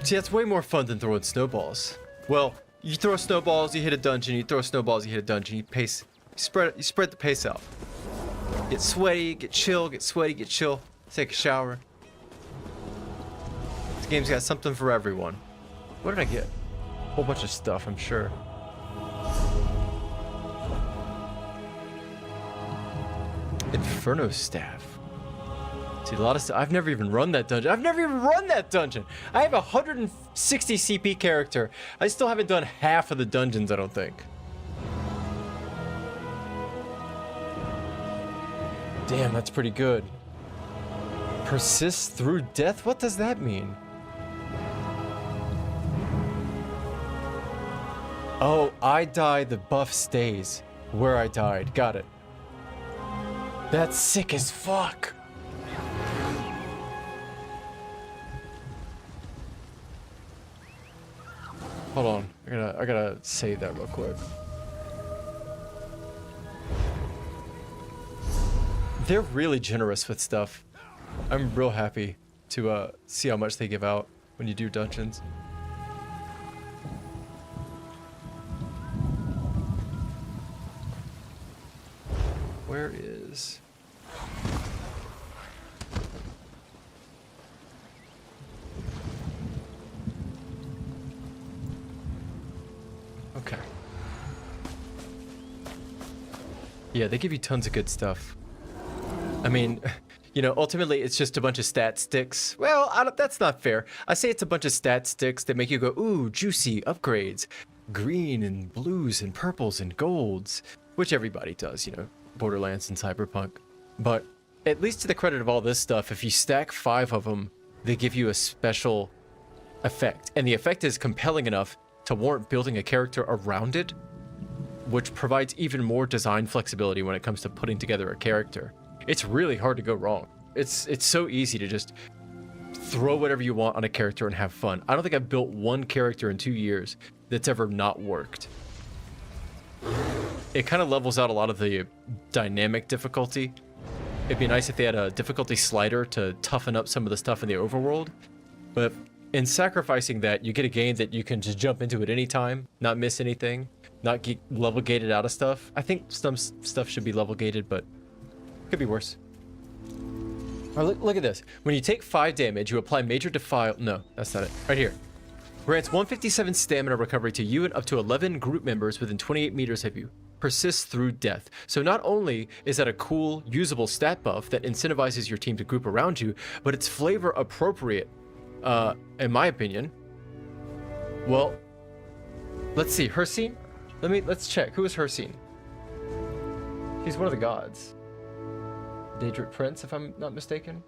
See, that's way more fun than throwing snowballs. Well, you throw snowballs, you hit a dungeon, you throw snowballs, you hit a dungeon, you spread the pace out. Get sweaty, get chill, get sweaty, get chill, take a shower. This game's got something for everyone. What did I get? A whole bunch of stuff, I'm sure. Inferno staff. See, a lot of stuff. I've never even run that dungeon. I have a 160 CP character. I still haven't done half of the dungeons, I don't think. Damn, that's pretty good. Persist through death? What does that mean? Oh, I die, the buff stays where I died. Got it. That's sick as fuck. Hold on, I gotta save that real quick. They're really generous with stuff. I'm real happy to see how much they give out when you do dungeons. Where is... Okay. Yeah, they give you tons of good stuff. I mean, you know, ultimately it's just a bunch of stat sticks. Well, that's not fair. I say it's a bunch of stat sticks that make you go, ooh, juicy upgrades. Green and blues and purples and golds, which everybody does, you know, Borderlands and Cyberpunk. But at least to the credit of all this stuff, if you stack 5 of them, they give you a special effect. And the effect is compelling enough to warrant building a character around it, which provides even more design flexibility when it comes to putting together a character. It's really hard to go wrong. It's so easy to just throw whatever you want on a character and have fun. I don't think I've built one character in 2 years that's ever not worked. It kind of levels out a lot of the dynamic difficulty. It'd be nice if they had a difficulty slider to toughen up some of the stuff in the overworld, but in sacrificing that, you get a game that you can just jump into at any time, not miss anything, not get level gated out of stuff. I think some stuff should be level gated, but could be worse. All right, look at this. When you take 5 damage, you apply major defile. No, that's not it. Right here. Grants 157 stamina recovery to you and up to 11 group members within 28 meters of you. Persists through death. So not only is that a cool, usable stat buff that incentivizes your team to group around you, but it's flavor appropriate, in my opinion. Well, let's see. Hercene? Let's check. Who is Hercene? She's one of the gods. Daedric Prince, if I'm not mistaken.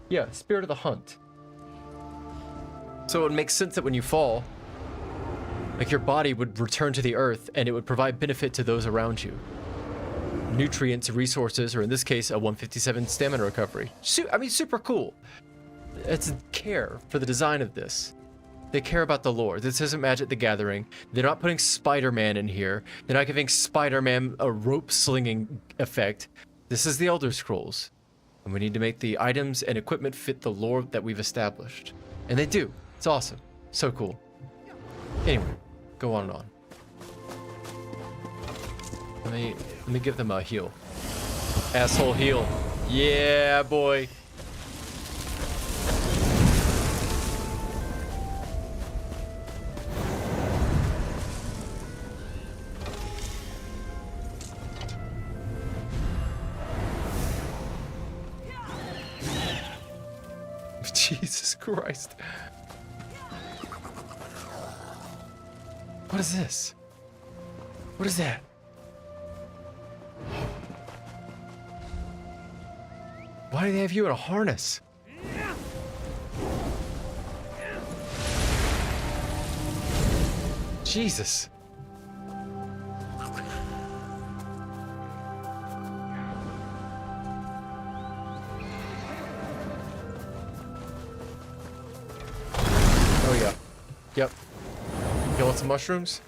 Yeah, Spirit of the Hunt. So it makes sense that when you fall, like your body would return to the earth and it would provide benefit to those around you. Nutrients, resources, or in this case, a 157 stamina recovery. I mean, super cool. It's care for the design of this. They care about the lore. This isn't Magic the Gathering. They're not putting Spider-Man in here. They're not giving Spider-Man a rope slinging effect. This is the Elder Scrolls. And we need to make the items and equipment fit the lore that we've established. And they do. It's awesome. So cool. Anyway, go on and on. Let me give them a heal. Asshole heal. Yeah, boy. Jesus Christ. What is this? What is that? Why do they have you in a harness? Jesus. Oh yeah. Yep. You want some mushrooms?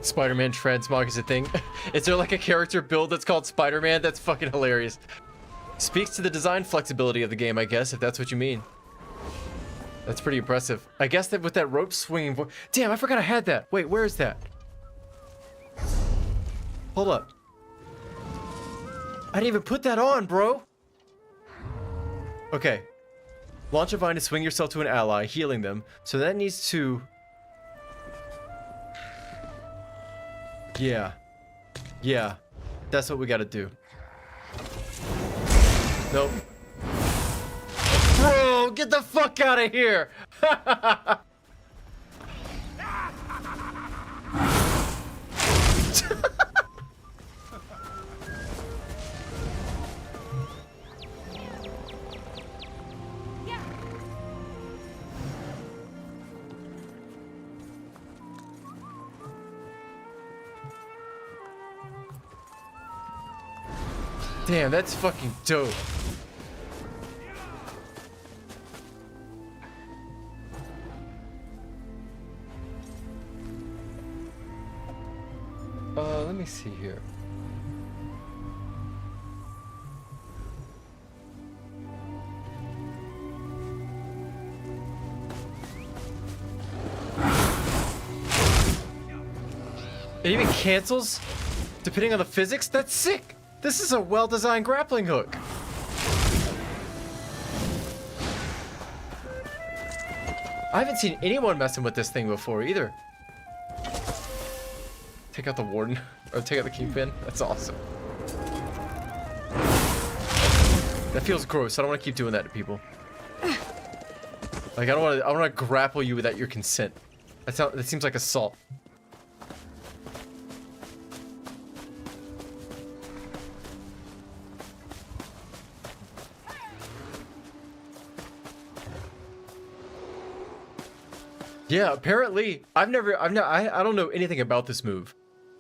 Spider-Man transmog is a thing. Is there like a character build that's called Spider-Man? That's fucking hilarious. Speaks to the design flexibility of the game, I guess, if that's what you mean. That's pretty impressive. I guess that with that rope swinging... Damn, I forgot I had that. Wait, where is that? Hold up. I didn't even put that on, bro. Okay. Launch a vine to swing yourself to an ally, healing them. So that needs to... Yeah. Yeah. That's what we gotta do. Nope. Bro, get the fuck out of here! Damn, that's fucking dope. Let me see here. It even cancels depending on the physics? That's sick! This is a well-designed grappling hook. I haven't seen anyone messing with this thing before either. Take out the warden, or take out the kingpin. That's awesome. That feels gross. I don't want to keep doing that to people. Like I don't want to grapple you without your consent. That seems like assault. Yeah, apparently I don't know anything about this move,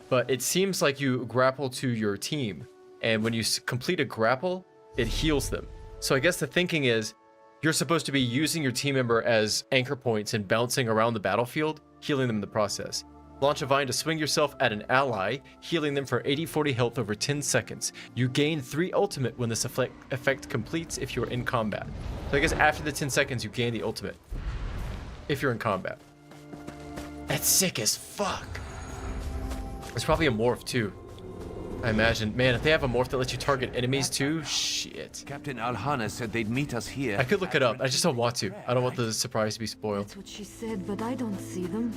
but it seems like you grapple to your team, and when you complete a grapple, it heals them. So I guess the thinking is you're supposed to be using your team member as anchor points and bouncing around the battlefield, healing them in the process. Launch a vine to swing yourself at an ally, healing them for 80-40 health over 10 seconds. You gain 3 ultimate when this effect completes if you're in combat. So I guess after the 10 seconds you gain the ultimate. If you're in combat. That's sick as fuck. There's probably a morph too, I imagine. Man, if they have a morph that lets you target enemies too, shit. Captain Alhana said they'd meet us here. I could look it up. I just don't want to. I don't want the surprise to be spoiled. That's what she said, but I don't see them.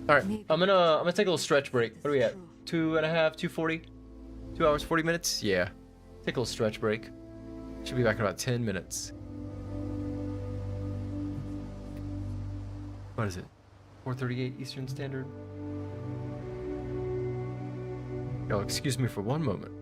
All right, I'm gonna take a little stretch break. What are we at? 2.5, 2:40? 2 hours, 40 minutes? Yeah. Take a little stretch break. Should be back in about 10 minutes. What is it? 4:38 Eastern Standard. Y'all excuse me for one moment.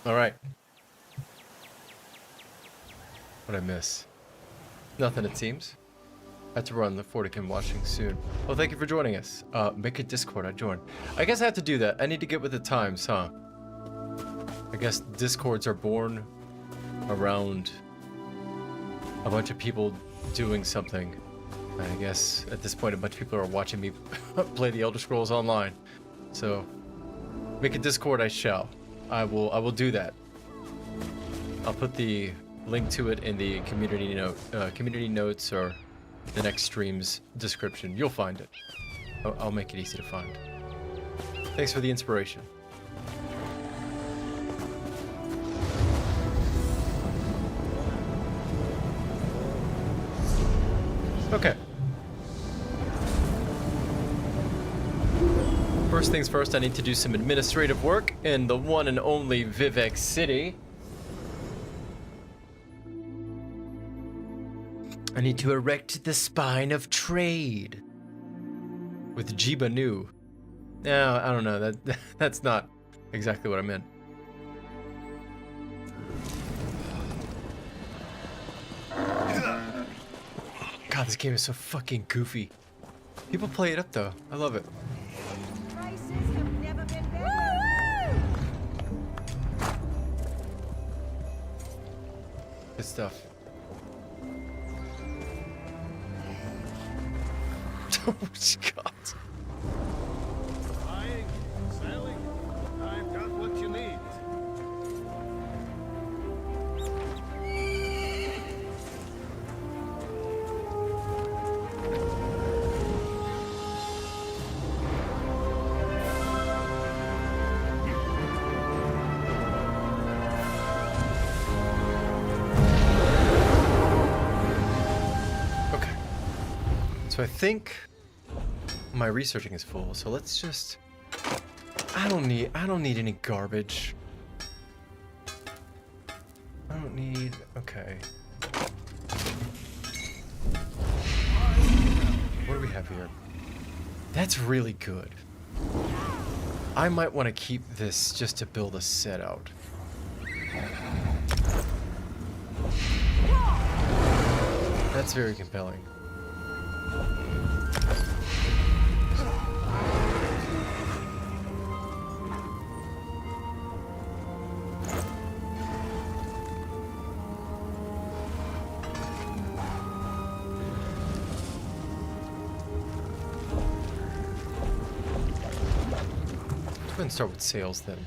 Alright. What'd I miss? Nothing, it seems. I have to run. Look forward to him watching soon. Well, thank you for joining us. Make a Discord. I join. I guess I have to do that. I need to get with the times, huh? I guess Discords are born around a bunch of people doing something. I guess at this point a bunch of people are watching me play the Elder Scrolls Online. So, make a Discord I shall. I will do that. I'll put the link to it in the community notes or the next stream's description. You'll find it. I'll make it easy to find. Thanks for the inspiration. Okay. First things first, I need to do some administrative work in the one and only Vivec City. I need to erect the spine of trade with Jiba Nu. No, I don't know. That's not exactly what I meant. God, this game is so fucking goofy. People play it up though. I love it. Good stuff. Oh, God. Buying, selling. I've got what you need. Okay. So I think my researching is full, so let's just... I don't need any garbage. I don't need... Okay. What do we have here? That's really good. I might want to keep this just to build a set out. That's very compelling. Let's go ahead and start with sales then.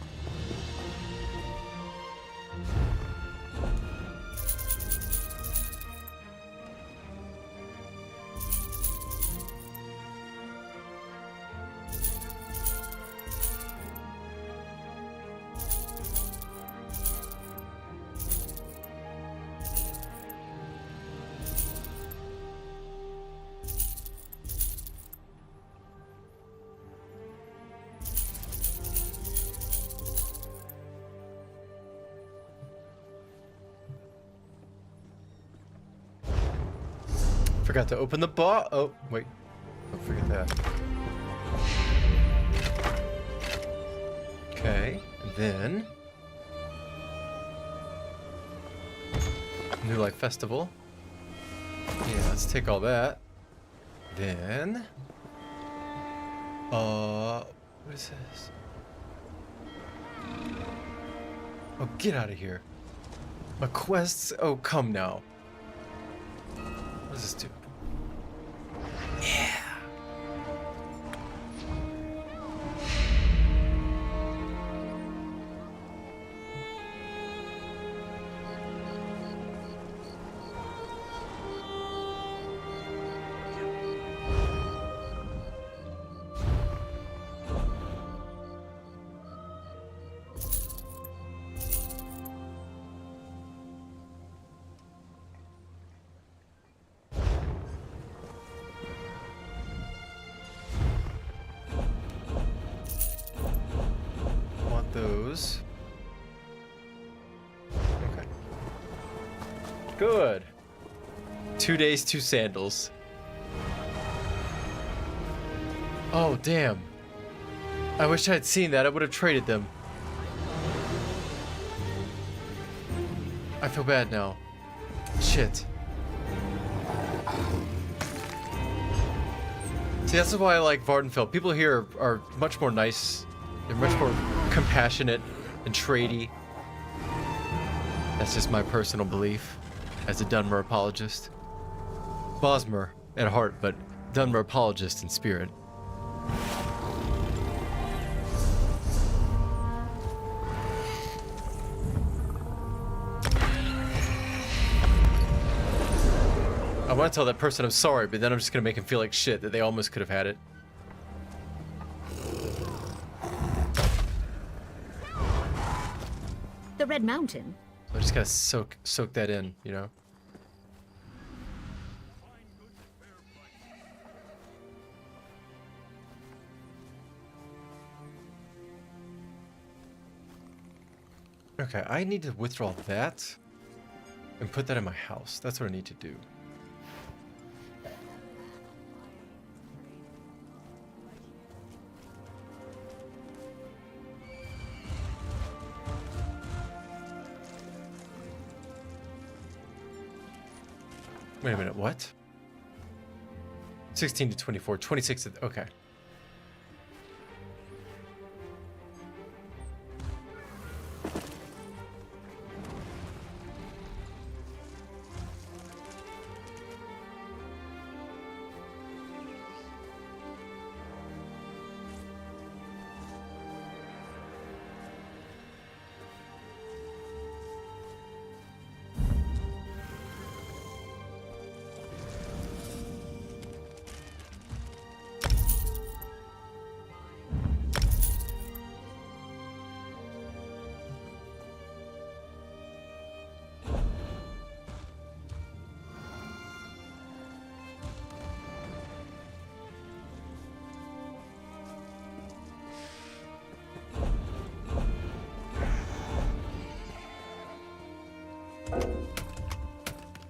Forgot to open the bar. Oh, wait. Don't forget that. Okay, then... New Life Festival. Yeah, let's take all that. Then... what is this? Oh, get out of here. A quest? Oh, come now. What does this do? Yeah. Those. Okay. Good. 2 days, 2 sandals. Oh, damn. I wish I had seen that. I would have traded them. I feel bad now. Shit. See, that's why I like Vardenfell. People here are much more nice. They're much more compassionate and tradey. That's just my personal belief as a Dunmer apologist. Bosmer at heart, but Dunmer apologist in spirit. I want to tell that person I'm sorry, but then I'm just going to make him feel like shit that they almost could have had it. The Red Mountain? So I just gotta soak that in, you know? Okay, I need to withdraw that and put that in my house. That's what I need to do. Wait a minute, what? 16 to 24, 26, okay.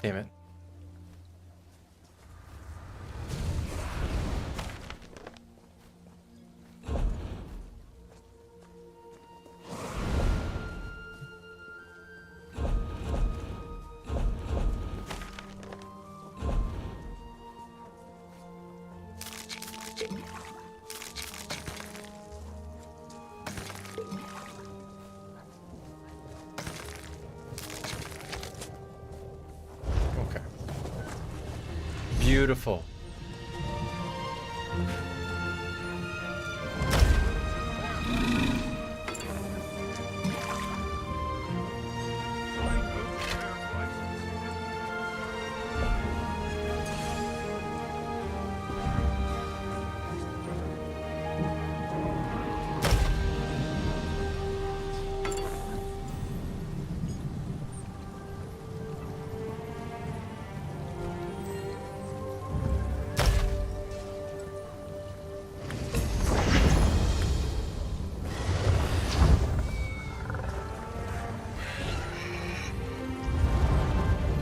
Damn it. Beautiful.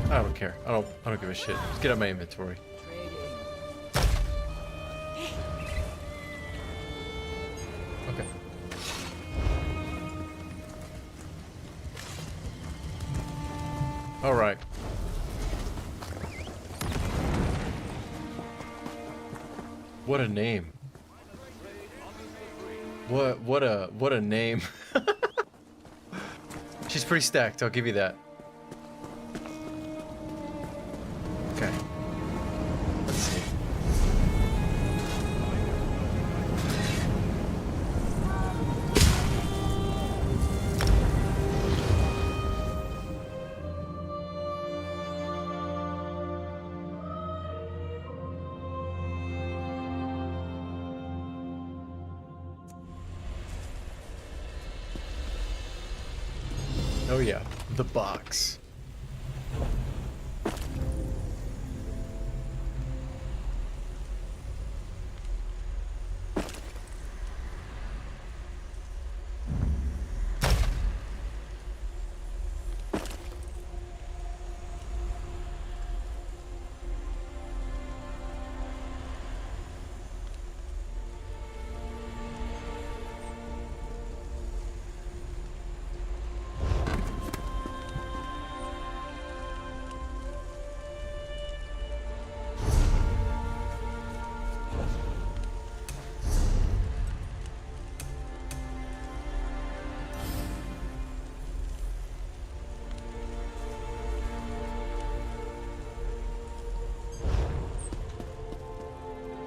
I don't care. I don't give a shit. Just get out my inventory. Okay. All right. What a name. What a name. She's pretty stacked, I'll give you that. Okay. Let's see. Oh yeah, the box.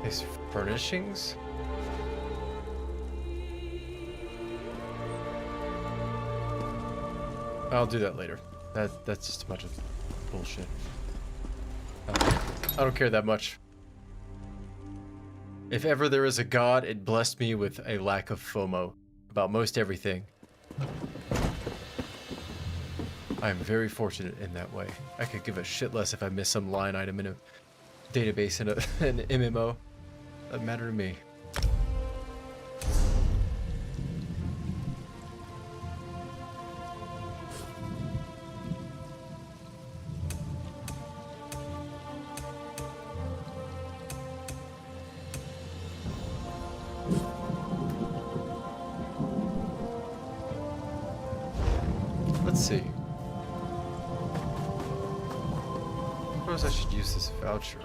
His furnishings? I'll do that later. That's just a bunch of bullshit. I don't care that much. If ever there is a god, it blessed me with a lack of FOMO about most everything. I am very fortunate in that way. I could give a shit less if I miss some line item in a database in an MMO. Doesn't matter to me. Let's see. Suppose I should use this voucher.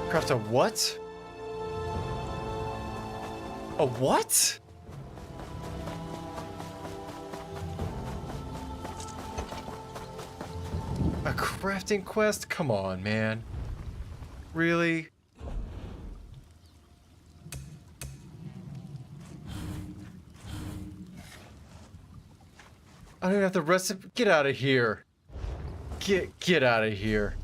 Craft a what? A what? A crafting quest? Come on, man. Really? I don't even have the recipe. Get out of here. Get out of here.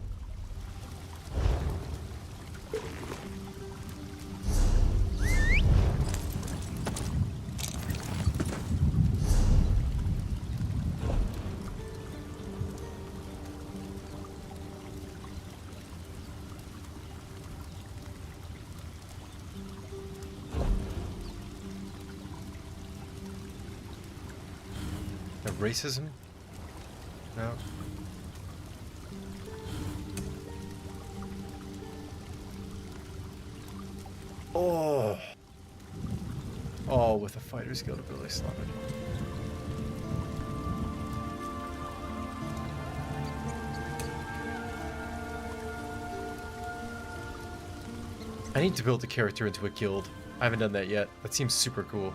Racism? No. Oh. Oh, with a fighter's guild ability slotted. I need to build a character into a guild. I haven't done that yet. That seems super cool.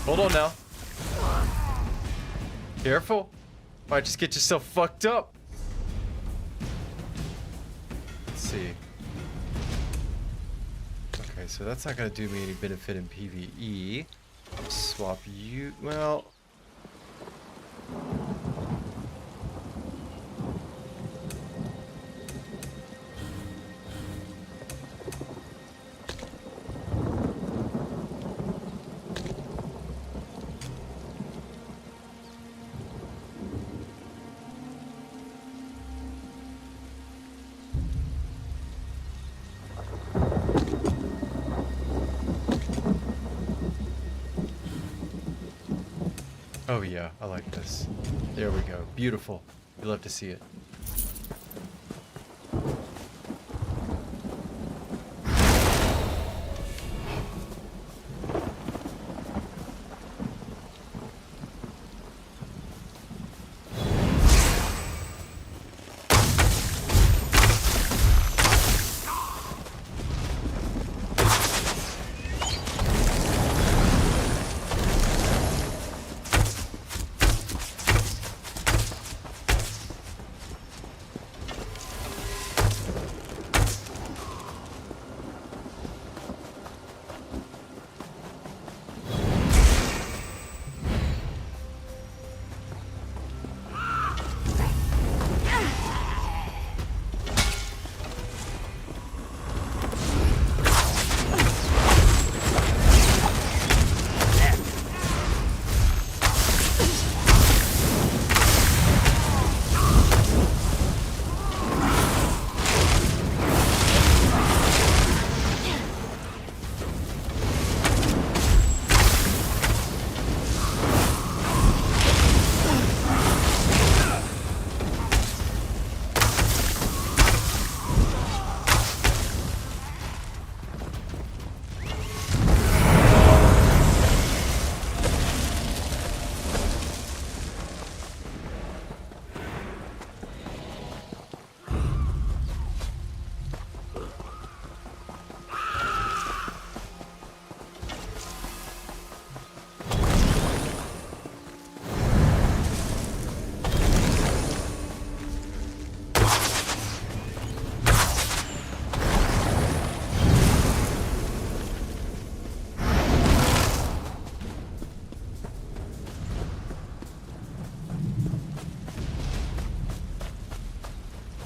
Hold on now. Careful. Might just get yourself fucked up. Let's see. Okay, so that's not gonna do me any benefit in PvE. Swap you. Well. Oh yeah, I like this. There we go. Beautiful. We love to see it.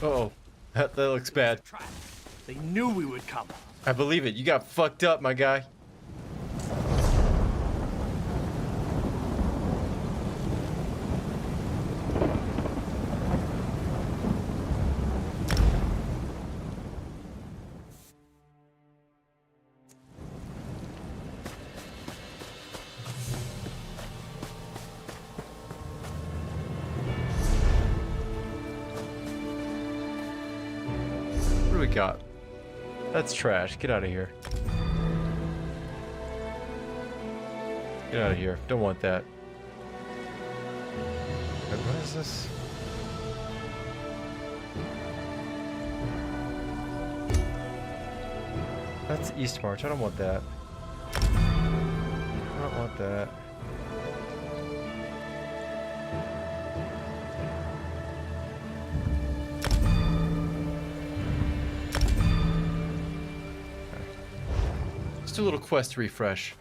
Uh-oh. That looks bad. They knew we would come. I believe it. You got fucked up, my guy. What do we got? That's trash. Get out of here. Get out of here. Don't want that. Wait, what is this? That's East March. I don't want that. I don't want that. Let's do a little quest refresh.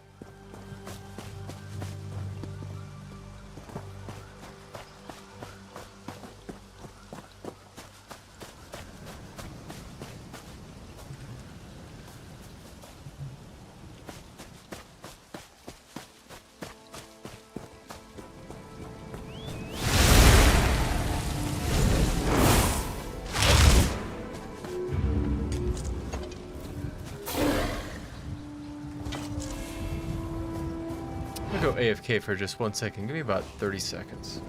Go AFK for just 1 second. Give me about 30 seconds.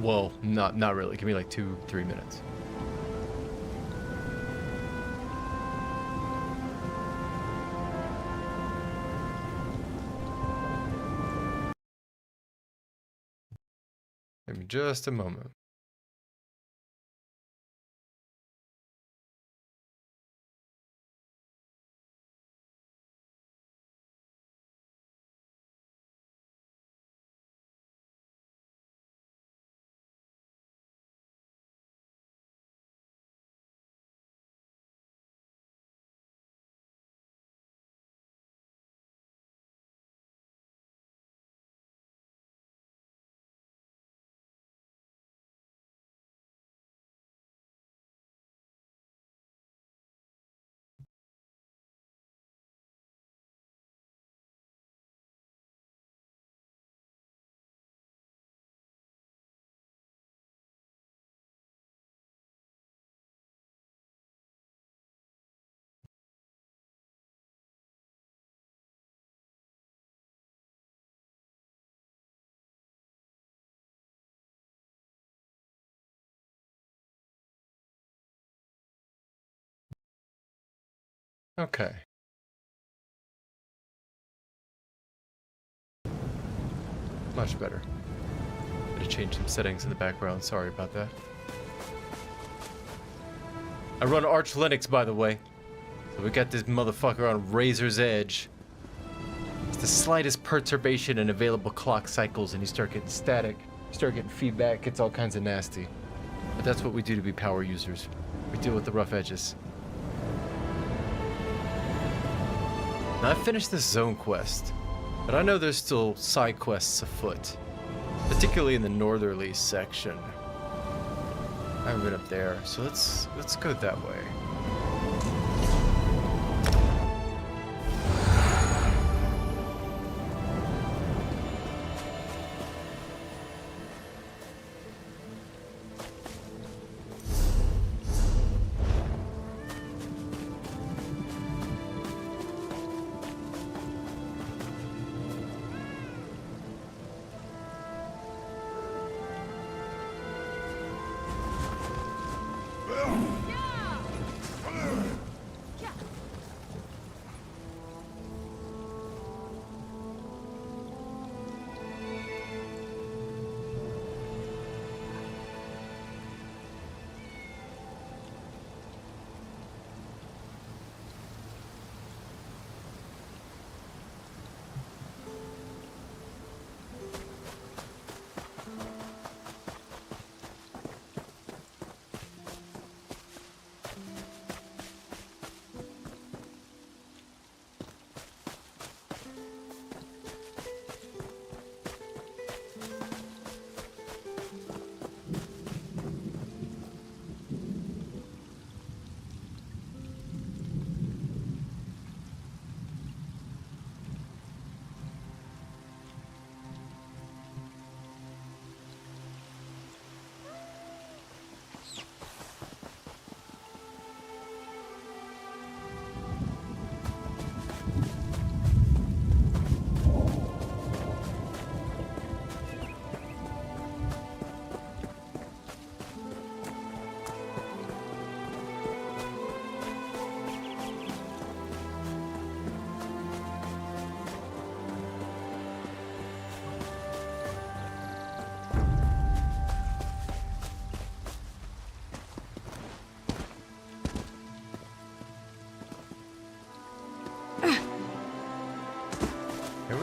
Well, not really. Give me like 2-3 minutes. Give me just a moment. Okay. Much better. Gotta change some settings in the background. Sorry about that. I run Arch Linux, by the way. So we got this motherfucker on razor's edge. It's the slightest perturbation in available clock cycles and you start getting static, you start getting feedback, it's all kinds of nasty. But that's what we do to be power users. We deal with the rough edges. Now, I finished this zone quest, but I know there's still side quests afoot, particularly in the northerly section. I haven't been up there, so let's go that way.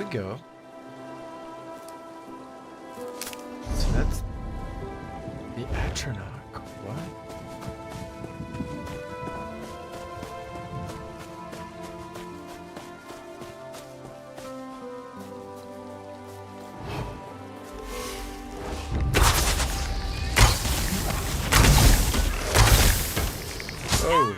go. So that's the Atronach. What? Oh.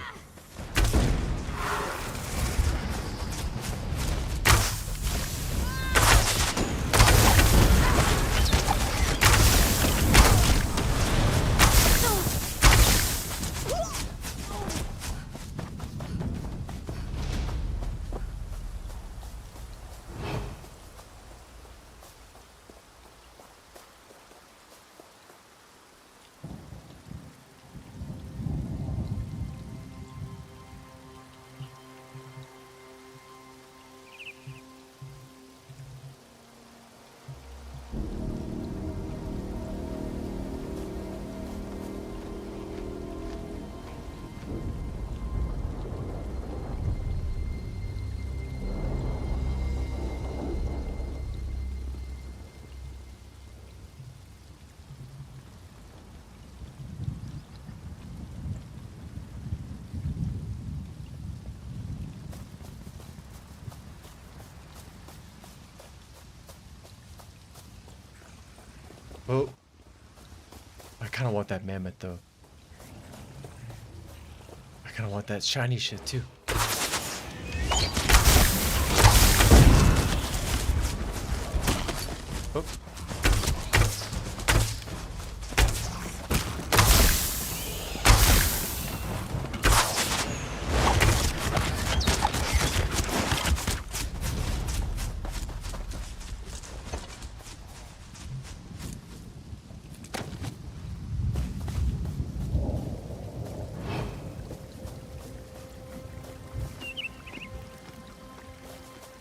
Oh. I kind of want that mammoth, though. I kind of want that shiny shit, too. Oh.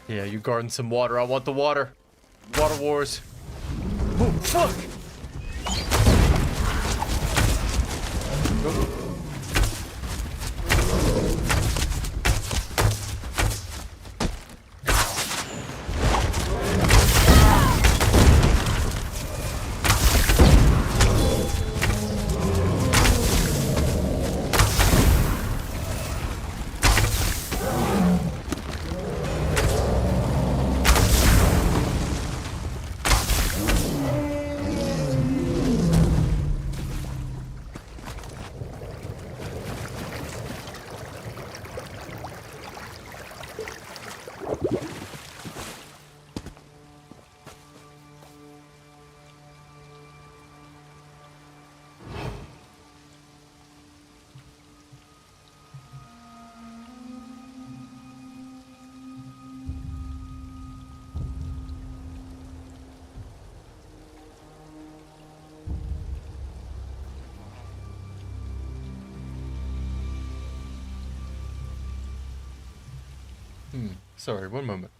Yeah, you guarding some water. I want the water. Water wars. Oh, fuck! Oh. Sorry, one moment.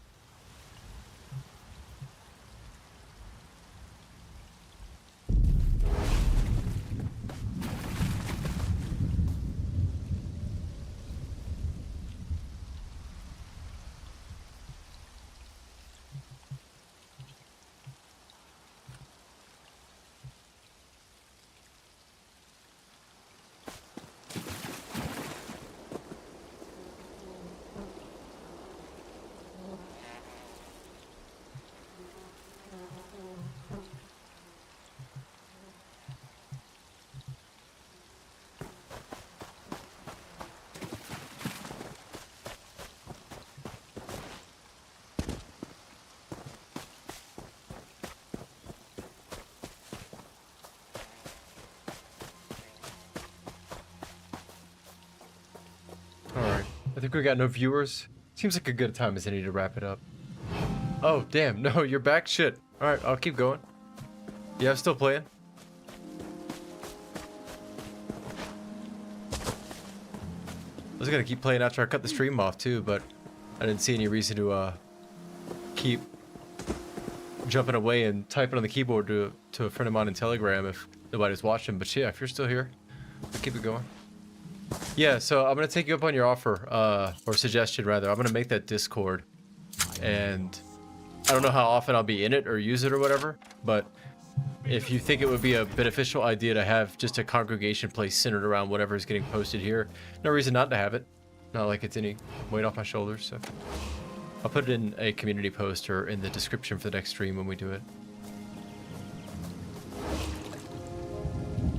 I think we got no viewers. Seems like a good time as any to wrap it up. Oh, damn. No, you're back? Shit. Alright, I'll keep going. Yeah, I'm still playing. I was gonna keep playing after I cut the stream off too, but I didn't see any reason to keep jumping away and typing on the keyboard to a friend of mine in Telegram if nobody's watching. But yeah, if you're still here, I'll keep it going. Yeah, so I'm gonna take you up on your offer, or suggestion rather. I'm gonna make that Discord, and I don't know how often I'll be in it or use it or whatever, but if you think it would be a beneficial idea to have just a congregation place centered around whatever is getting posted here, no reason not to have it. Not like it's any weight off my shoulders, so. I'll put it in a community post or in the description for the next stream when we do it.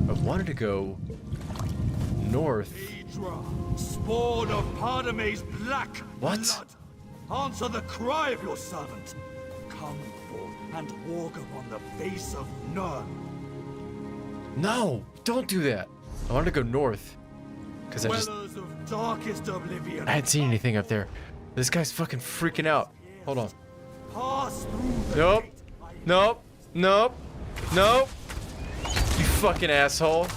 I wanted to go north. Phaedra, spawn of Pardame's black What? blood. Answer the cry of your servant. Come forth and walk upon the face of none. No, don't do that. I wanted to go north. Because Dwellers of darkest oblivion. I hadn't seen anything up there. This guy's fucking freaking out. Hold on. Pass through the Nope. gate. Nope. Nope. Nope. You fucking asshole.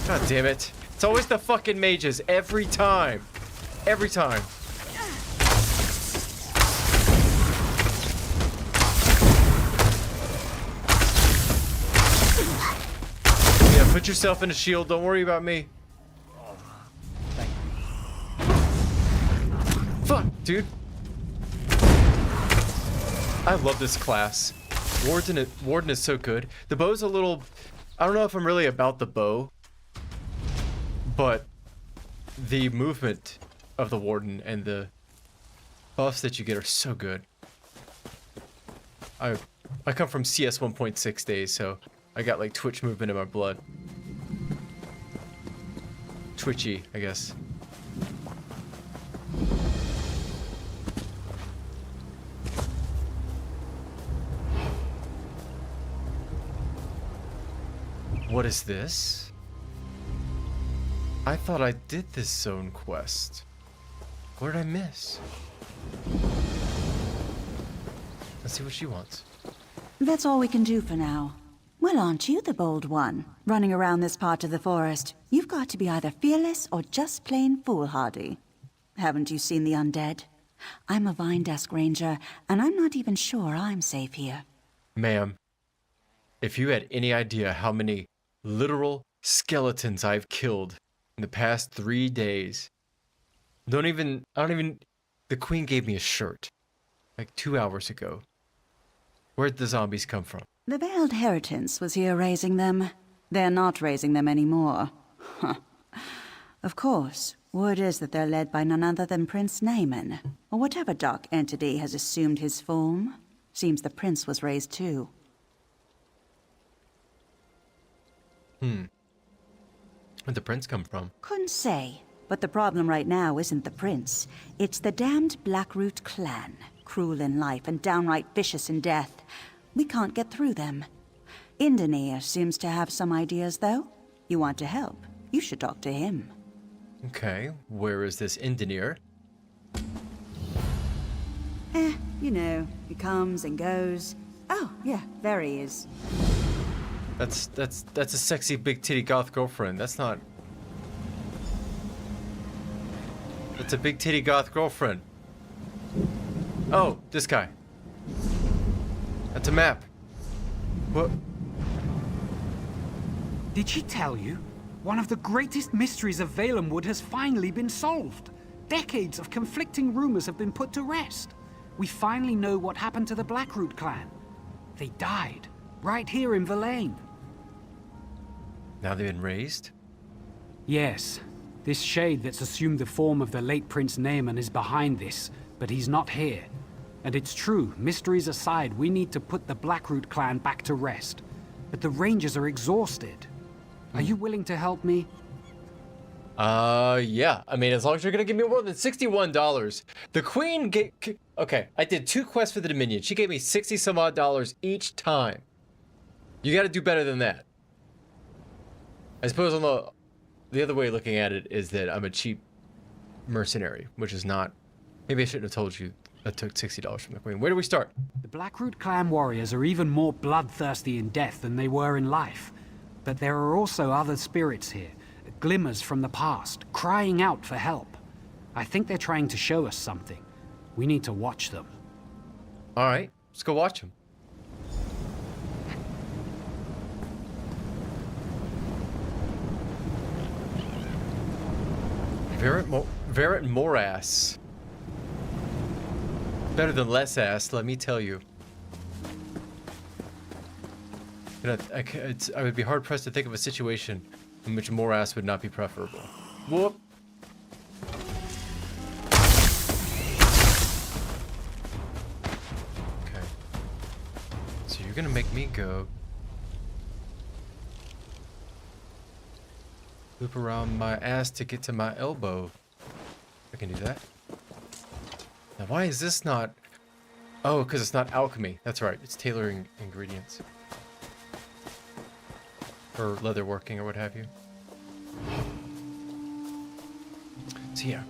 God damn it. It's always the fucking mages. Every time. Every time. Yeah, put yourself in a shield. Don't worry about me. Fuck, dude. I love this class. Warden is so good. The bow's a little... I don't know if I'm really about the bow, but the movement of the Warden and the buffs that you get are so good. I come from CS 1.6 days, so I got like Twitch movement in my blood. Twitchy, I guess. What is this? I thought I did this zone quest. What did I miss? Let's see what she wants. That's all we can do for now. Well, aren't you the bold one, running around this part of the forest? You've got to be either fearless or just plain foolhardy. Haven't you seen the undead? I'm a Vine Desk Ranger, and I'm not even sure I'm safe here. Ma'am, if you had any idea how many literal skeletons I've killed in the past 3 days. I don't even, the queen gave me a shirt like 2 hours ago. Where'd the zombies come from? The Veiled Heritance was here raising them. They're not raising them anymore. Of course, word is that they're led by none other than Prince Naaman, or whatever dark entity has assumed his form. Seems the prince was raised too. Where'd the prince come from? Couldn't say. But the problem right now isn't the prince. It's the damned Blackroot clan. Cruel in life and downright vicious in death. We can't get through them. Indenir seems to have some ideas, though. You want to help? You should talk to him. Okay, where is this Indenir? You know, he comes and goes. Oh, yeah, there he is. That's a sexy big titty goth girlfriend. That's not... That's a big titty goth girlfriend. Oh, this guy. That's a map. What? Did she tell you? One of the greatest mysteries of Valenwood has finally been solved. Decades of conflicting rumors have been put to rest. We finally know what happened to the Blackroot clan. They died, right here in Verlaine. Now they've been raised? Yes. This shade that's assumed the form of the late Prince Naaman is behind this, but he's not here. And it's true, mysteries aside, we need to put the Blackroot clan back to rest. But the Rangers are exhausted. Are you willing to help me? Yeah. I mean, as long as you're gonna give me more than $61. The Queen okay, I did 2 quests for the Dominion. She gave me 60 some odd dollars each time. You gotta do better than that. I suppose on the other way of looking at it is that I'm a cheap mercenary, which is not... Maybe I shouldn't have told you I took $60 from the Queen. Where do we start? The Blackroot clan warriors are even more bloodthirsty in death than they were in life. But there are also other spirits here, glimmers from the past, crying out for help. I think they're trying to show us something. We need to watch them. All right, let's go watch them. Verret Morass. Better than less ass, let me tell you. I would be hard pressed to think of a situation in which morass would not be preferable. Whoop. Okay. So you're gonna make me go loop around my ass to get to my elbow. I can do that. Now why is this not... Oh, because it's not alchemy. That's right. It's tailoring ingredients. Or leatherworking or what have you. So yeah,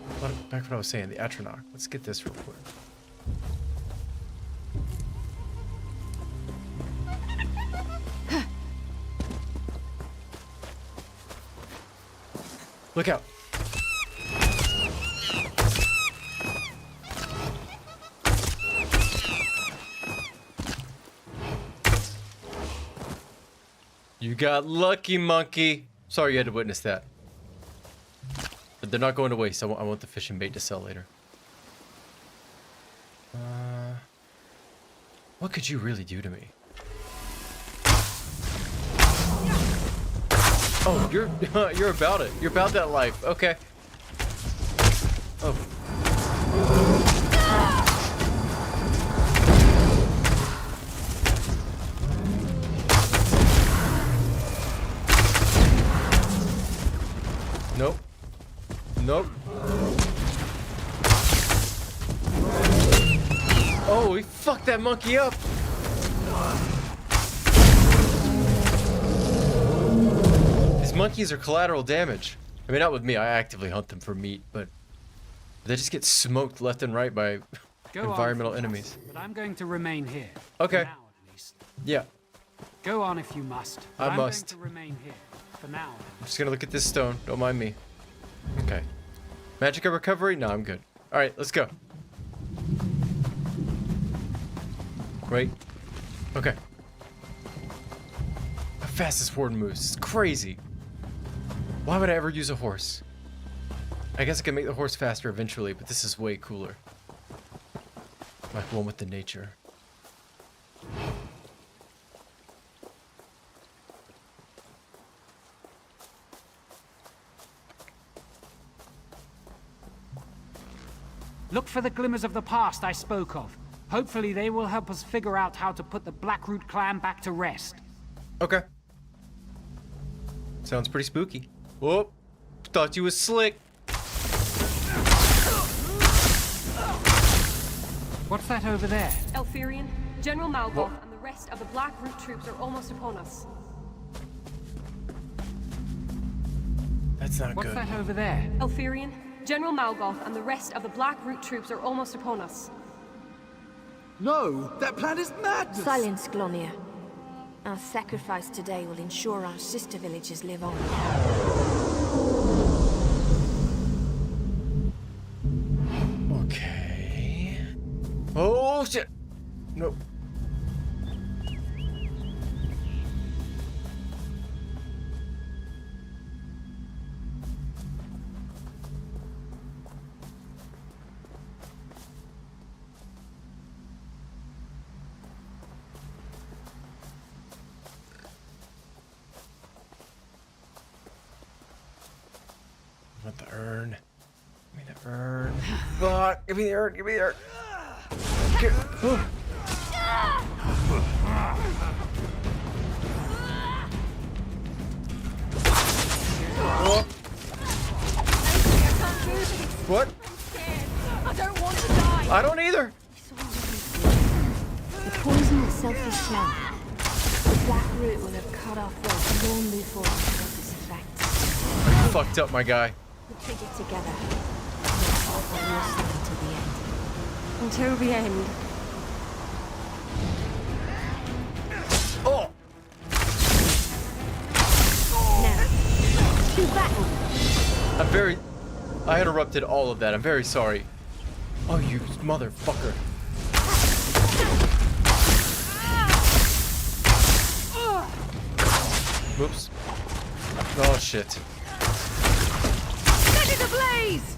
back to what I was saying, the Atronach. Let's get this real quick. Look out. You got lucky, monkey. Sorry you had to witness that. But they're not going to waste. I want the fishing bait to sell later. What could you really do to me? Oh, you're about it. You're about that life. Okay. Oh. Nope. Nope. Oh, he fucked that monkey up. These monkeys are collateral damage. I mean, not with me. I actively hunt them for meat, but they just get smoked left and right by environmental enemies. But I'm going to remain here. Okay. For now, at least. Yeah. Go on if you must. I must. I'm going to remain here. For now. I'm just gonna look at this stone. Don't mind me. Okay. Magic of recovery? No, I'm good. Alright, let's go. Right. Okay. How fast this warden moves. It's crazy. Why would I ever use a horse? I guess I can make the horse faster eventually, but this is way cooler. Like one with the nature. Look for the glimmers of the past I spoke of. Hopefully they will help us figure out how to put the Blackroot clan back to rest. Okay. Sounds pretty spooky. Whoop. Thought you was slick. What's that over there? Elfirian, General Malgoth and the rest of the Blackroot troops are almost upon us. That's not What's good. that over there? Elfirian, General Malgoth and the rest of the Blackroot troops are almost upon us. No, that plan is madness! Silence, Glonia. Our sacrifice today will ensure our sister villages live on. Okay. Oh shit! Nope. I want the urn. Give me the urn. Fuck! Give me the urn. Give me the urn. Get, What? I don't want to die. I don't either. The poison itself is slow. The Blackroot will have cut off rope long before it has its effects. You fucked up, my guy. We'll take it together. We'll fight on your side until the end. Until the end. Oh! Now, to battle. I'm very... I interrupted all of that. I'm very sorry. Oh, you motherfucker. Whoops. Oh, shit. Set it ablaze!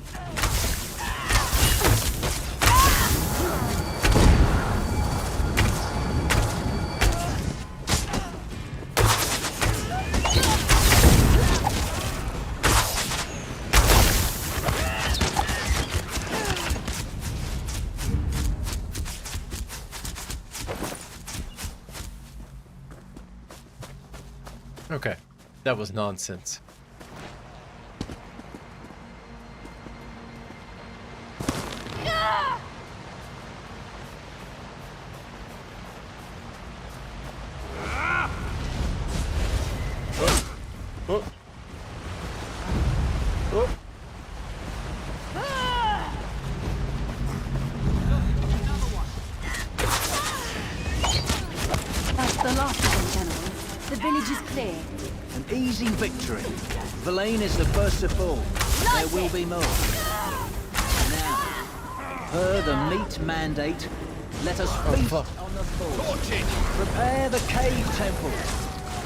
Okay, that was nonsense. Oh. Oh. That's the last of them, General. The village is clear. An easy victory. Verlaine is the first to fall. There will be more. Now, per the meat mandate, let us feast on the force. Prepare the cave temple.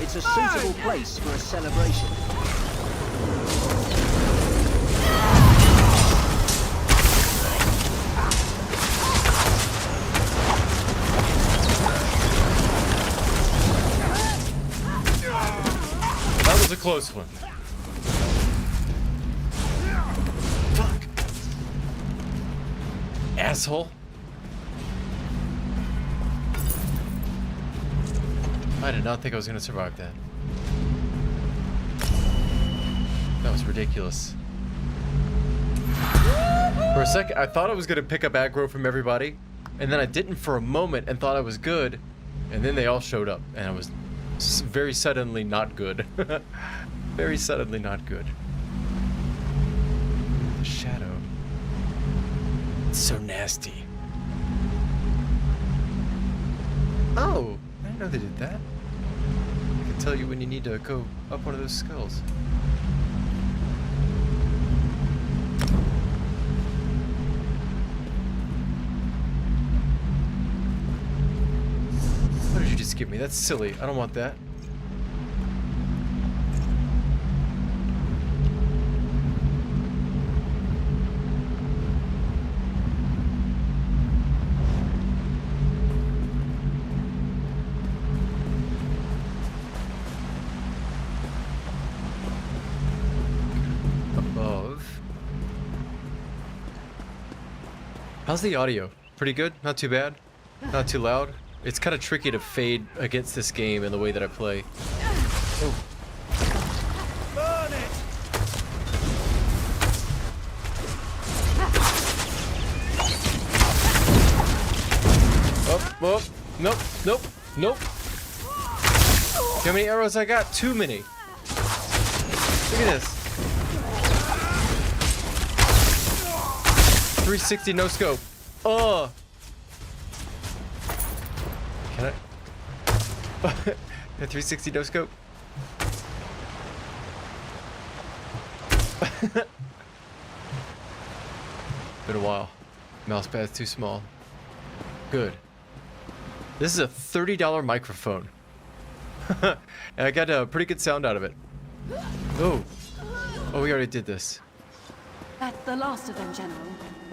It's a suitable place for a celebration. That was a close one. Fuck. Asshole. I did not think I was going to survive that. That was ridiculous. For a second, I thought I was going to pick up aggro from everybody, and then I didn't for a moment and thought I was good, and then they all showed up, and I was very suddenly not good. Very suddenly not good. The shadow. It's so nasty. Oh, I didn't know they did that. I can tell you when you need to go up one of those skulls. What did you just give me? That's silly. I don't want that. How's the audio? Pretty good? Not too bad? Not too loud? It's kind of tricky to fade against this game and the way that I play. Oh. Burn it! Oh, oh, nope, nope, nope. See how many arrows I got? Too many. Look at this. 360 no scope. Oh. Can I? 360 no scope. Been a while. Mouse pad's too small. Good. This is a $30 microphone. And I got a pretty good sound out of it. Oh. Oh, we already did this. That's the last of them, General.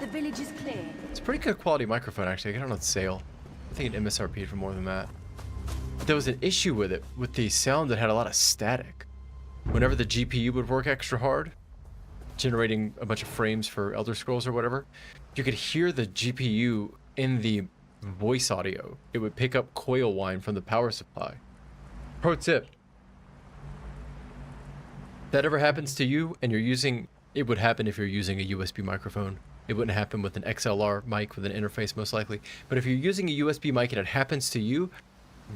The village is clear. It's a pretty good quality microphone, actually. I got it on sale. I think it MSRP'd for more than that. But there was an issue with it, with the sound that had a lot of static. Whenever the GPU would work extra hard, generating a bunch of frames for Elder Scrolls or whatever, you could hear the GPU in the voice audio. It would pick up coil whine from the power supply. Pro tip. If that ever happens to you and you're using... It would happen if you're using a USB microphone. It wouldn't happen with an XLR mic with an interface most likely. But if you're using a USB mic and it happens to you,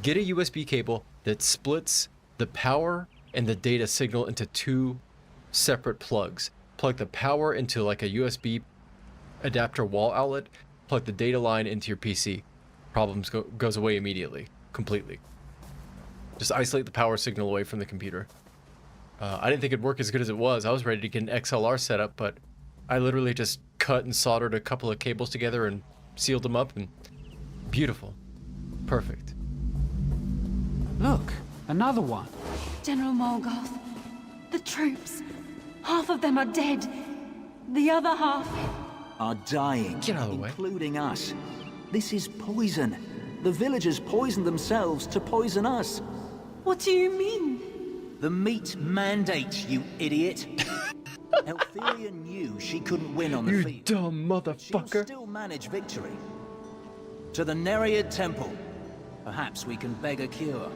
get a USB cable that splits the power and the data signal into two separate plugs. Plug the power into like a USB adapter wall outlet, plug the data line into your PC. Problems goes away immediately, completely. Just isolate the power signal away from the computer. I didn't think it'd work as good as it was. I was ready to get an XLR setup, but I literally just cut and soldered a couple of cables together and sealed them up, and beautiful. Perfect. Look, another one. General Morgoth, the troops. Half of them are dead. The other half... are dying, Get out of the way. Including us. This is poison. The villagers poisoned themselves to poison us. What do you mean? The meat mandate, you idiot. Eltheria knew she couldn't win on the You field. dumb motherfucker. She'll still manage victory. To the Nereid Temple. Perhaps we can beg a cure.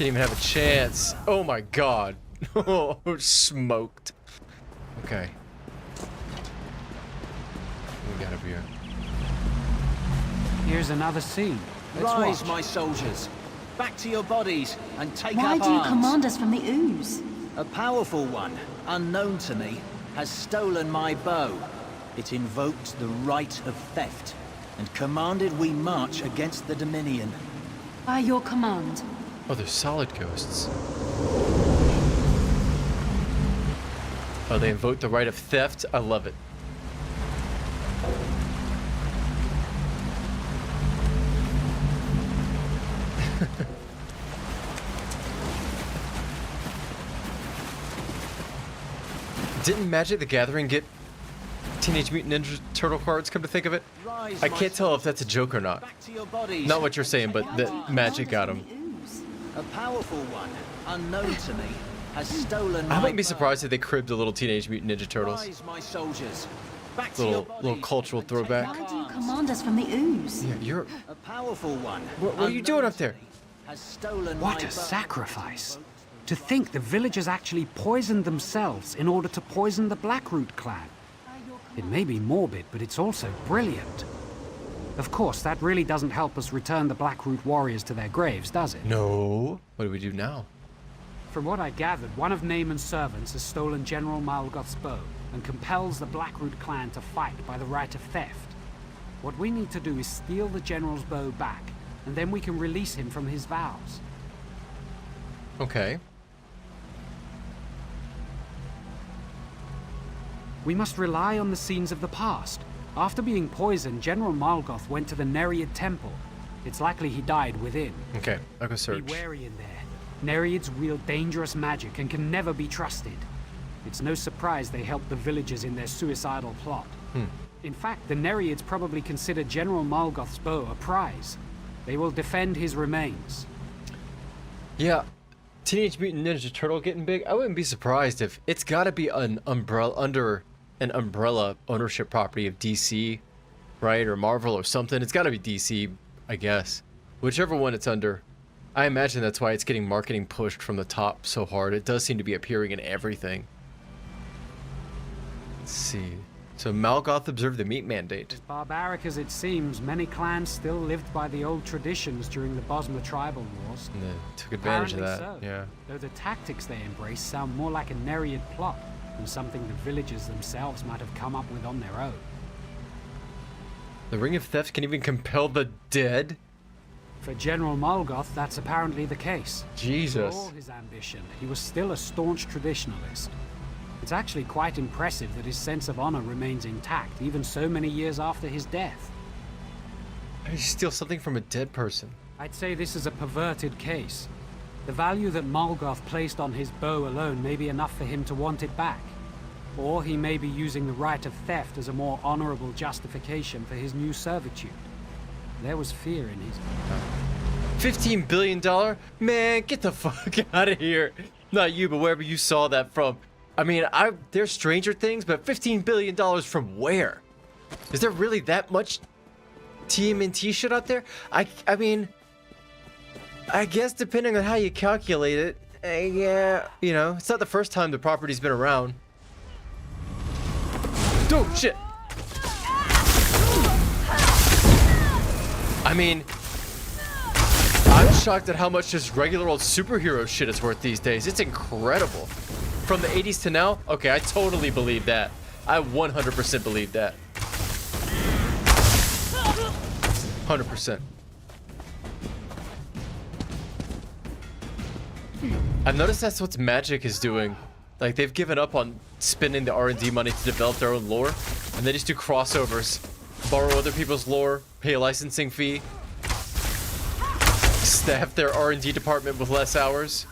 Didn't even have a chance. Oh my god. Oh, smoked. Okay. We got up here. Here's another scene. Let's Rise, watch. my soldiers. Back to your bodies and take Why up do you arms. command us from the ooze? A powerful one, unknown to me, has stolen my bow. It invoked the right of theft and commanded we march against the Dominion. By your command. Oh, they're solid ghosts. Oh, they invoke the right of theft? I love it. Didn't Magic the Gathering get Teenage Mutant Ninja Turtle cards, come to think of it? I can't tell if that's a joke or not. Not what you're saying, but that Magic got them. A powerful one, unknown to me, has stolen my I wouldn't be bow. surprised if they cribbed the little Teenage Mutant Ninja Turtles. Rise, my soldiers. Back to your Little bodies cultural throwback. Why do you command us from the ooze? Yeah, you're... A powerful one. What are you doing up there? Has stolen What my a bow. sacrifice. To think the villagers actually poisoned themselves in order to poison the Blackroot clan. It may be morbid, but it's also brilliant. Of course, that really doesn't help us return the Blackroot warriors to their graves, does it? No. What do we do now? From what I gathered, one of Naaman's servants has stolen General Malgoth's bow and compels the Blackroot clan to fight by the right of theft. What we need to do is steal the general's bow back, and then we can release him from his vows. Okay. We must rely on the scenes of the past. After being poisoned, General Malgoth went to the Nereid Temple. It's likely he died within. Okay, I'll go search. Be wary in there. Nereids wield dangerous magic and can never be trusted. It's no surprise they helped the villagers in their suicidal plot. In fact, the Nereids probably consider General Malgoth's bow a prize. They will defend his remains. Yeah, Teenage Mutant Ninja Turtle getting big. I wouldn't be surprised if it's got to be an umbrella under an umbrella ownership property of DC, right, or Marvel or something. It's got to be DC, I guess. Whichever one it's under. I imagine that's why it's getting marketing pushed from the top so hard. It does seem to be appearing in everything. Let's see. So Malgoth observed the meat mandate. As barbaric as it seems, many clans still lived by the old traditions during the Bosma tribal wars. And they took advantage of that. Apparently so, Yeah. though the tactics they embrace sound more like a Nereid plot than something the villagers themselves might have come up with on their own. The Ring of Theft can even compel the dead? For General Malgoth, that's apparently the case. Jesus. For all his ambition, he was still a staunch traditionalist. It's actually quite impressive that his sense of honor remains intact, even so many years after his death. How do you steal something from a dead person? I'd say this is a perverted case. The value that Malgoth placed on his bow alone may be enough for him to want it back. Or he may be using the right of theft as a more honorable justification for his new servitude. There was fear in his... $15 billion? Man, get the fuck out of here. Not you, but wherever you saw that from. I mean, there's Stranger Things, but $15 billion from where? Is there really that much TMNT shit out there? I mean, I guess depending on how you calculate it, yeah, you know, it's not the first time the property's been around. Oh, shit. I mean, I'm shocked at how much just regular old superhero shit is worth these days. It's incredible. From the 80s to now? Okay, I totally believe that. I 100% believe that. 100%. I've noticed that's what Magic is doing. Like, they've given up on spending the R&D money to develop their own lore, and they just do crossovers. Borrow other people's lore, pay a licensing fee, staff their R&D department with less hours.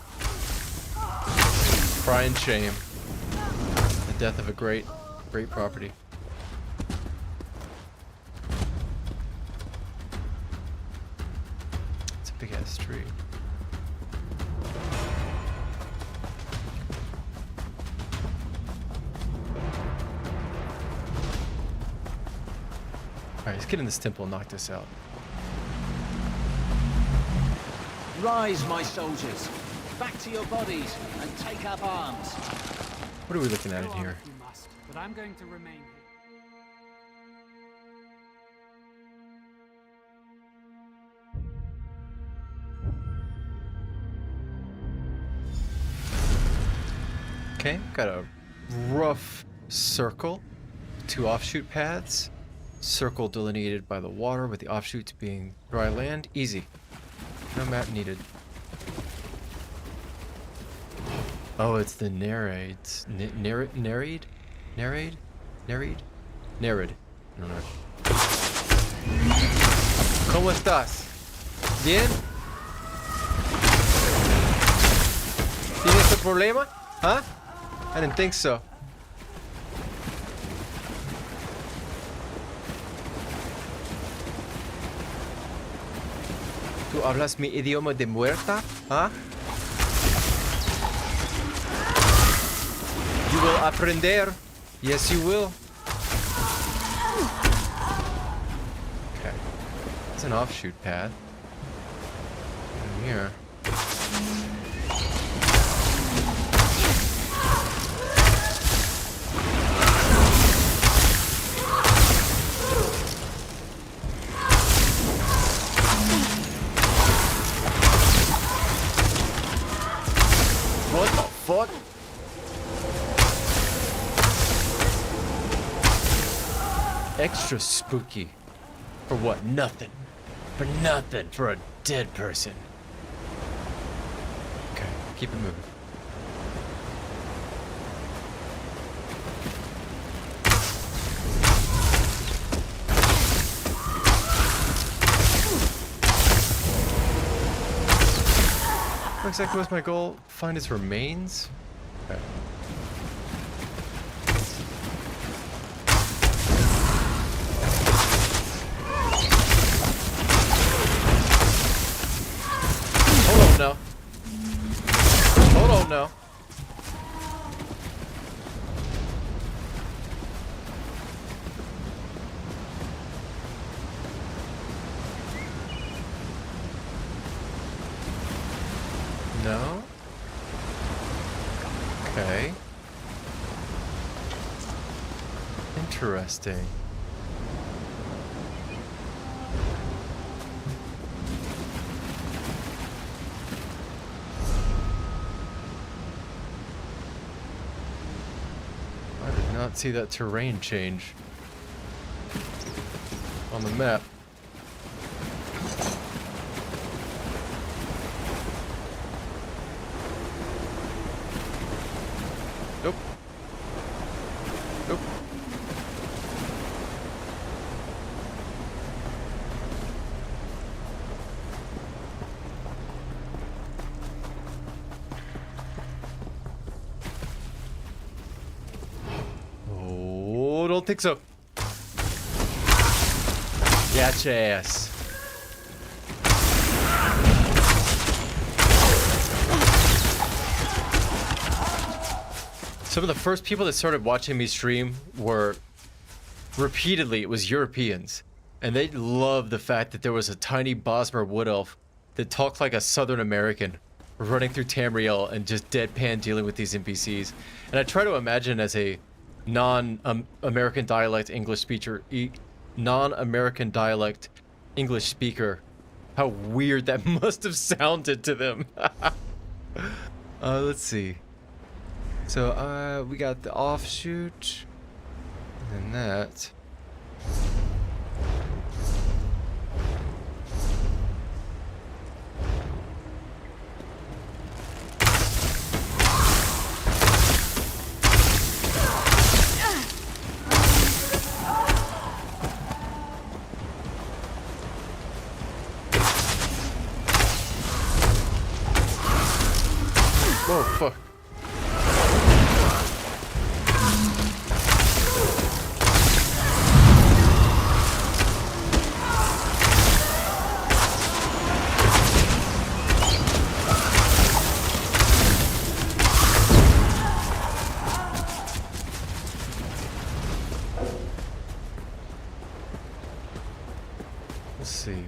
Crying shame. The death of a great property. It's a big ass tree. Alright, let's get in this temple and knock this out. Rise, my soldiers. Back to your bodies and take up arms. What are we looking at in here? You must, but I'm going to remain here. Okay, got a rough circle, 2 offshoot paths, circle delineated by the water with the offshoots being dry land. Easy. No map needed. Oh, it's the narrades. Narrade? I don't know. ¿Cómo estás? ¿Bien? ¿Tienes un problema? Huh? I didn't think so. ¿Tú hablas mi idioma de muerta? Huh? You will aprender. Yes, you will. Okay. It's an offshoot path. In here. What the fuck? Extra spooky. For what? Nothing. For nothing. For a dead person. Okay, keep it moving. What exactly was my goal? Find his remains? Okay. No. Hold on now. No? Okay. Interesting. Not see that terrain change on the map. Nope. Nope. Don't think so. Gotcha ass. Some of the first people that started watching me stream were repeatedly, it was Europeans. And they loved the fact that there was a tiny Bosmer wood elf that talked like a Southern American running through Tamriel and just deadpan dealing with these NPCs. And I try to imagine as a non-American dialect English speaker, non-American dialect English speaker, how weird that must have sounded to them. Let's see. So we got the offshoot, and then that. Oh, fuck. Let's see.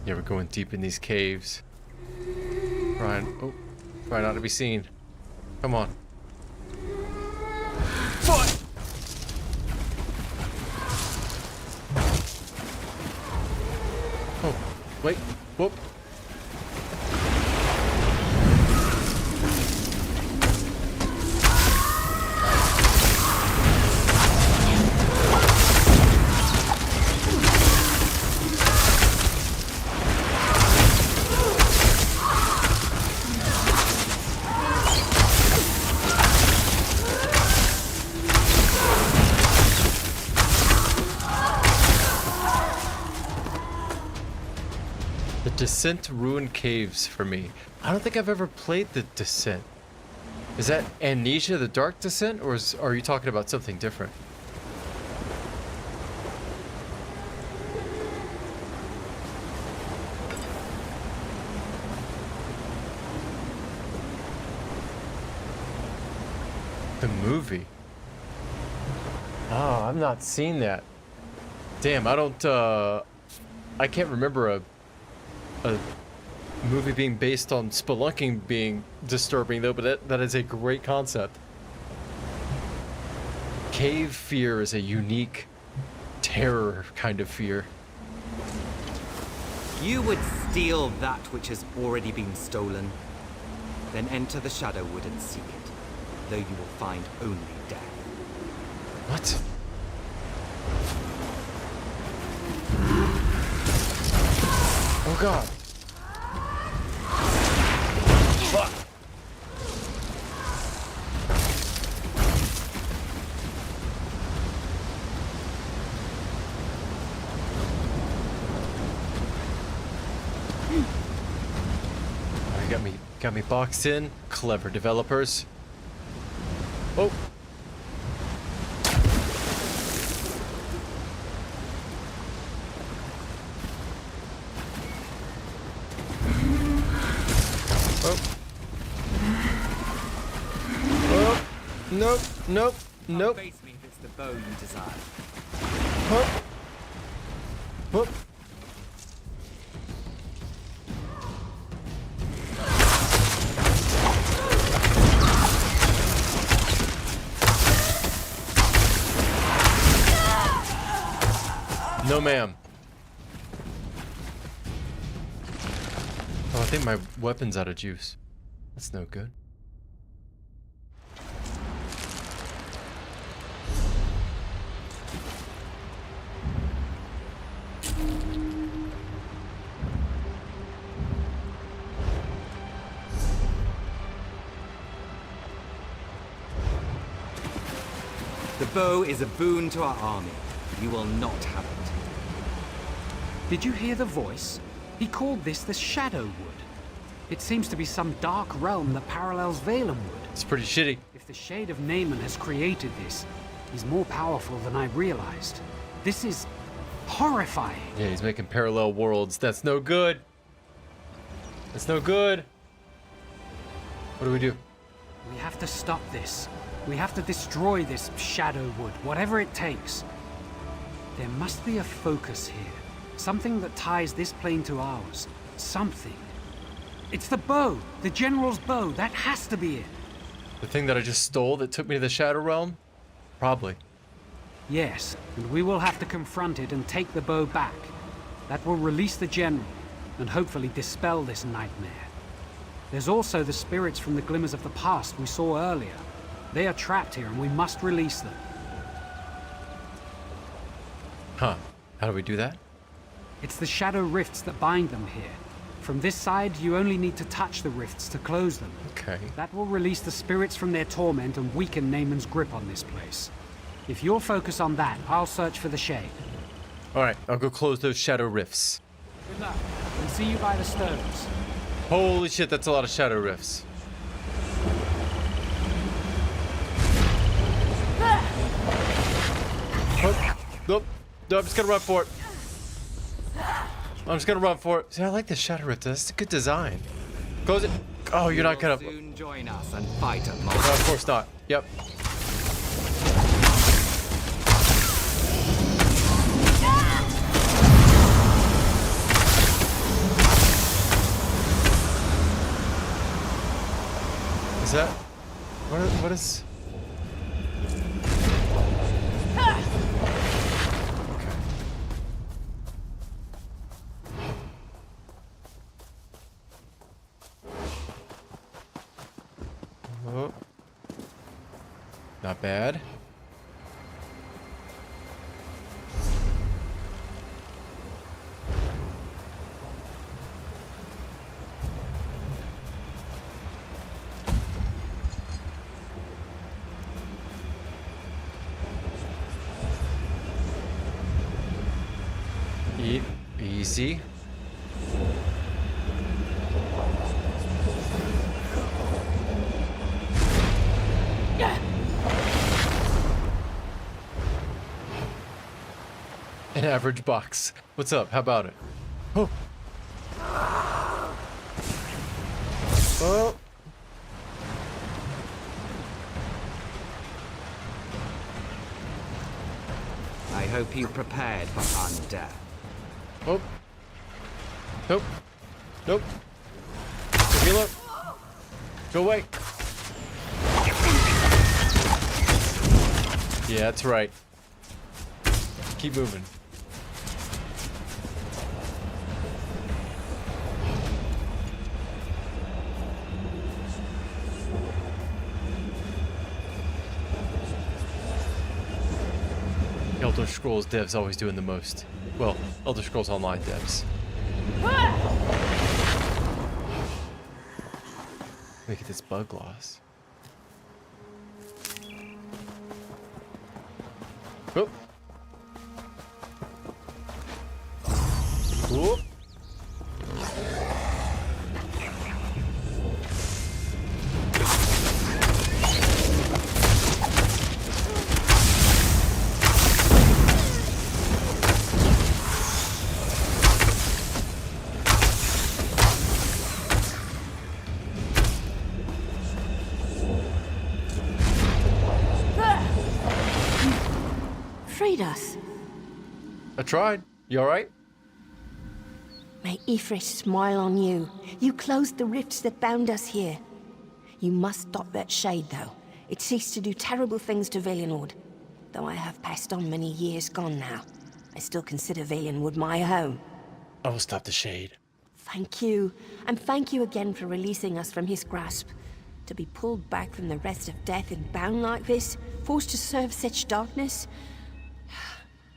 Yeah, we're going deep in these caves. Try not to be seen. Come on. Fuck! Oh, wait. Whoop. Descent Ruined Caves for me. I don't think I've ever played the Descent. Is that Amnesia the Dark Descent, or are you talking about something different? The movie? Oh, I've not seen that. Damn, I don't, I can't remember a movie being based on spelunking being disturbing though, but that is a great concept. Cave fear is a unique terror kind of fear. You would steal that which has already been stolen, then enter the Shadowwood and seek it, though you will find only death. What? Oh god. Fuck. Got me boxed in. Clever developers. Oh. Nope, nope, nope. Face me if it's the bow you desire. Whoop. Whoop. No, ma'am. Oh, I think my weapon's out of juice. That's no good. The bow is a boon to our army. You will not have it. Did you hear the voice? He called this the Shadowwood. It seems to be some dark realm that parallels Valenwood. It's pretty shitty. If the Shade of Naaman has created this, he's more powerful than I realized. This is horrifying. Yeah, he's making parallel worlds. That's no good. That's no good. What do we do? We have to stop this. We have to destroy this Shadowwood, whatever it takes. There must be a focus here. Something that ties this plane to ours. Something. It's the bow. The General's bow. That has to be it. The thing that I just stole that took me to the Shadow Realm? Probably. Yes, and we will have to confront it and take the bow back. That will release the General, and hopefully dispel this nightmare. There's also the spirits from the glimmers of the past we saw earlier. They are trapped here, and we must release them. Huh. How do we do that? It's the shadow rifts that bind them here. From this side, you only need to touch the rifts to close them. Okay. That will release the spirits from their torment and weaken Naaman's grip on this place. If you'll focus on that, I'll search for the Shade. Alright, I'll go close those shadow rifts. Good luck, and see you by the stones. Holy shit, that's a lot of shadow rifts. Oh, nope. No, I'm just gonna run for it. I'm just gonna run for it. See, I like the shadow rift. That's a good design. Close it. Oh, you're not gonna. Soon join us and fight at No, of course not. Yep. Is that... What is... Oh. Not bad. Easy. An average box. What's up? How about it? Oh. Oh. I hope you prepared for undeath. Oh. Nope. Nope. Healer. Go away. Yeah, that's right. Keep moving. Elder Scrolls devs always doing the most. Well, Elder Scrolls Online devs. Look at this bug loss. Oh. Whoop. Freed us. I tried. You alright? May Ifrit smile on you. You closed the rifts that bound us here. You must stop that shade, though. It ceased to do terrible things to Valenwood. Though I have passed on many years gone now, I still consider Valenwood my home. I will stop the shade. Thank you. And thank you again for releasing us from his grasp. To be pulled back from the rest of death and bound like this, forced to serve such darkness,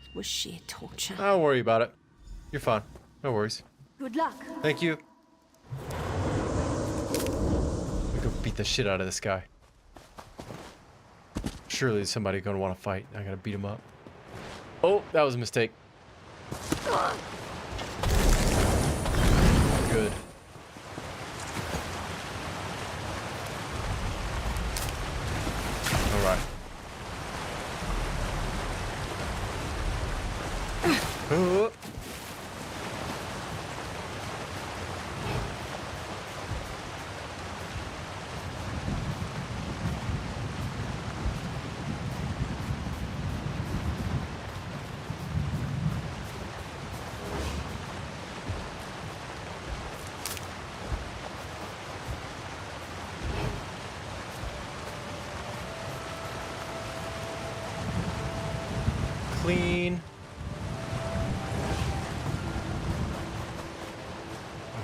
it was sheer torture. Don't worry about it. You're fine. No worries. Good luck. Thank you. We go beat the shit out of this guy. Surely there's somebody gonna want to fight. I gotta beat him up. Oh, that was a mistake. Good. All right. Oh. Clean.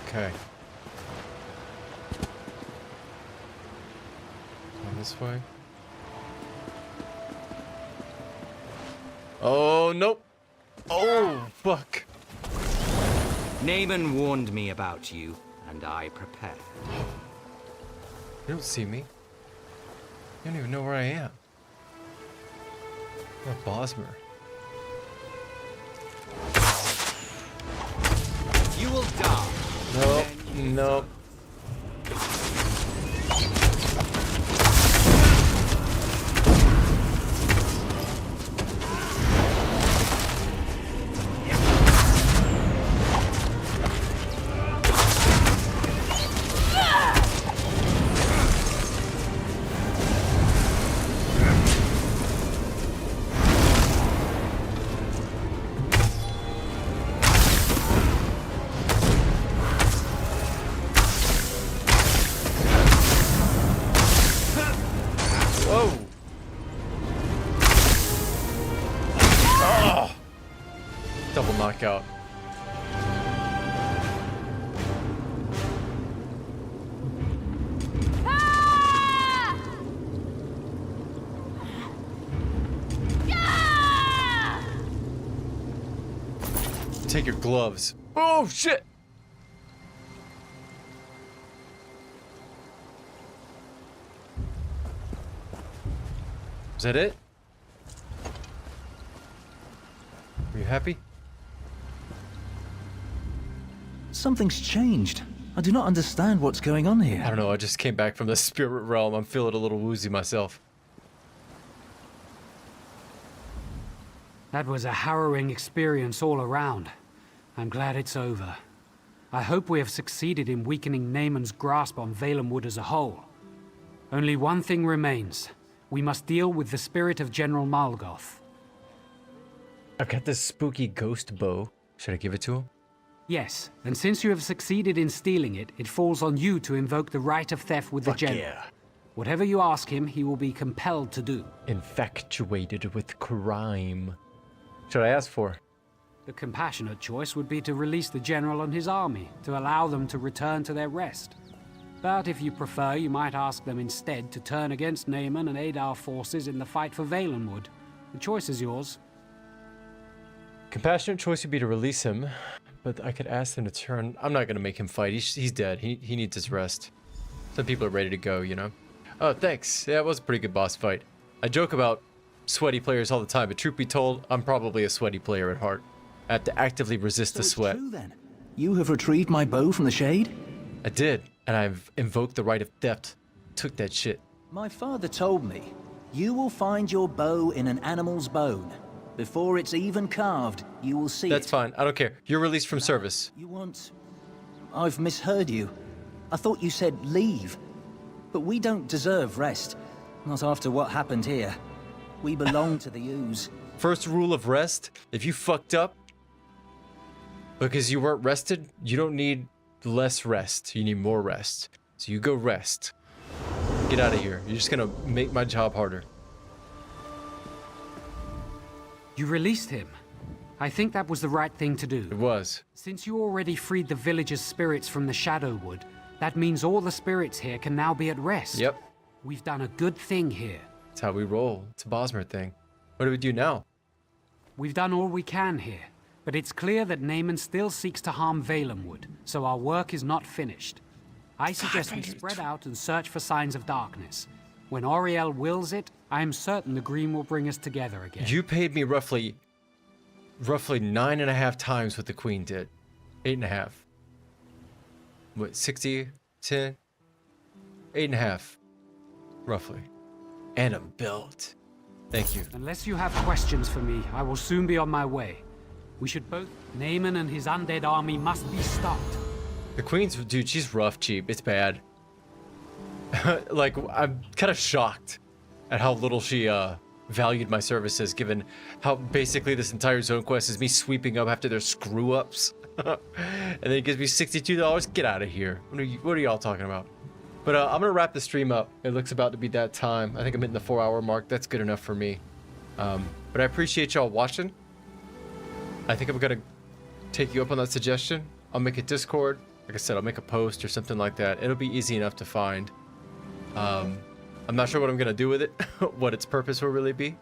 Okay. Going this way. Oh, nope. Oh, fuck. Naaman warned me about you, and I prepared. You don't see me. You don't even know where I am. I'm a Bosmer. You will die. Nope. Nope. back out. Take your gloves. Oh, shit! Is that it? Are you happy? Something's changed. I do not understand what's going on here. I don't know, I just came back from the spirit realm. I'm feeling a little woozy myself. That was a harrowing experience all around. I'm glad it's over. I hope we have succeeded in weakening Naaman's grasp on Valenwood as a whole. Only one thing remains. We must deal with the spirit of General Malgoth. I've got this spooky ghost bow. Should I give it to him? Yes, and since you have succeeded in stealing it, it falls on you to invoke the right of theft with the General. Yeah. Whatever you ask him, he will be compelled to do. Infatuated with crime. Should I ask for? The compassionate choice would be to release the General and his army, to allow them to return to their rest. But if you prefer, you might ask them instead to turn against Naaman and aid our forces in the fight for Valenwood. The choice is yours. Compassionate choice would be to release him, but I could ask them to turn. I'm not going to make him fight. He's dead. He needs his rest. Some people are ready to go, you know? Oh, thanks. Yeah, it was a pretty good boss fight. I joke about sweaty players all the time, but truth be told, I'm probably a sweaty player at heart. I have to actively resist the sweat. True, then. You have retrieved my bow from the shade? I did, and I've invoked the right of theft. Took that shit. My father told me, you will find your bow in an animal's bone. Before it's even carved, you will see That's fine. I don't care. You're released from service. You want... I've misheard you. I thought you said leave. But we don't deserve rest. Not after what happened here. We belong to the ooze. First rule of rest, if you fucked up because you weren't rested, you don't need less rest. You need more rest. So you go rest. Get out of here. You're just gonna make my job harder. You released him. I think that was the right thing to do. It was. Since you already freed the village's spirits from the Shadowwood, that means all the spirits here can now be at rest. Yep. We've done a good thing here. That's how we roll. It's a Bosmer thing. What do we do now? We've done all we can here, but it's clear that Naaman still seeks to harm Valenwood, so our work is not finished. I suggest we spread out and search for signs of darkness. When Auriel wills it, I am certain the Green will bring us together again. You paid me roughly 9.5 times what the Queen did. 8.5. What, 60, 10? 8.5. Roughly. And I'm built. Thank you. Unless you have questions for me, I will soon be on my way. We should both... Naaman and his undead army must be stopped. The Queen's... Dude, she's rough cheap. It's bad. Like, I'm kind of shocked at how little she valued my services, given how basically this entire zone quest is me sweeping up after their screw-ups. And then it gives me $62. Get out of here. What are y'all talking about? But I'm going to wrap the stream up. It looks about to be that time. I think I'm hitting the 4-hour mark. That's good enough for me. But I appreciate y'all watching. I think I'm going to take you up on that suggestion. I'll make a Discord. Like I said, I'll make a post or something like that. It'll be easy enough to find. I'm not sure what I'm going to do with it, what its purpose will really be.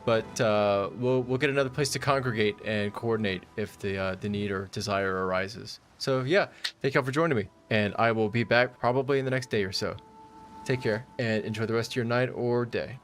But we'll get another place to congregate and coordinate if the need or desire arises. So yeah, thank y'all for joining me. And I will be back probably in the next day or so. Take care and enjoy the rest of your night or day.